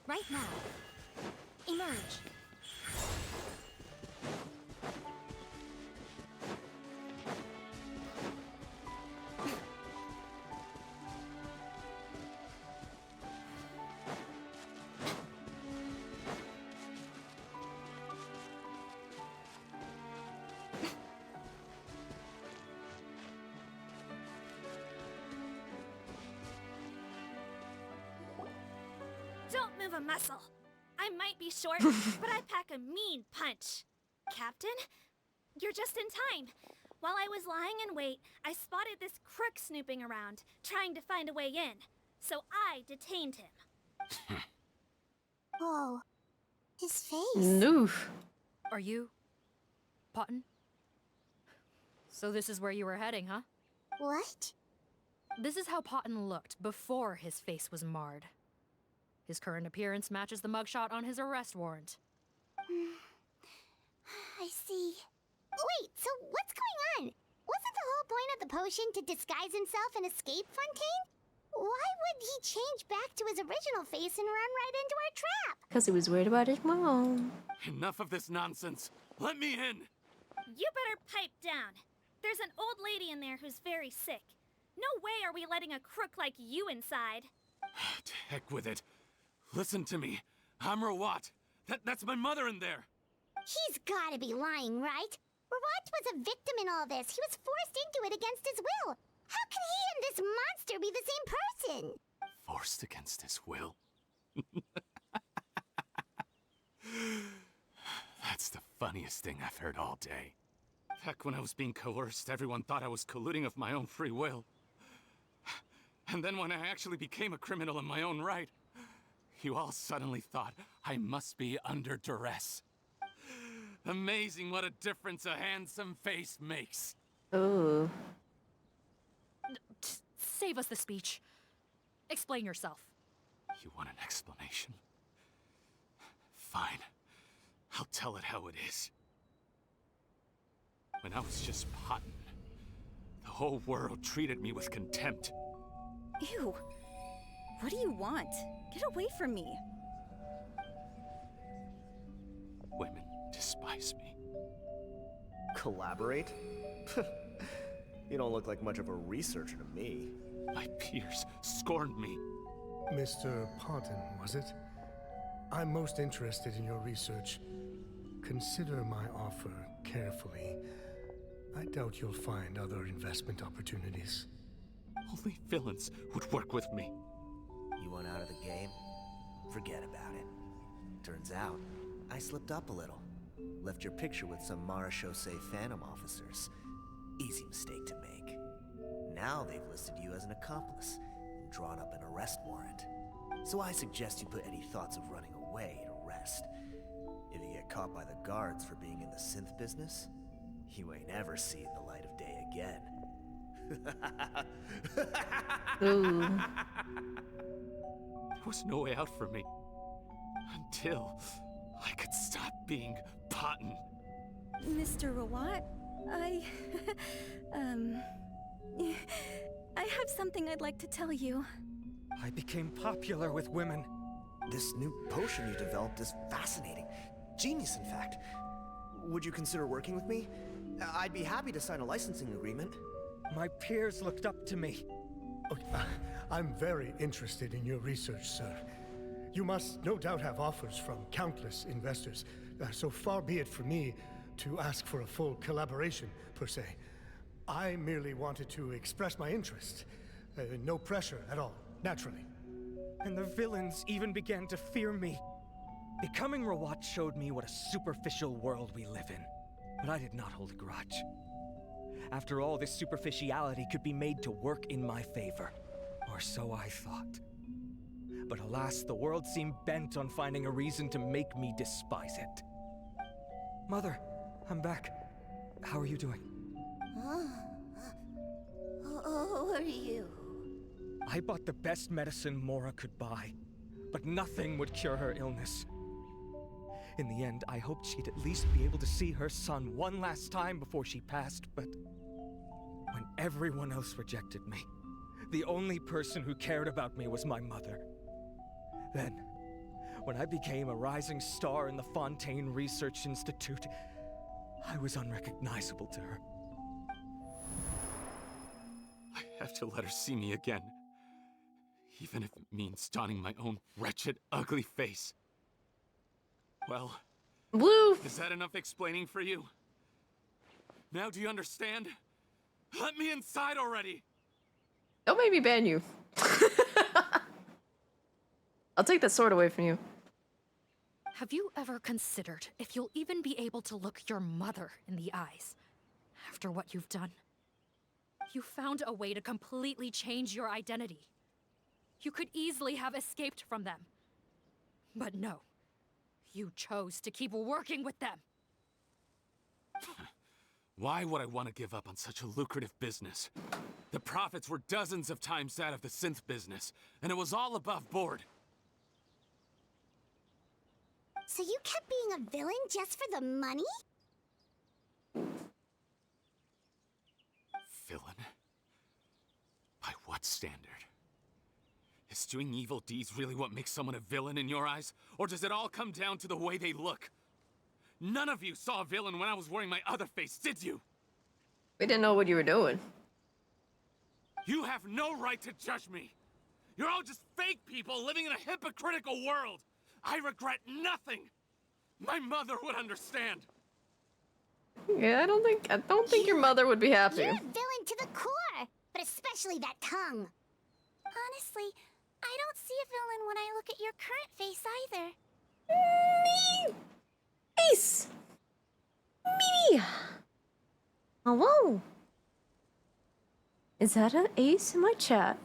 Right now. Emerge. Don't move a muscle. I might be short, but I pack a mean punch. Captain, you're just in time. While I was lying in wait, I spotted this crook snooping around, trying to find a way in. So I detained him. Whoa. His face. Noof. Are you... Potton? So this is where you were heading, huh? What? This is how Potton looked before his face was marred. His current appearance matches the mugshot on his arrest warrant. I see. Wait, so what's going on? Wasn't the whole point of the potion to disguise himself and escape Fontaine? Why would he change back to his original face and run right into our trap? Because he was worried about his mom. Enough of this nonsense. Let me in. You better pipe down. There's an old lady in there who's very sick. No way are we letting a crook like you inside. To heck with it. Listen to me. I'm Rawat. That's my mother in there. He's gotta be lying, right? Rawat was a victim in all this. He was forced into it against his will. How can he and this monster be the same person? Forced against his will. That's the funniest thing I've heard all day. Heck, when I was being coerced, everyone thought I was colluding of my own free will. And then when I actually became a criminal in my own right, you all suddenly thought I must be under duress. Amazing what a difference a handsome face makes. Oh. Save us the speech. Explain yourself. You want an explanation? Fine. I'll tell it how it is. When I was just Potton, the whole world treated me with contempt. Ew. What do you want? Get away from me. Women despise me. Collaborate? You don't look like much of a researcher to me. My peers scorned me. Mr. Potton, was it? I'm most interested in your research. Consider my offer carefully. I doubt you'll find other investment opportunities. Only villains would work with me. You want out of the game? Forget about it. Turns out, I slipped up a little. Left your picture with some Marechaussee Phantom officers. Easy mistake to make. Now they've listed you as an accomplice and drawn up an arrest warrant. So I suggest you put any thoughts of running away to rest. If you get caught by the guards for being in the synth business, you ain't ever seen the light of day again. Ooh. There was no way out for me. Until I could stop being Potton. Mr. Rawat, I have something I'd like to tell you. I became popular with women. This new potion you developed is fascinating. Genius, in fact. Would you consider working with me? I'd be happy to sign a licensing agreement. My peers looked up to me. Okay, I'm very interested in your research, sir. You must no doubt have offers from countless investors, so far be it for me to ask for a full collaboration, per se. I merely wanted to express my interest. No pressure at all, naturally. And the villains even began to fear me. Becoming Rawat showed me what a superficial world we live in. But I did not hold a grudge. After all, this superficiality could be made to work in my favor. Or so I thought. But alas, the world seemed bent on finding a reason to make me despise it. Mother, I'm back. how are you doing? Who are you? I bought the best medicine Mora could buy, but nothing would cure her illness. In the end, I hoped she'd at least be able to see her son one last time before she passed, but when everyone else rejected me, the only person who cared about me was my mother. Then, when I became a rising star in the Fontaine Research Institute, I was unrecognizable to her. I have to let her see me again. Even if it means donning my own wretched, ugly face. Well, Woo! Is that enough explaining for you? Now do you understand? Let me inside already! Don't make me ban you. I'll take that sword away from you. Have you ever considered if you'll even be able to look your mother in the eyes after what you've done? You found a way to completely change your identity. You could easily have escaped from them. But no, you chose to keep working with them. Why would I want to give up on such a lucrative business? The profits were dozens of times that of the synth business, and it was all above board. So you kept being a villain just for the money? Villain? By what standard? Is doing evil deeds really what makes someone a villain in your eyes? Or does it all come down to the way they look? None of you saw a villain when I was wearing my other face, did you? We didn't know what you were doing. You have no right to judge me! You're all just fake people living in a hypocritical world! I regret nothing! My mother would understand! Yeah, I don't think your mother would be happy. You're a villain to the core, but especially that tongue. Honestly, I don't see a villain when I look at your current face either. Ace! Me! Hello? Is that an ace in my chat?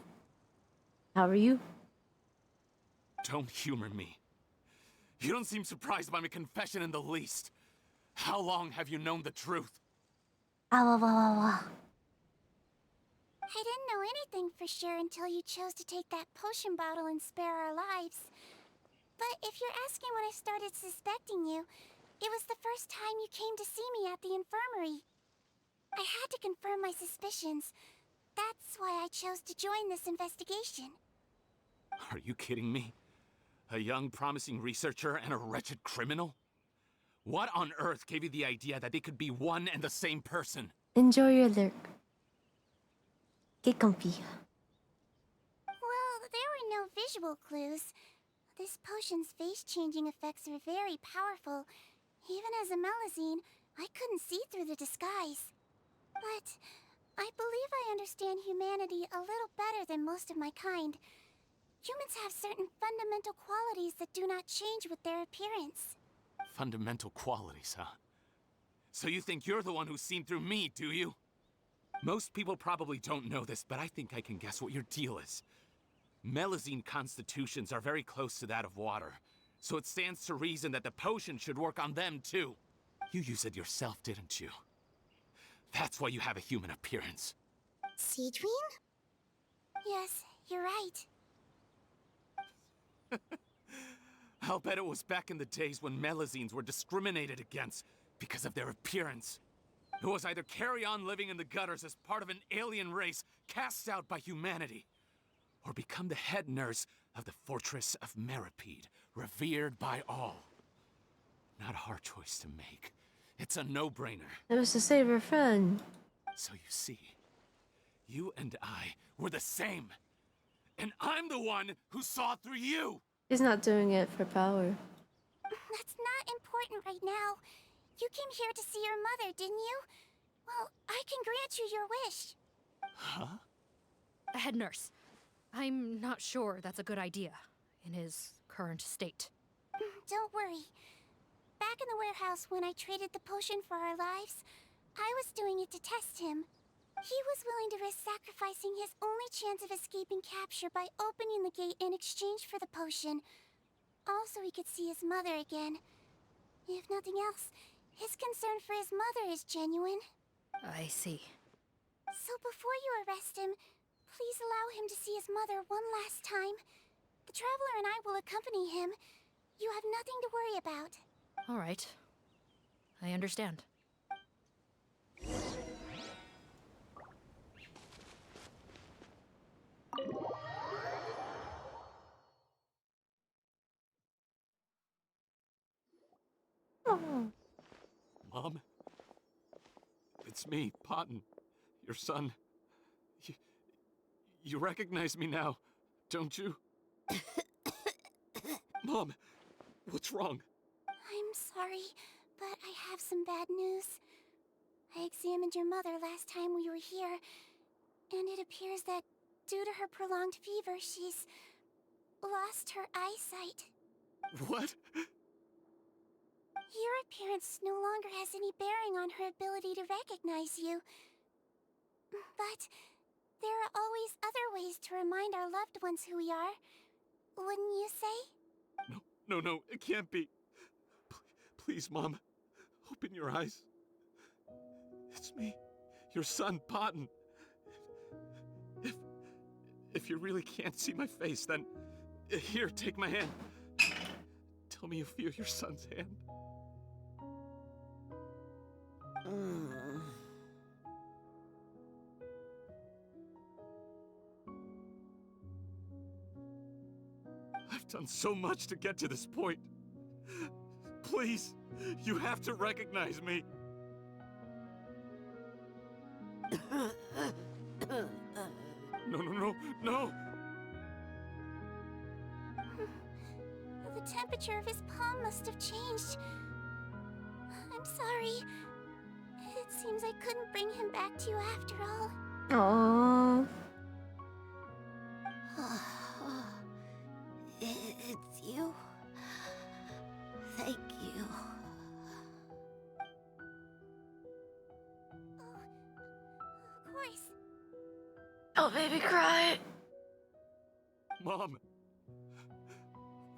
How are you? Don't humor me. You don't seem surprised by my confession in the least. How long have you known the truth? I didn't know anything for sure until you chose to take that potion bottle and spare our lives. But if you're asking when I started suspecting you, it was the first time you came to see me at the infirmary. I had to confirm my suspicions. That's why I chose to join this investigation. Are you kidding me? A young, promising researcher and a wretched criminal? What on earth gave you the idea that they could be one and the same person? Enjoy your lurk. Get comfy. Well, there were no visual clues. This potion's face-changing effects are very powerful. Even as a Melusine, I couldn't see through the disguise. But I believe I understand humanity a little better than most of my kind. Humans have certain fundamental qualities that do not change with their appearance. Fundamental qualities, huh? So you think you're the one who's seen through me, do you? Most people probably don't know this, but I think I can guess what your deal is. Melusine constitutions are very close to that of water, so it stands to reason that the potion should work on them too. You used it yourself, didn't you? That's why you have a human appearance. Cedrine? Yes, you're right. I'll bet it was back in the days when Melusines were discriminated against because of their appearance. It was either carry on living in the gutters as part of an alien race cast out by humanity, or become the head nurse of the fortress of Meripede, revered by all. Not a hard choice to make. It's a no-brainer. It was to save her friend. So you see, you and I were the same. And I'm the one who saw through you! He's not doing it for power. That's not important right now. You came here to see your mother, didn't you? Well, I can grant you your wish. Huh? Head nurse, I'm not sure that's a good idea in his current state. Don't worry. Back in the warehouse when I traded the potion for our lives, I was doing it to test him. He was willing to risk sacrificing his only chance of escaping capture by opening the gate in exchange for the potion. Also, he could see his mother again. If nothing else, His concern for his mother is genuine. I see. So before you arrest him, please allow him to see his mother one last time. The Traveler and I will accompany him. You have nothing to worry about. All right. I understand. Mom? It's me, Potton. Your son. You recognize me now, don't you? Mom, what's wrong? I'm sorry, but I have some bad news. I examined your mother last time we were here, and it appears that due to her prolonged fever, she's lost her eyesight. What? Your appearance no longer has any bearing on her ability to recognize you. But there are always other ways to remind our loved ones who we are. Wouldn't you say? No, it can't be. Please, Mom, open your eyes. It's me, your son, Potton. If you really can't see my face, then here, take my hand. Tell me you feel your son's hand. I've done so much to get to this point. Please, you have to recognize me. No. The temperature of his palm must have changed. I'm sorry. It seems I couldn't bring him back to you after all. Aww. It's you. Thank you. Of course. Oh, baby, cry. Mom,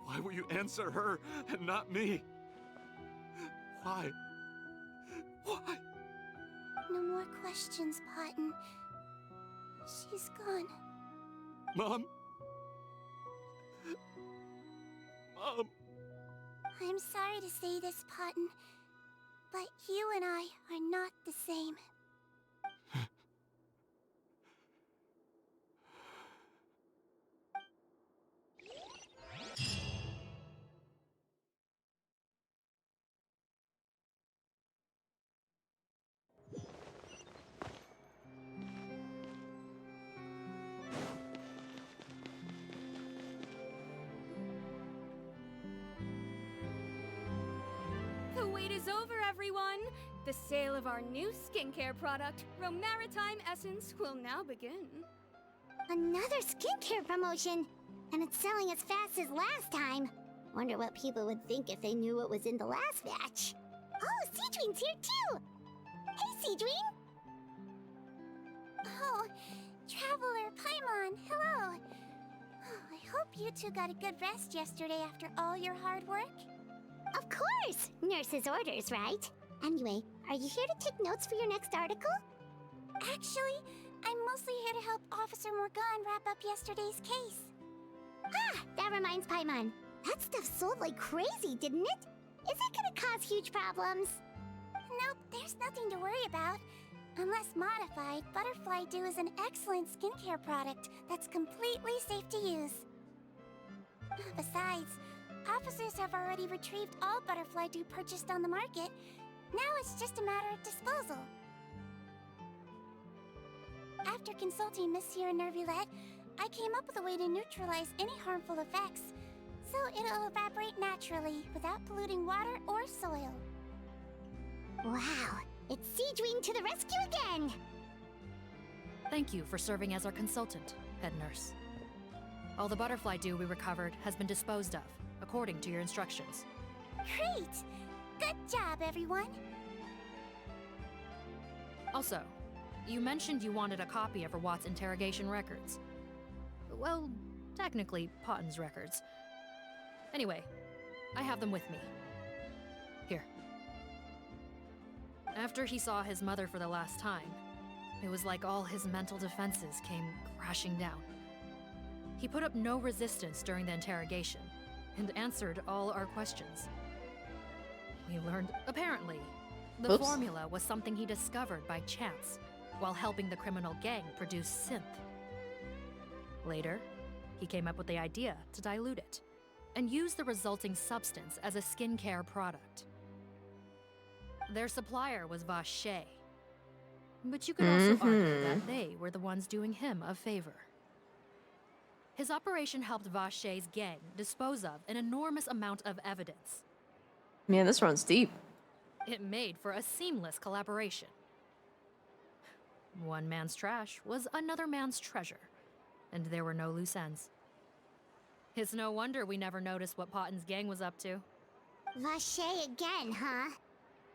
why will you answer her and not me? Why? No more questions, Potton. She's gone. Mom? I'm sorry to say this, Potton, but you and I are not the same. The wait is over, everyone! The sale of our new skincare product, Romaritime Essence, will now begin. Another skincare promotion! And it's selling as fast as last time. Wonder what people would think if they knew what was in the last batch. Oh, Seedween's here too! Hey, Seedween! Oh, Traveler, Paimon, hello! Oh, I hope you two got a good rest yesterday after all your hard work. Of course! Nurse's orders, right? Anyway, are you here to take notes for your next article? Actually, I'm mostly here to help Officer Morgan wrap up yesterday's case. Ah, that reminds Paimon. That stuff sold like crazy, didn't it? Is it gonna cause huge problems? Nope, there's nothing to worry about. Unless modified, Butterfly Dew is an excellent skincare product that's completely safe to use. Besides, officers have already retrieved all Butterfly Dew purchased on the market. Now it's just a matter of disposal. After consulting Monsieur Nervulette, I came up with a way to neutralize any harmful effects, so it'll evaporate naturally without polluting water or soil. Wow, it's Seedween to the rescue again! Thank you for serving as our consultant, head nurse. All the butterfly dew we recovered has been disposed of, according to your instructions. Great! Good job, everyone! Also, you mentioned you wanted a copy of Rawat's interrogation records. Well, technically, Potton's records. Anyway, I have them with me. Here. After he saw his mother for the last time, it was like all his mental defenses came crashing down. He put up no resistance during the interrogation and answered all our questions. We learned, apparently, the formula was something he discovered by chance while helping the criminal gang produce synth. Later, he came up with the idea to dilute it and use the resulting substance as a skincare product. Their supplier was Vache, but you could also argue that they were the ones doing him a favor. His operation helped Vache's gang dispose of an enormous amount of evidence. Man, this runs deep. It made for a seamless collaboration. One man's trash was another man's treasure, and there were no loose ends. It's no wonder we never noticed what Potten's gang was up to. Vache again, huh?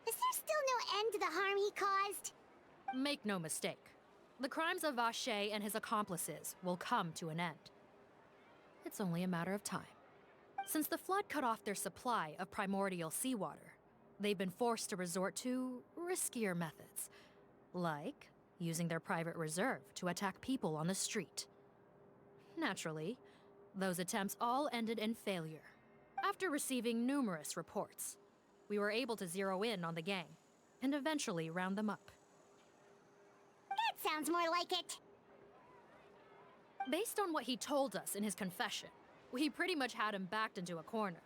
Is there still no end to the harm he caused? Make no mistake, the crimes of Vache and his accomplices will come to an end. It's only a matter of time. Since the flood cut off their supply of primordial seawater, they've been forced to resort to riskier methods, like using their private reserve to attack people on the street. Naturally, those attempts all ended in failure. After receiving numerous reports, we were able to zero in on the gang and eventually round them up. That sounds more like it. Based on what he told us in his confession, we pretty much had him backed into a corner,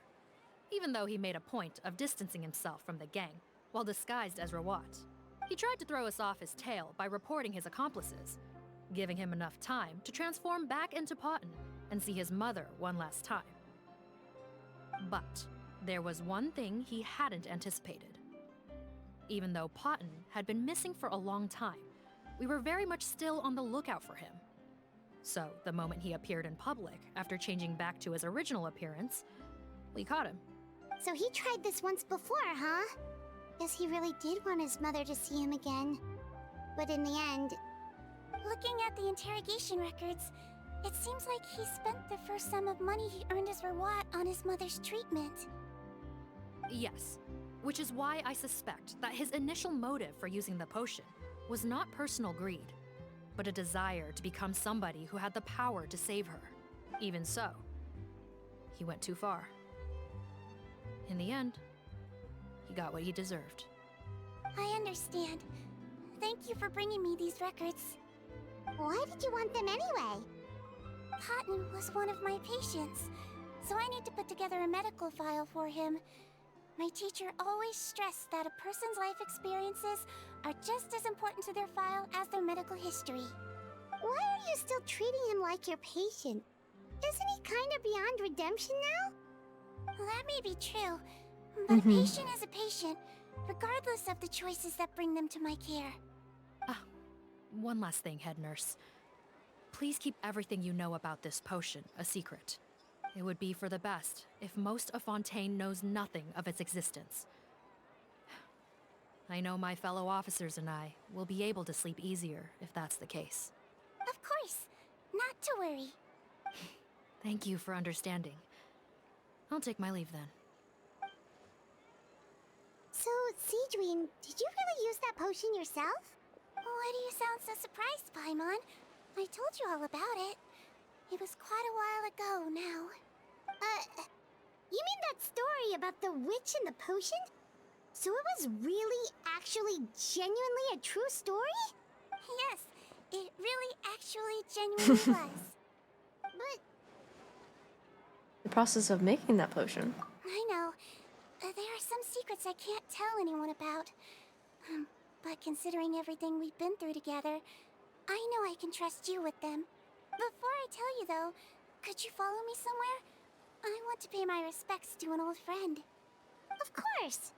even though he made a point of distancing himself from the gang while disguised as Rawat. He tried to throw us off his tail by reporting his accomplices, giving him enough time to transform back into Potten and see his mother one last time. But there was one thing he hadn't anticipated. Even though Potten had been missing for a long time, we were very much still on the lookout for him. So the moment he appeared in public after changing back to his original appearance, we caught him. So he tried this once before, huh? Guess he really did want his mother to see him again. But in the end... Looking at the interrogation records, it seems like he spent the first sum of money he earned as Rawat on his mother's treatment. Yes, which is why I suspect that his initial motive for using the potion was not personal greed, but a desire to become somebody who had the power to save her. Even so, he went too far. In the end, he got what he deserved. I understand. Thank you for bringing me these records. Why did you want them anyway? Potten was one of my patients, so I need to put together a medical file for him. My teacher always stressed that a person's life experiences are just as important to their file as their medical history. Why are you still treating him like your patient? Isn't he kind of beyond redemption now? That may be true, but a patient is a patient, regardless of the choices that bring them to my care. One last thing, head nurse. Please keep everything you know about this potion a secret. It would be for the best if most of Fontaine knows nothing of its existence. I know my fellow officers and I will be able to sleep easier if that's the case. Of course, not to worry. Thank you for understanding. I'll take my leave then. So, Sejuin, did you really use that potion yourself? Why do you sound so surprised, Paimon? I told you all about it. It was quite a while ago now. You mean that story about the witch and the potion? So it was really, actually, genuinely a true story? Yes, it really, actually, genuinely was. But... The process of making that potion. I know. There are some secrets I can't tell anyone about. But considering everything we've been through together, I know I can trust you with them. Before I tell you, though, could you follow me somewhere? I want to pay my respects to an old friend. Of course!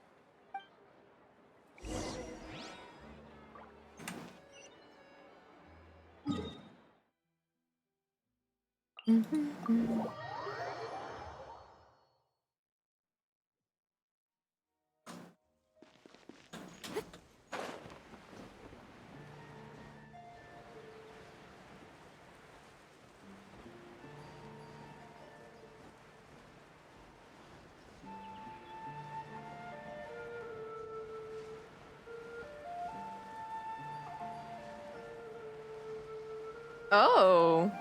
Oh.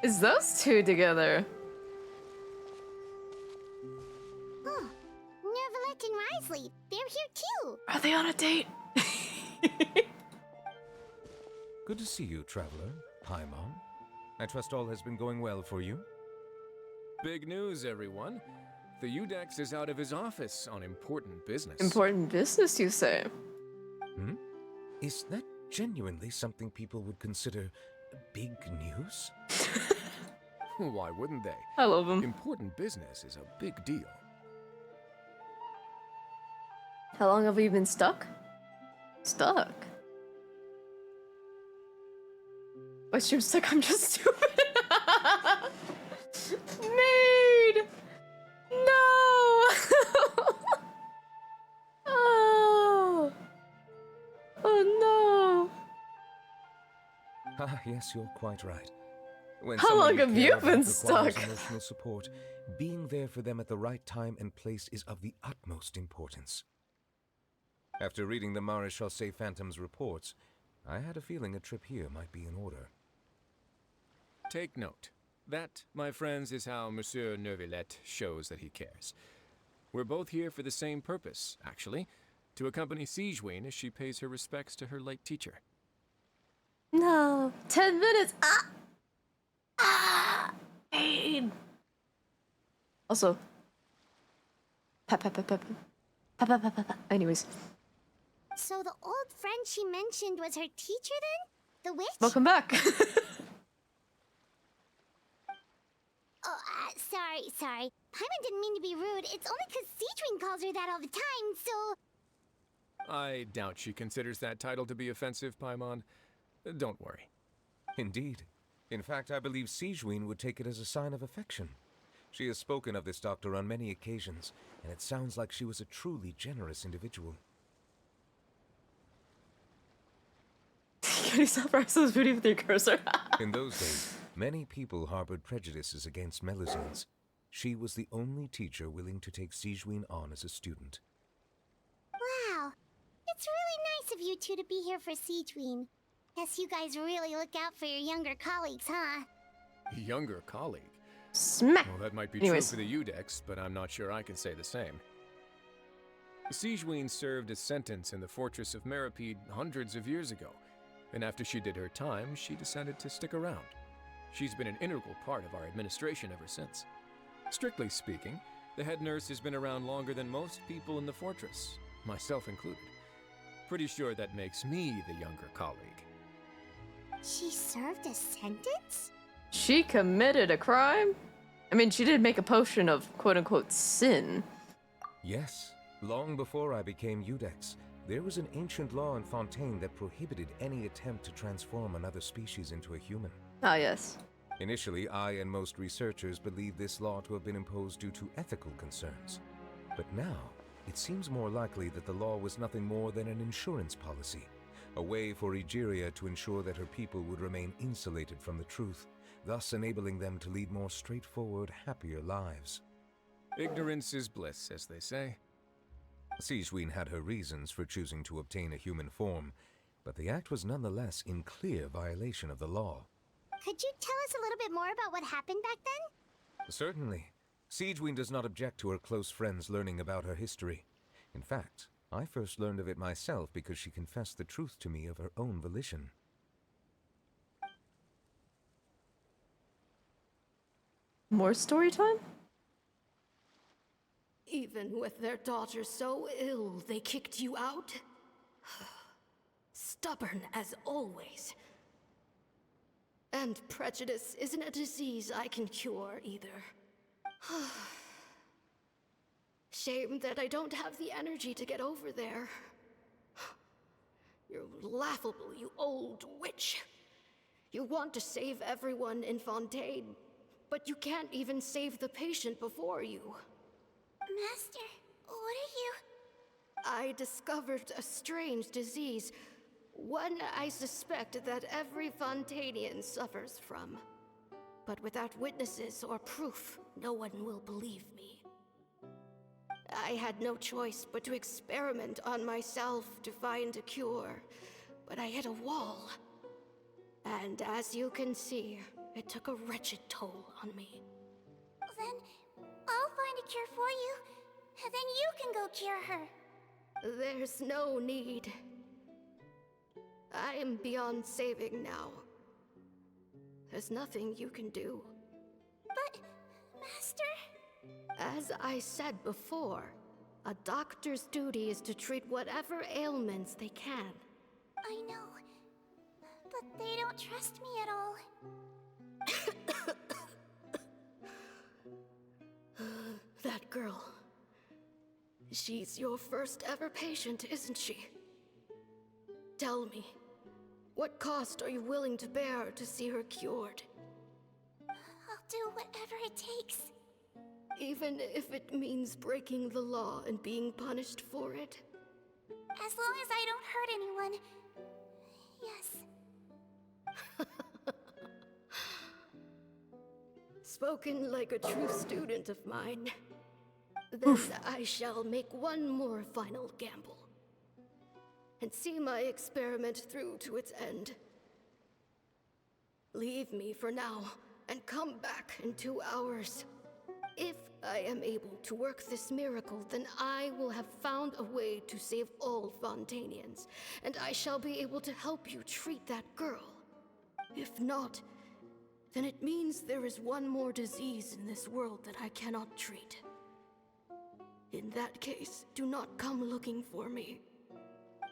Is those two together? Oh, Nervalette and Risley, they're here too. Are they on a date? Good to see you, traveler. Paimon. I trust all has been going well for you. Big news, everyone. The Udex is out of his office on important business. Important business, you say? Hmm? Is that genuinely something people would consider big news? Why wouldn't they? I love him. Important business is a big deal. How long have we been stuck? Stuck? My stream's stuck, I'm just stupid. Maid! No! Oh! Oh no! Ah, yes, you're quite right. When How someone long have you care about been requires stuck? Emotional support, being there for them at the right time and place is of the utmost importance. After reading the Maréchal Say Phantom's reports, I had a feeling a trip here might be in order. Take note. That, my friends, is how Monsieur Nervalette shows that he cares. We're both here for the same purpose, actually, to accompany Sigewinne as she pays her respects to her late teacher. No. 10 minutes. Ah! Ah! Pain. Also. Anyways. So the old friend she mentioned was her teacher then? The witch? Welcome back. Oh, sorry. Paimon didn't mean to be rude. It's only because Sigewinne calls her that all the time, so... I doubt she considers that title to be offensive, Paimon. Don't worry. Indeed. In fact, I believe Sigewinne would take it as a sign of affection. She has spoken of this doctor on many occasions, and it sounds like she was a truly generous individual. Can you stop Rice's booty with your cursor? In those days, many people harbored prejudices against Melusines. She was the only teacher willing to take Sigewinne on as a student. Wow. It's really nice of you two to be here for Sigewinne. Guess you guys really look out for your younger colleagues, huh? Younger colleague? Smack! Well, that might be Anyways. true for the Udex, but I'm not sure I can say the same. Sigewinne served a sentence in the fortress of Meripede hundreds of years ago, and after she did her time, she decided to stick around. She's been an integral part of our administration ever since. Strictly speaking, the head nurse has been around longer than most people in the fortress, myself included. Pretty sure that makes me the younger colleague. She served a sentence? She committed a crime? I mean, she did make a potion of quote-unquote sin. Yes, long before I became Udex, there was an ancient law in Fontaine that prohibited any attempt to transform another species into a human. Ah, yes. Initially, I and most researchers believed this law to have been imposed due to ethical concerns. But now, it seems more likely that the law was nothing more than an insurance policy, a way for Egeria to ensure that her people would remain insulated from the truth, thus enabling them to lead more straightforward, happier lives. Ignorance is bliss, as they say. Sigewinne had her reasons for choosing to obtain a human form, but the act was nonetheless in clear violation of the law. Could you tell us a little bit more about what happened back then? Certainly. Sigewinne does not object to her close friends learning about her history. In fact, I first learned of it myself because she confessed the truth to me of her own volition. More story time? Even with their daughter so ill, they kicked you out? Stubborn as always. And prejudice isn't a disease I can cure either. Shame that I don't have the energy to get over there. You're laughable, you old witch. You want to save everyone in Fontaine, but you can't even save the patient before you. Master, what are you... I discovered a strange disease. One I suspect that every Fontainian suffers from. But without witnesses or proof, no one will believe me. I had no choice but to experiment on myself to find a cure, but I hit a wall. And as you can see, it took a wretched toll on me. Then I'll find a cure for you, and then you can go cure her. There's no need. I am beyond saving now. There's nothing you can do. But, Master... As I said before, a doctor's duty is to treat whatever ailments they can. I know, but they don't trust me at all. That girl. She's your first ever patient, isn't she? Tell me, what cost are you willing to bear to see her cured? I'll do whatever it takes. Even if it means breaking the law and being punished for it? As long as I don't hurt anyone. Yes. Spoken like a true student of mine. Then I shall make one more final gamble. And see my experiment through to its end. Leave me for now, and come back in 2 hours. If I am able to work this miracle, then I will have found a way to save all Fontanians, and I shall be able to help you treat that girl. If not, then it means there is one more disease in this world that I cannot treat. In that case, do not come looking for me.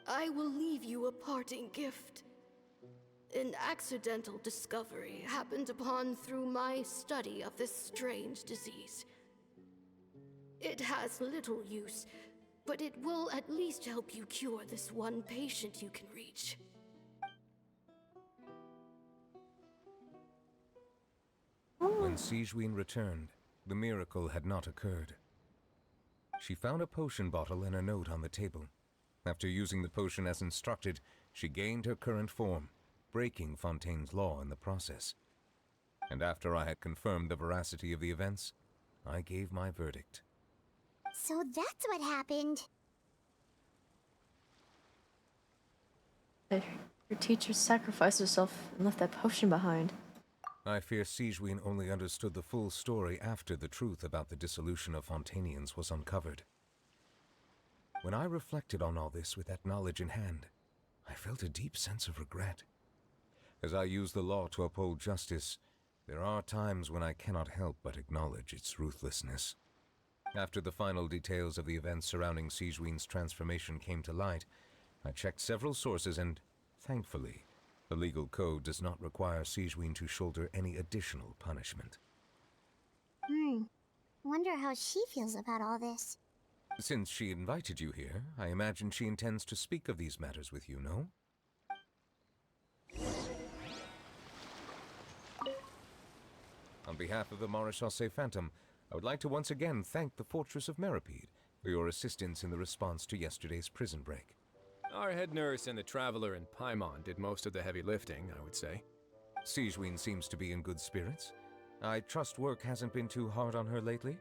I will leave you a parting gift. An accidental discovery happened upon through my study of this strange disease. It has little use, but it will at least help you cure this one patient you can reach. When Sigewinne returned, the miracle had not occurred. She found a potion bottle and a note on the table. After using the potion as instructed, she gained her current form, breaking Fontaine's law in the process. And after I had confirmed the veracity of the events, I gave my verdict. So that's what happened. Your teacher sacrificed herself and left that potion behind. I fear Sigewinne only understood the full story after the truth about the dissolution of Fontanians was uncovered. When I reflected on all this with that knowledge in hand, I felt a deep sense of regret. As I use the law to uphold justice, there are times when I cannot help but acknowledge its ruthlessness. After the final details of the events surrounding Sigewinne's transformation came to light, I checked several sources and, thankfully, the legal code does not require Sigewinne to shoulder any additional punishment. Wonder how she feels about all this. Since she invited you here, I imagine she intends to speak of these matters with you, no? On behalf of the Maréchal Phantom, I would like to once again thank the Fortress of Meripede for your assistance in the response to yesterday's prison break. Our head nurse and the Traveler in Paimon did most of the heavy lifting, I would say. Sigewinne seems to be in good spirits. I trust work hasn't been too hard on her lately?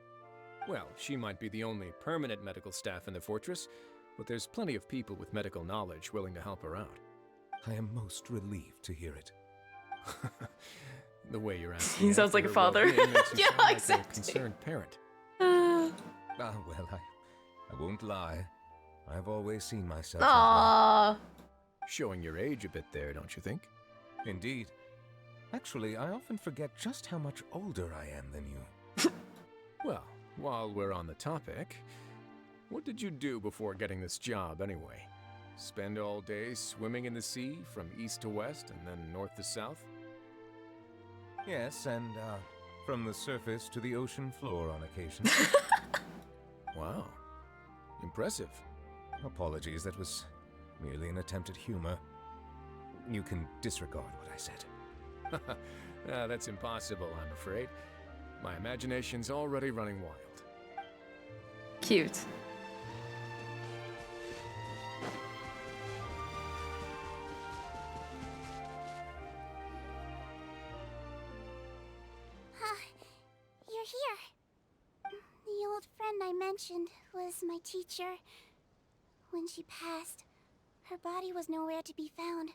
Well, she might be the only permanent medical staff in the fortress, but there's plenty of people with medical knowledge willing to help her out. I am most relieved to hear it. The way you're asking. He sounds like a father. Yeah, exactly. Like a concerned parent. Well, I won't lie. I've always seen myself. Aww. Showing your age a bit there, don't you think? Indeed. Actually, I often forget just how much older I am than you. Well, while we're on the topic, what did you do before getting this job anyway? Spend all day swimming in the sea from east to west and then north to south? Yes, and from the surface to the ocean floor on occasion. Wow. Impressive. Apologies, that was merely an attempt at humor. You can disregard what I said. That's impossible, I'm afraid. My imagination's already running wild. Cute. You're here. The old friend I mentioned was my teacher. When she passed, her body was nowhere to be found.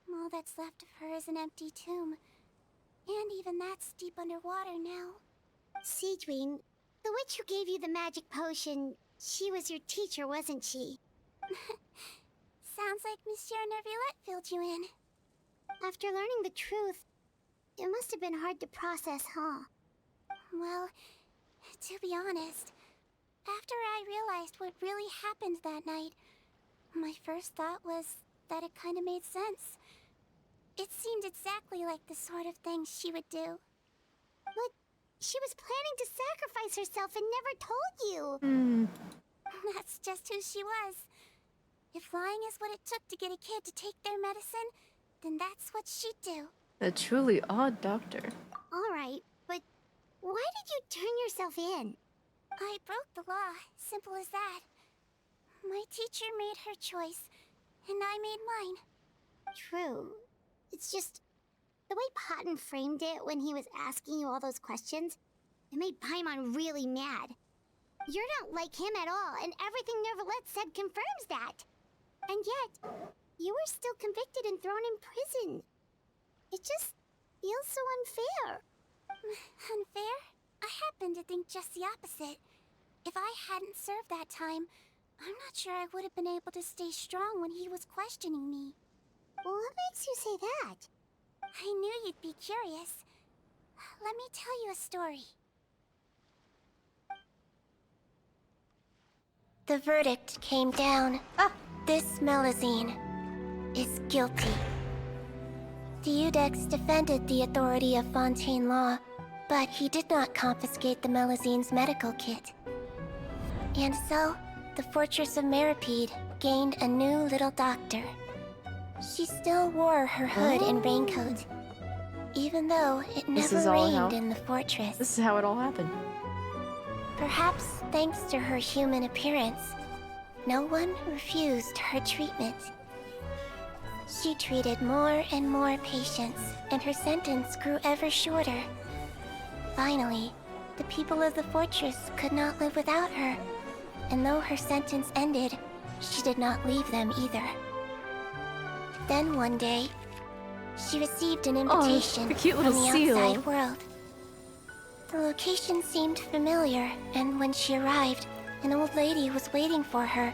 All that's left of her is an empty tomb. And even that's deep underwater now. Seedwing, the witch who gave you the magic potion, she was your teacher, wasn't she? Sounds like Monsieur Nervillette filled you in. After learning the truth, it must have been hard to process, huh? Well, to be honest, after I realized what really happened that night, my first thought was that it kind of made sense. It seemed exactly like the sort of thing she would do. But she was planning to sacrifice herself and never told you. That's just who she was. If lying is what it took to get a kid to take their medicine, then that's what she'd do. A truly odd doctor. Alright, but why did you turn yourself in? I broke the law, simple as that. My teacher made her choice, and I made mine. True. It's just the way Patton framed it when he was asking you all those questions, it made Paimon really mad. You're not like him at all, and everything Nervillette said confirms that. And yet, you were still convicted and thrown in prison. It just feels so unfair. Unfair? I happen to think just the opposite. If I hadn't served that time, I'm not sure I would have been able to stay strong when he was questioning me. What makes you say that? I knew you'd be curious. Let me tell you a story. The verdict came down. This Melusine is guilty. The Iudex defended the authority of Fontaine law, but he did not confiscate the Melusine's medical kit. And so, the Fortress of Meripede gained a new little doctor. She still wore her hood and raincoat, even though it never rained in the fortress. This is how it all happened. Perhaps thanks to her human appearance, no one refused her treatment. She treated more and more patients, and her sentence grew ever shorter. Finally, the people of the fortress could not live without her, and though her sentence ended, she did not leave them either. Then one day, she received an invitation a cute from little the seal. outside world. The location seemed familiar, and when she arrived, an old lady was waiting for her.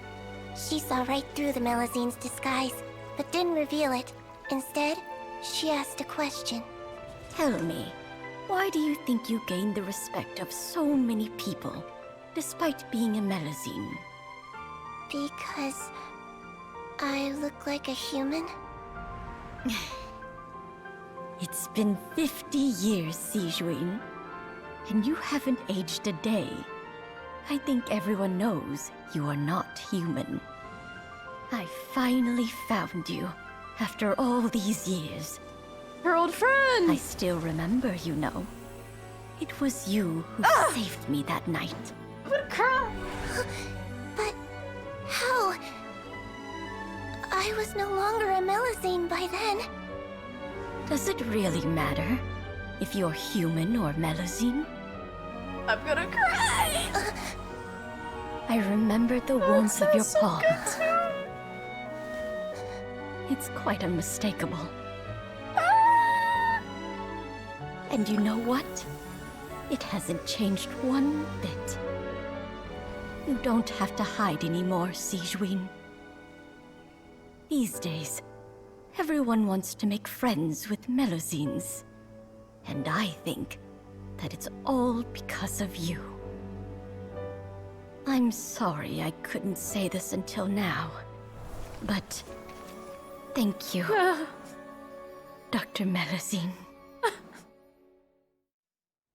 She saw right through the Melusine's disguise, but didn't reveal it. Instead, she asked a question. Tell me, why do you think you gained the respect of so many people, despite being a Melusine? Because I look like a human? It's been 50 years, Sejuin, and you haven't aged a day. I think everyone knows you are not human. I finally found you, after all these years. Her old friend! I still remember, you know. It was you who saved me that night. I'm gonna cry! But how? I was no longer a Melusine by then. Does it really matter if you're human or Melusine? I'm gonna cry! I remember the warmth of your so palms. good too. It's quite unmistakable. And you know what? It hasn't changed one bit. You don't have to hide anymore, Sejuin. These days, everyone wants to make friends with Melusines. And I think that it's all because of you. I'm sorry I couldn't say this until now, but thank you, Dr. Melusine.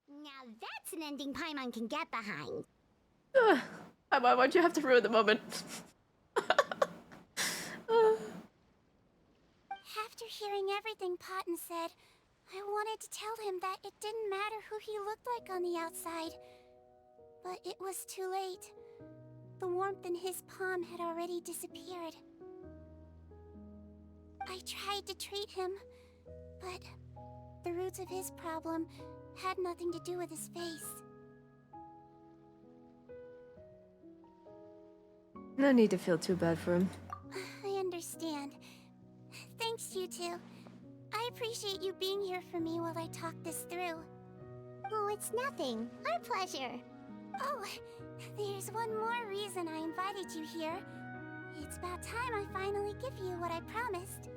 Now that's an ending Paimon can get behind. Why'd you have to ruin the moment? After hearing everything Patton said, I wanted to tell him that it didn't matter who he looked like on the outside. But it was too late. The warmth in his palm had already disappeared. I tried to treat him, but the roots of his problem had nothing to do with his face. No need to feel too bad for him. I understand. Thanks to you two. I appreciate you being here for me while I talk this through. Oh, it's nothing. Our pleasure. Oh, there's one more reason I invited you here. It's about time I finally give you what I promised.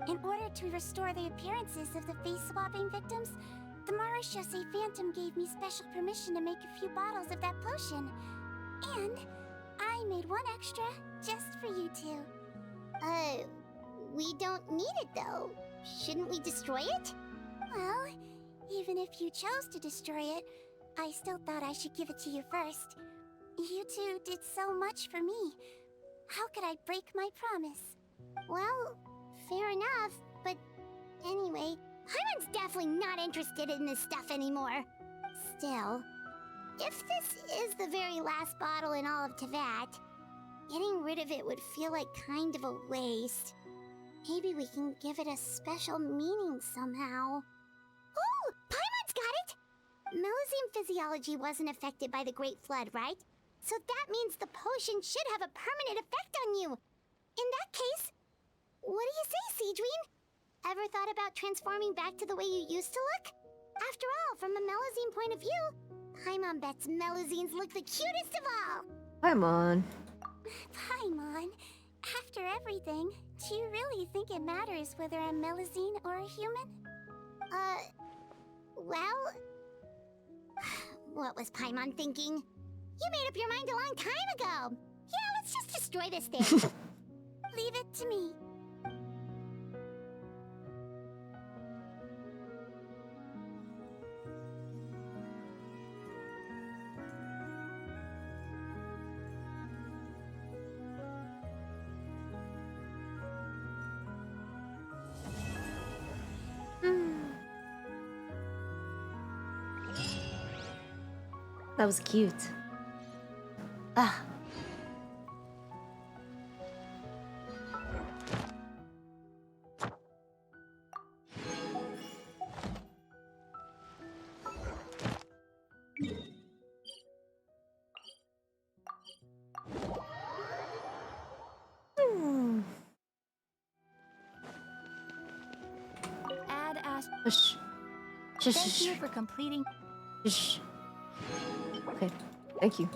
In order to restore the appearances of the face-swapping victims, the Marechaussee Phantom gave me special permission to make a few bottles of that potion. And I made one extra just for you two. We don't need it though. Shouldn't we destroy it? Well, even if you chose to destroy it, I still thought I should give it to you first. You two did so much for me. How could I break my promise? Well, fair enough, but anyway, Paimon's definitely not interested in this stuff anymore. Still, if this is the very last bottle in all of Teyvat, getting rid of it would feel like kind of a waste. Maybe we can give it a special meaning somehow. Oh, Paimon's got it! Melusine physiology wasn't affected by the Great Flood, right? So that means the potion should have a permanent effect on you. In that case, what do you say, Cedrine? Ever thought about transforming back to the way you used to look? After all, from a Melusine point of view, Paimon bets Melusines look the cutest of all. Paimon. Paimon, after everything, do you really think it matters whether I'm Melusine or a human? Well... What was Paimon thinking? You made up your mind a long time ago. Yeah, let's just destroy this thing. Leave it to me. That was cute. Ah. Add ask. Shh. Shh. Thank you for completing. Shh. Okay, thank you.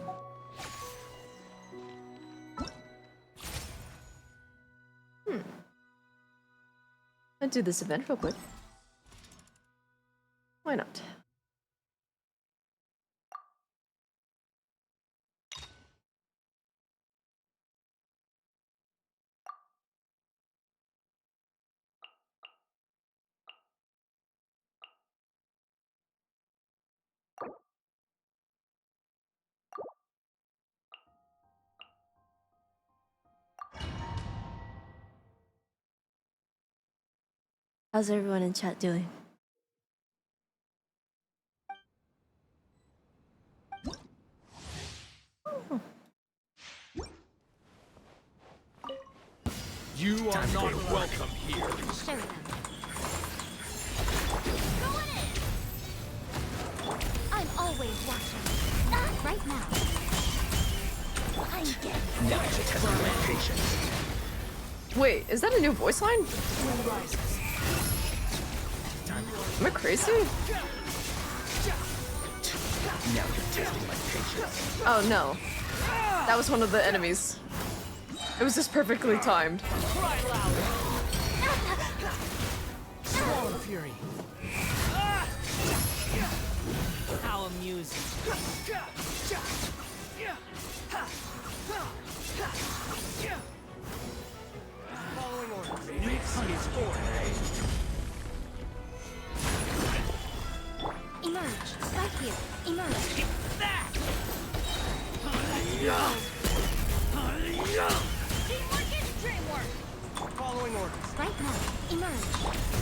I'll do this event real quick. Why not? How's everyone in chat doing? You are not welcome here. Show them. I'm always watching. Right now. I'm dead. Now you're testing my patience. Wait, is that a new voice line? Am I crazy? Now you're testing my patience. Oh no. That was one of the enemies. It was just perfectly timed. Cry louder. Swallow fury. How amusing. Following orders. This is ordinary. Emerge. Right here. Emerge. Teamwork is dreamwork. Following orders. Right now. Emerge.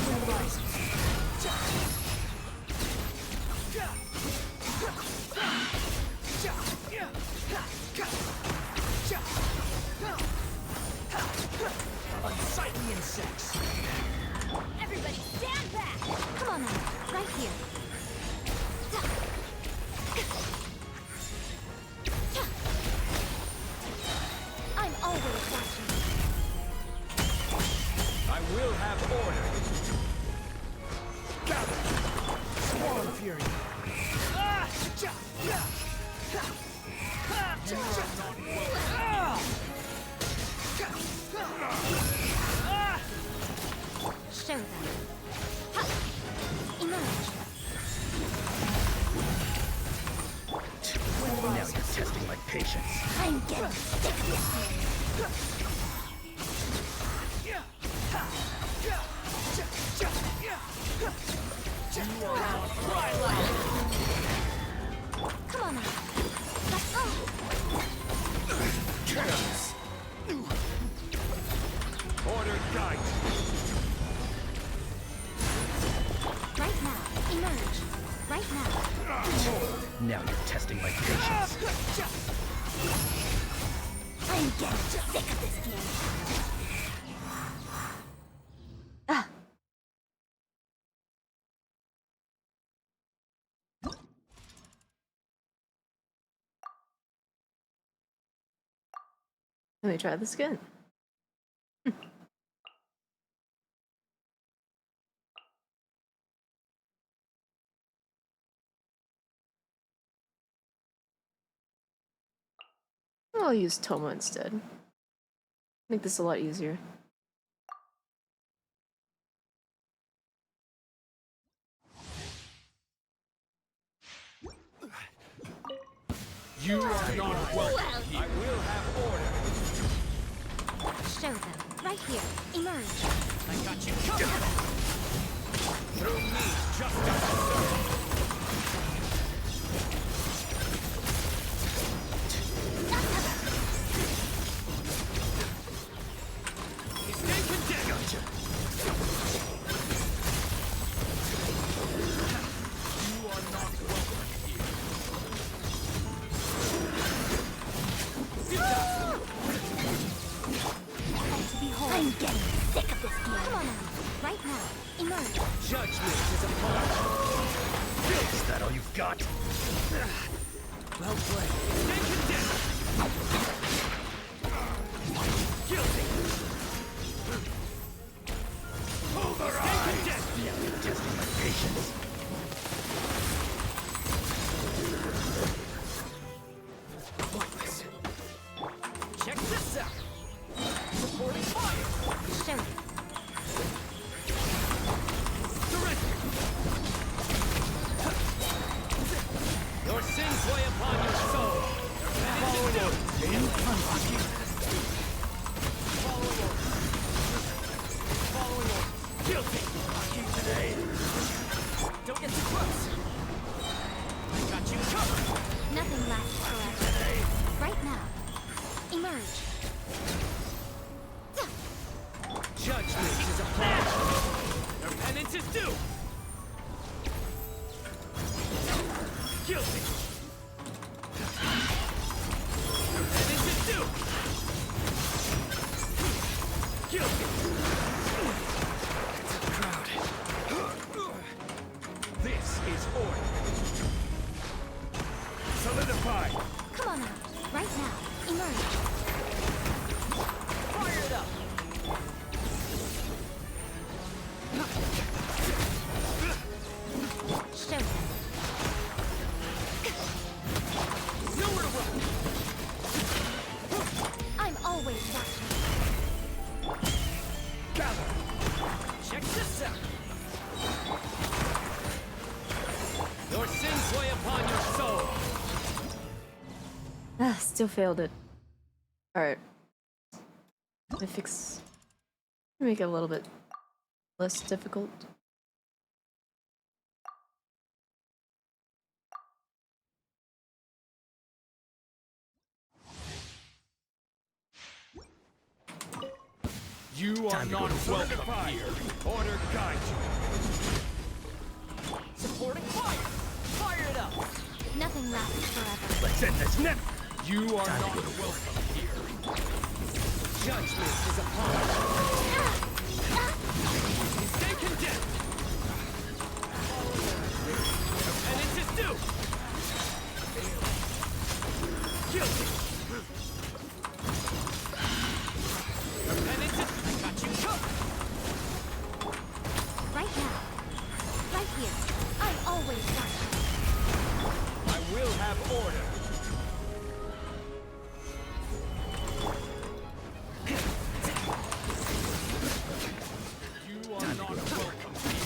Wind rises. Unsightly insects. Everybody stand back. Come on now. Right here. I'm always watching. I will have order. testing my patience. I'm getting sick of this game. Come on now. Let's go. Chaos. Order guide. Right now. Emerge. Right now. Now you're testing my patience. I'm getting sick of this game. Let me try this again. I'll use Toma instead. Make this a lot easier. You are not welcome here. I will have order. Show them. Right here. Emerge. I got you covered. Through me, justice is served. Stay condemned. You are not welcome here. I'm getting sick of this game. Come on now. Right now. Emerge. Judgment is upon us. Is that all you've got? Well played. Stay condemned. Guilty. Stay condemned. Now you're testing my patience. Worthless. Check this out. Supporting fire. Show them. Surrender. Your sins weigh upon your soul. Following orders. Following orders. Following orders. Guilty. Lucky today. Don't get too close. I got you covered. Nothing lasts forever. Right now. Emerge. Judgment is upon. Your penance is due. Guilty. Your penance is due. Guilty. It's a crowd. This is order. Solidify. Come on now. Right now. Emerge. Fire it up. Show them. Nowhere to run. I'm always watching. Gather. Check this out. Your sins weigh upon your soul. Ah, still failed it. Alright. Let me fix... make it a little bit less difficult. You are not welcome here. Order guide you. Supporting fire. Fire it up. Nothing lasts forever. Let's end this now. You are not welcome here. Judgment is upon us. Stay condemned. Your penance is due. Guilty. Your penance is... I got you covered. Right now. Right here. I'm always watching. I will have order. You are not welcome here.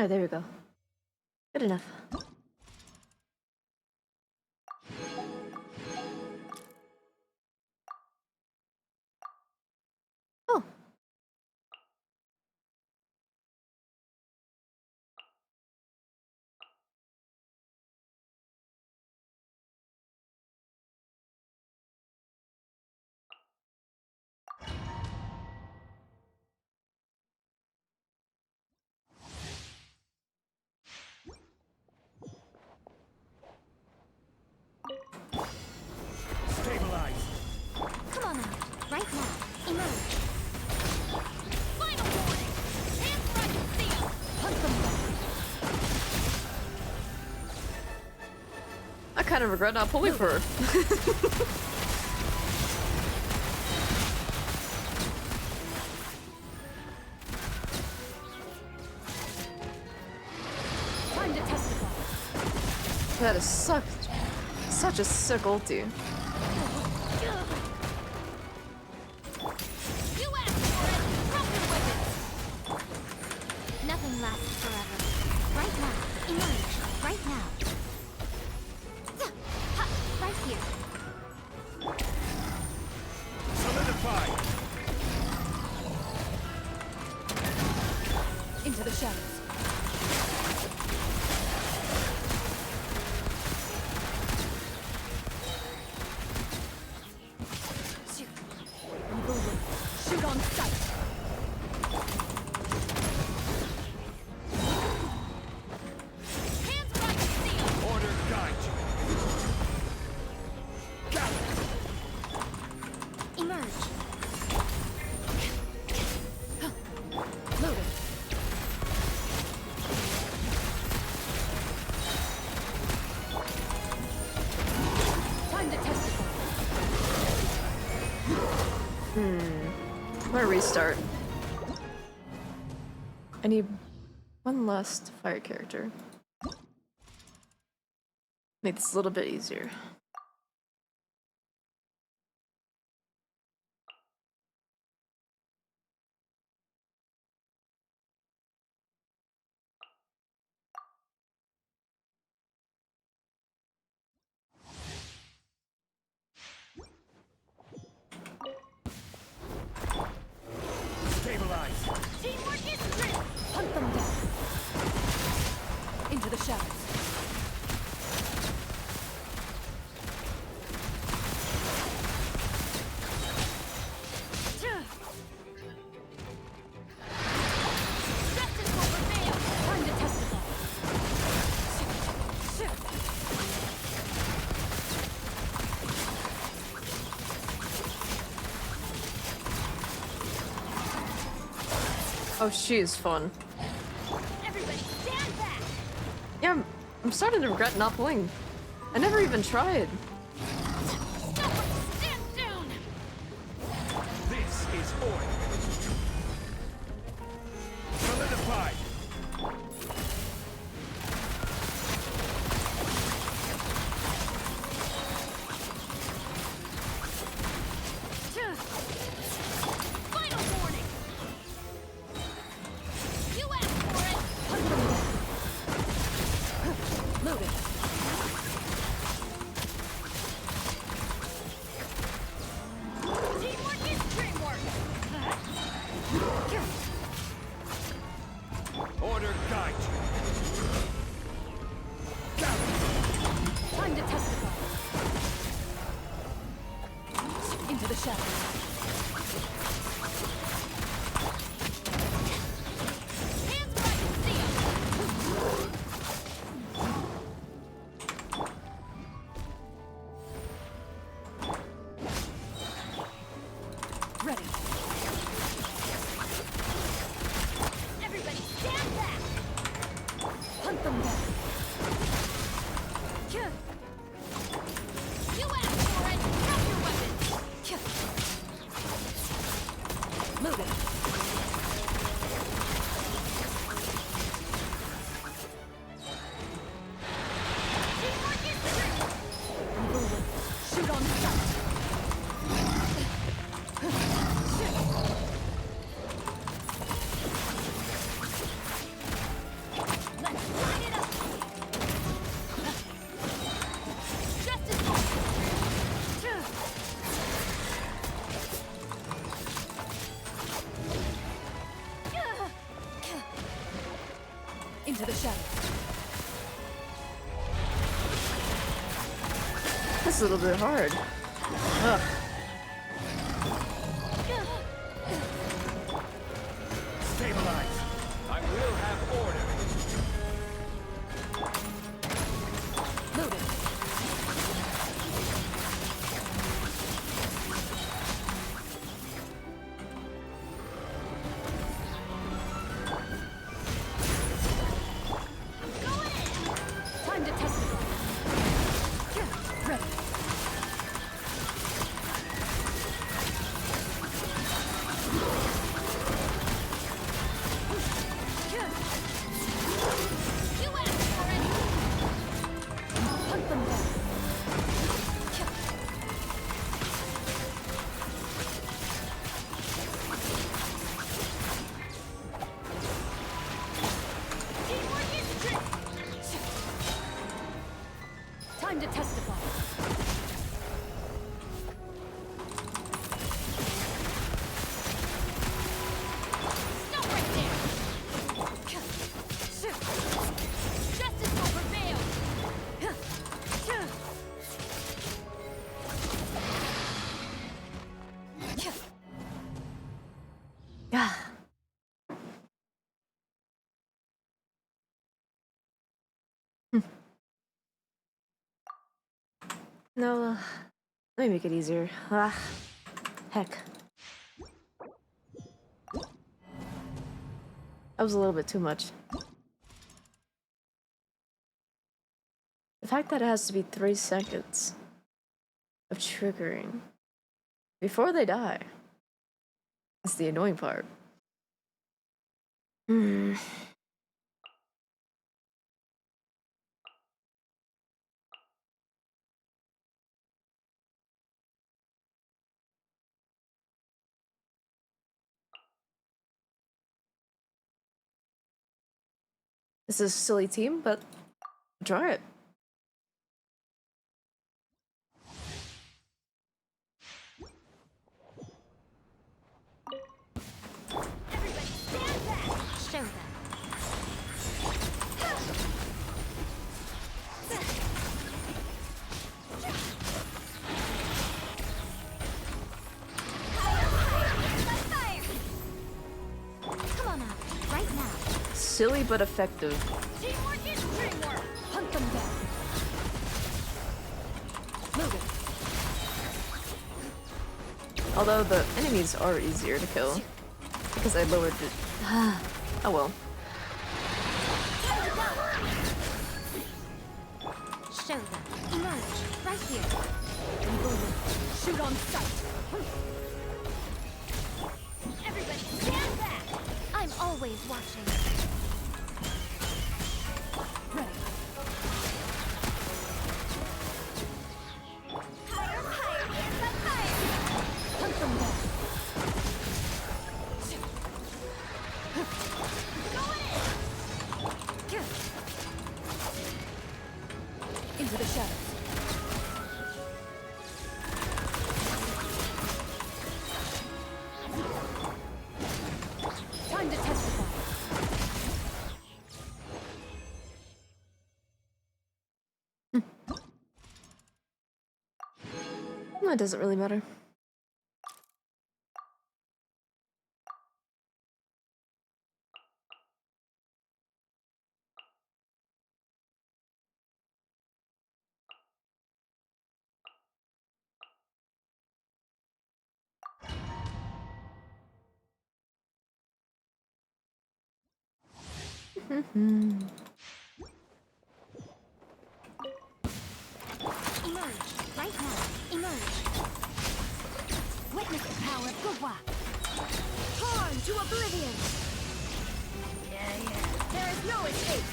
Alright, there we go. Good enough. Oh. Stabilize. Come on out, right now. Emerge. Final warning! Hands where I can see 'em! Hunt them down. I kind of regret not pulling for her. Time to testify. That is such a sick ulti. You asked for it! Drop your weapons! Nothing lasts forever. Right now. Emerge. Right now. Ha! Right here. Solidify. Into the shadows. Shoot on sight. Hands where I can see 'em! Order guide you. Emerge. Loaded. Time to testify. I'm gonna restart. I need one last fire character. Make this a little bit easier. Stabilize. Teamwork is real! Hunt them down. Into the shadows. Justice will prevail! Time to testify. Oh, she is fun. Everybody stand back! Yeah, I'm starting to regret not playing. I never even tried. Stand down! This is order. Solidify. Final warning! You asked for it! Loaded. Teamwork is dreamwork! Order guide you. Time to testify. Into the shadows. Hands where I can see 'em! Ready. Everybody stand back! Hunt them down. You asked for it! Drop your weapons! Loaded. Teamwork is real! Shoot on sight. Into the shadows. This is a little bit hard. Ugh. Stabilize. I will have order. Loaded. Time to testify. Ready. Hunt them down. Time to testify. Stop right there. Justice will prevail. Yeah. No, let me make it easier. Ah, heck. That was a little bit too much. The fact that it has to be 3 seconds of triggering before they die is the annoying part. This is a silly team, but try it. Show them. Come on out, right now. Silly but effective. Teamwork is teamwork. Hunt them down. Loaded. Although the enemies are easier to kill because I lowered it. Oh well. Show them. Emerge. Right here. Shoot on sight. Everybody stand back. I'm always watching. Ready. Higher, higher, hands up higher. Hunt them down. Into the shadows. Time to testify. That doesn't really matter. Emerge. Right now. Emerge. Witness the power of Gugwa. Torn to oblivion. Yeah. There is no escape.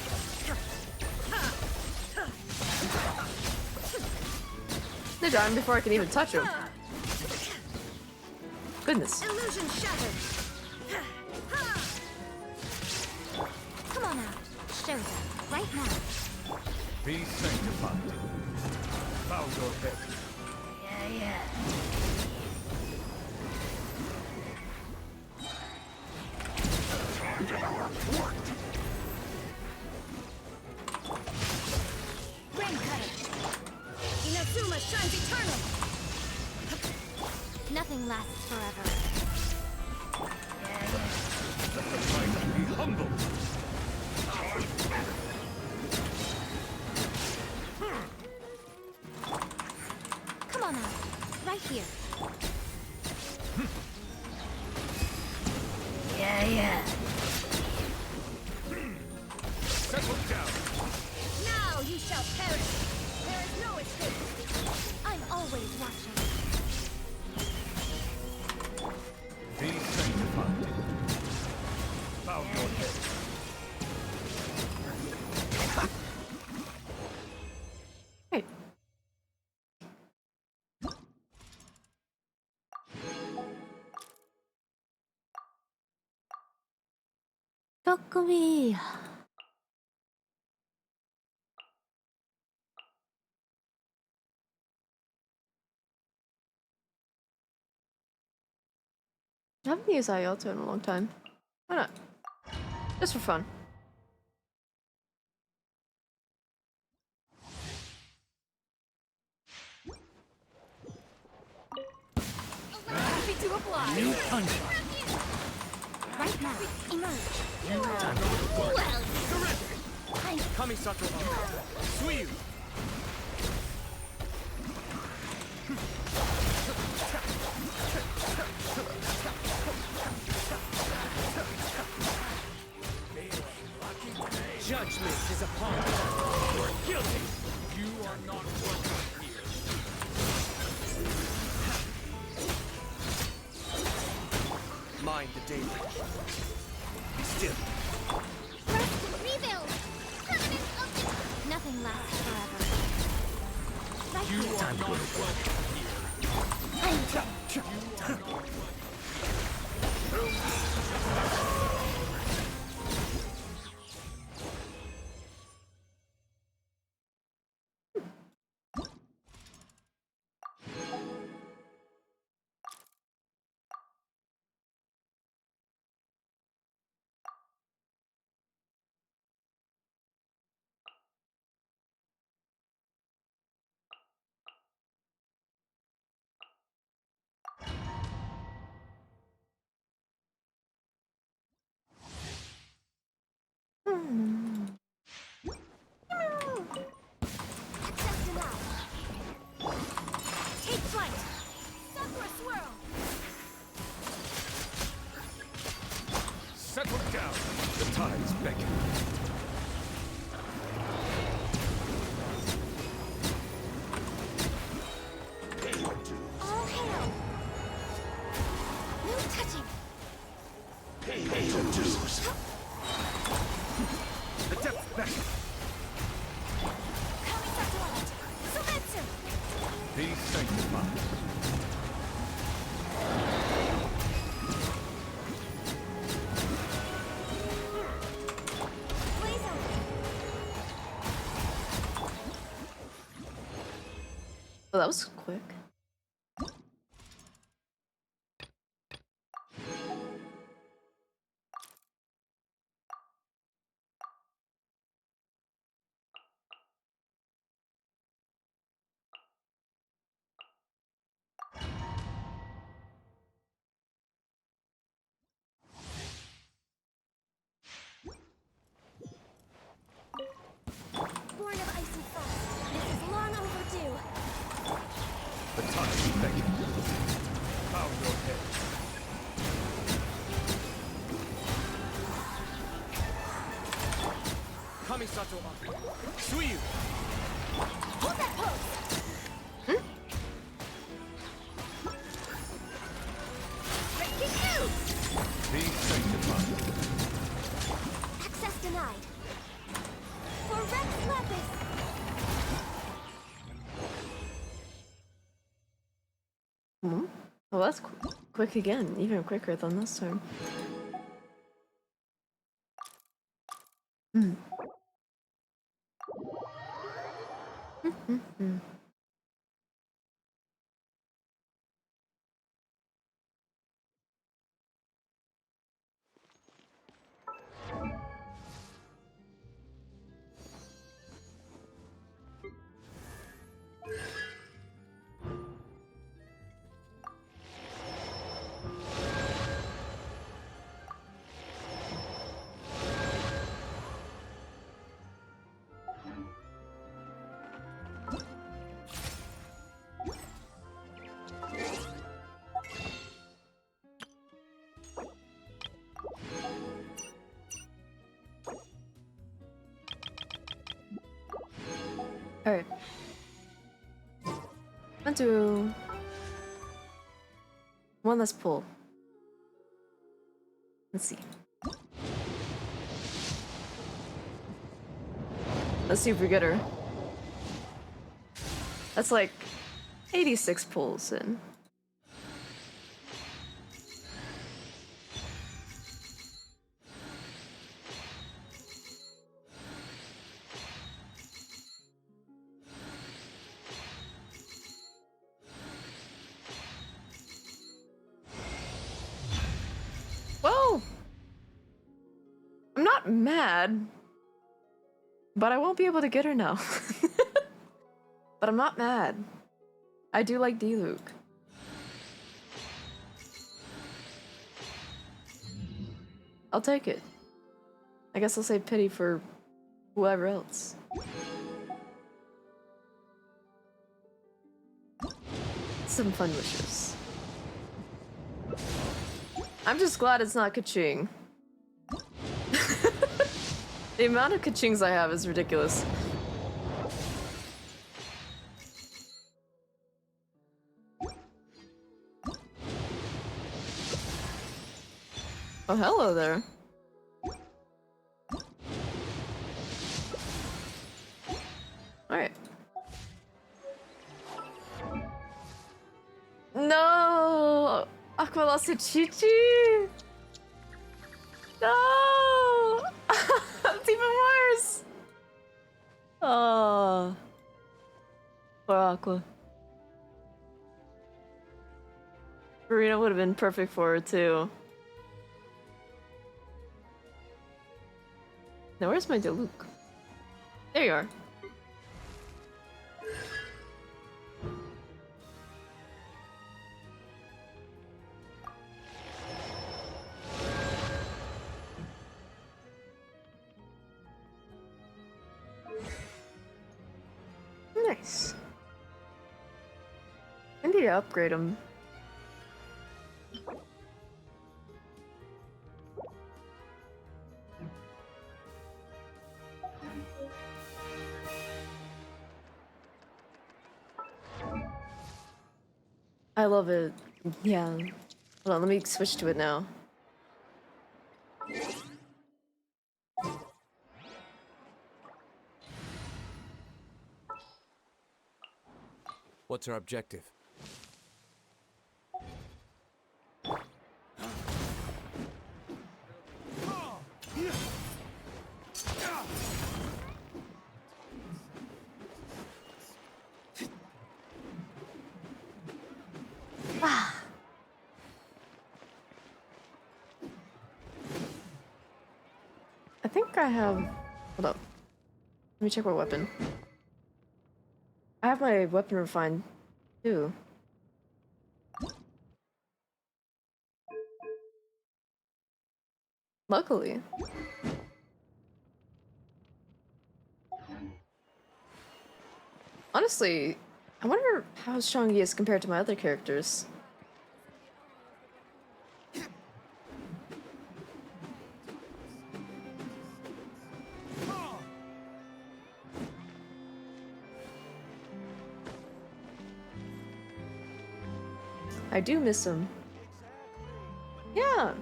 They're dying before I can even touch them. Goodness. Illusion shattered. Come on out. Show them. Right now. Be sanctified. Bow your head. Yeah. Nothing lasts forever. Let the mighty be humbled. Come on now. Right here. Yeah. Settle down. Now you shall perish. There is no escape. I'm always watching. Be sanctified. Bow your head. Right. Dokumi. I haven't used Ayato in a long time. Why not? Just for fun. Happy to apply. New punch. Right now, emerge. Time to work. Well, Kamisato. Suiyu. Judgment is upon us. You are guilty. You are not welcome here. Mind the daybreak. Be still. rebuild. Nothing lasts forever. Right You here. are not welcome here. Take flight. Sakura swirl. Settle down. The tide's begging. All hail. No touching. The depth's beckon. Kamisato. Sumetsu. Be sanctified. Blaze over. Well, that was quick. Born of ice and frost. This is long overdue. The tide's begging. Bow your head. Kamisato up. Suiyu. Hold that pose. Breaking news. Be sanctified. Access denied. For Rex Lapis. Hmm? Well, that's quick again. Even quicker than this time. Hmm. Alright. One, two. One less pull. Let's see. Let's see if we get her. That's like 86 pulls in. Well, I'm not mad, but I won't be able to get her now. But I'm not mad. I do like D-Luke. I'll take it. I guess I'll save pity for whoever else. Some fun wishes. I'm just glad it's not Kaching. The amount of Kachings I have is ridiculous. Oh, hello there. Alright. No! Aqua lost to Chi-Chi! No! That's even worse! Oh. Poor Aqua. Marina would have been perfect for her, too. Now, where's my Diluc? There you are. Nice. I need to upgrade them. I love it. Yeah. Hold on, let me switch to it now. What's our objective? I think I have... Hold up. Let me check my weapon. I have my weapon refined, too. Luckily. Honestly, I wonder how strong he is compared to my other characters. I do miss him. Yeah.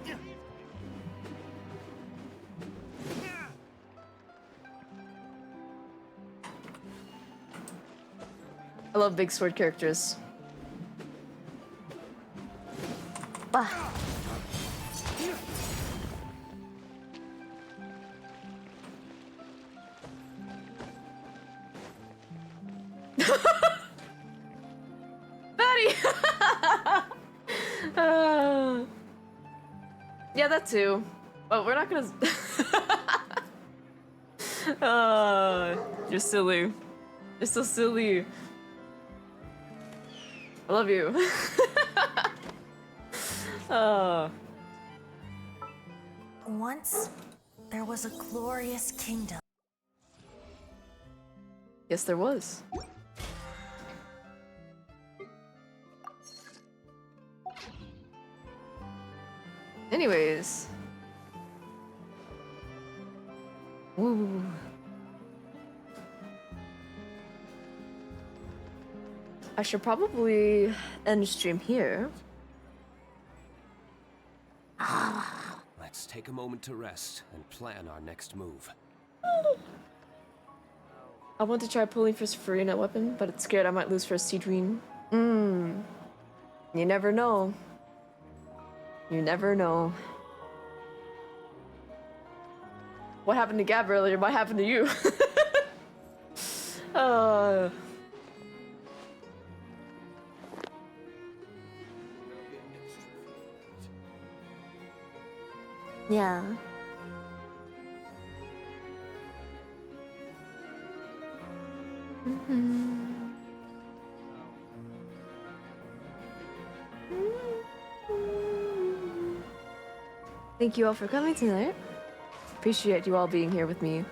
I love big sword characters. Bah. Betty! Yeah, that too. But we're not gonna... You're silly. You're so silly. I love you. Once, there was a glorious kingdom. Yes, there was. Anyways. Woo. I should probably end stream here. Let's take a moment to rest and plan our next move. I want to try pulling for Farina weapon, but it's scared I might lose for a Seedrine. You never know. You never know. What happened to Gab earlier might happen to you. Yeah. Thank you all for coming tonight. Appreciate you all being here with me.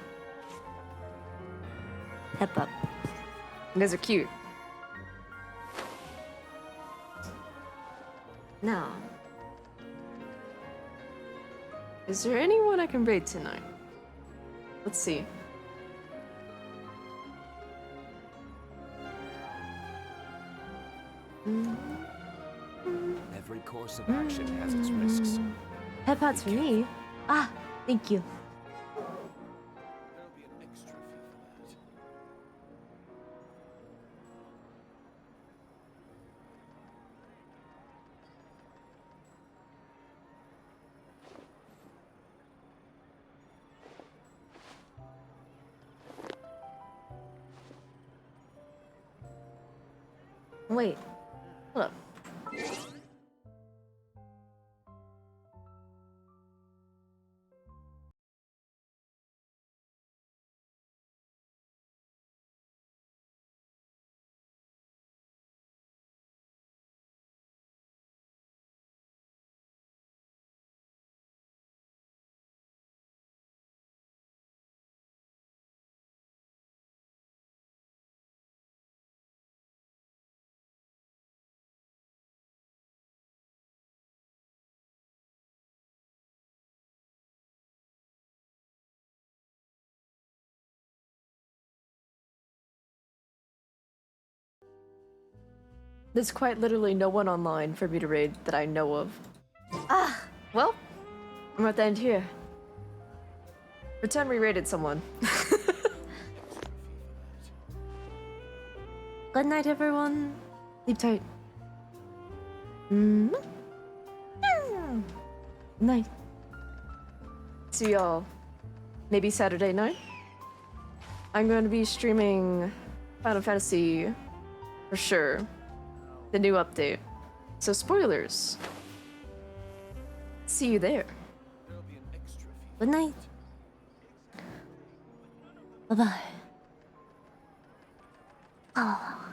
Hep up. You guys are cute. Now, is there anyone I can raid tonight? Let's see. Every course of action has its risks. Pet pots for me. Ah, thank you. Wait. Hold up. There's quite literally no one online for me to raid that I know of. Ah, well, I'm at the end here. Pretend we raided someone. Good night, everyone. Sleep tight. Night. See y'all. Maybe Saturday night. I'm going to be streaming Final Fantasy for sure. The new update. So spoilers. See you there. Good night. Bye-bye. Oh.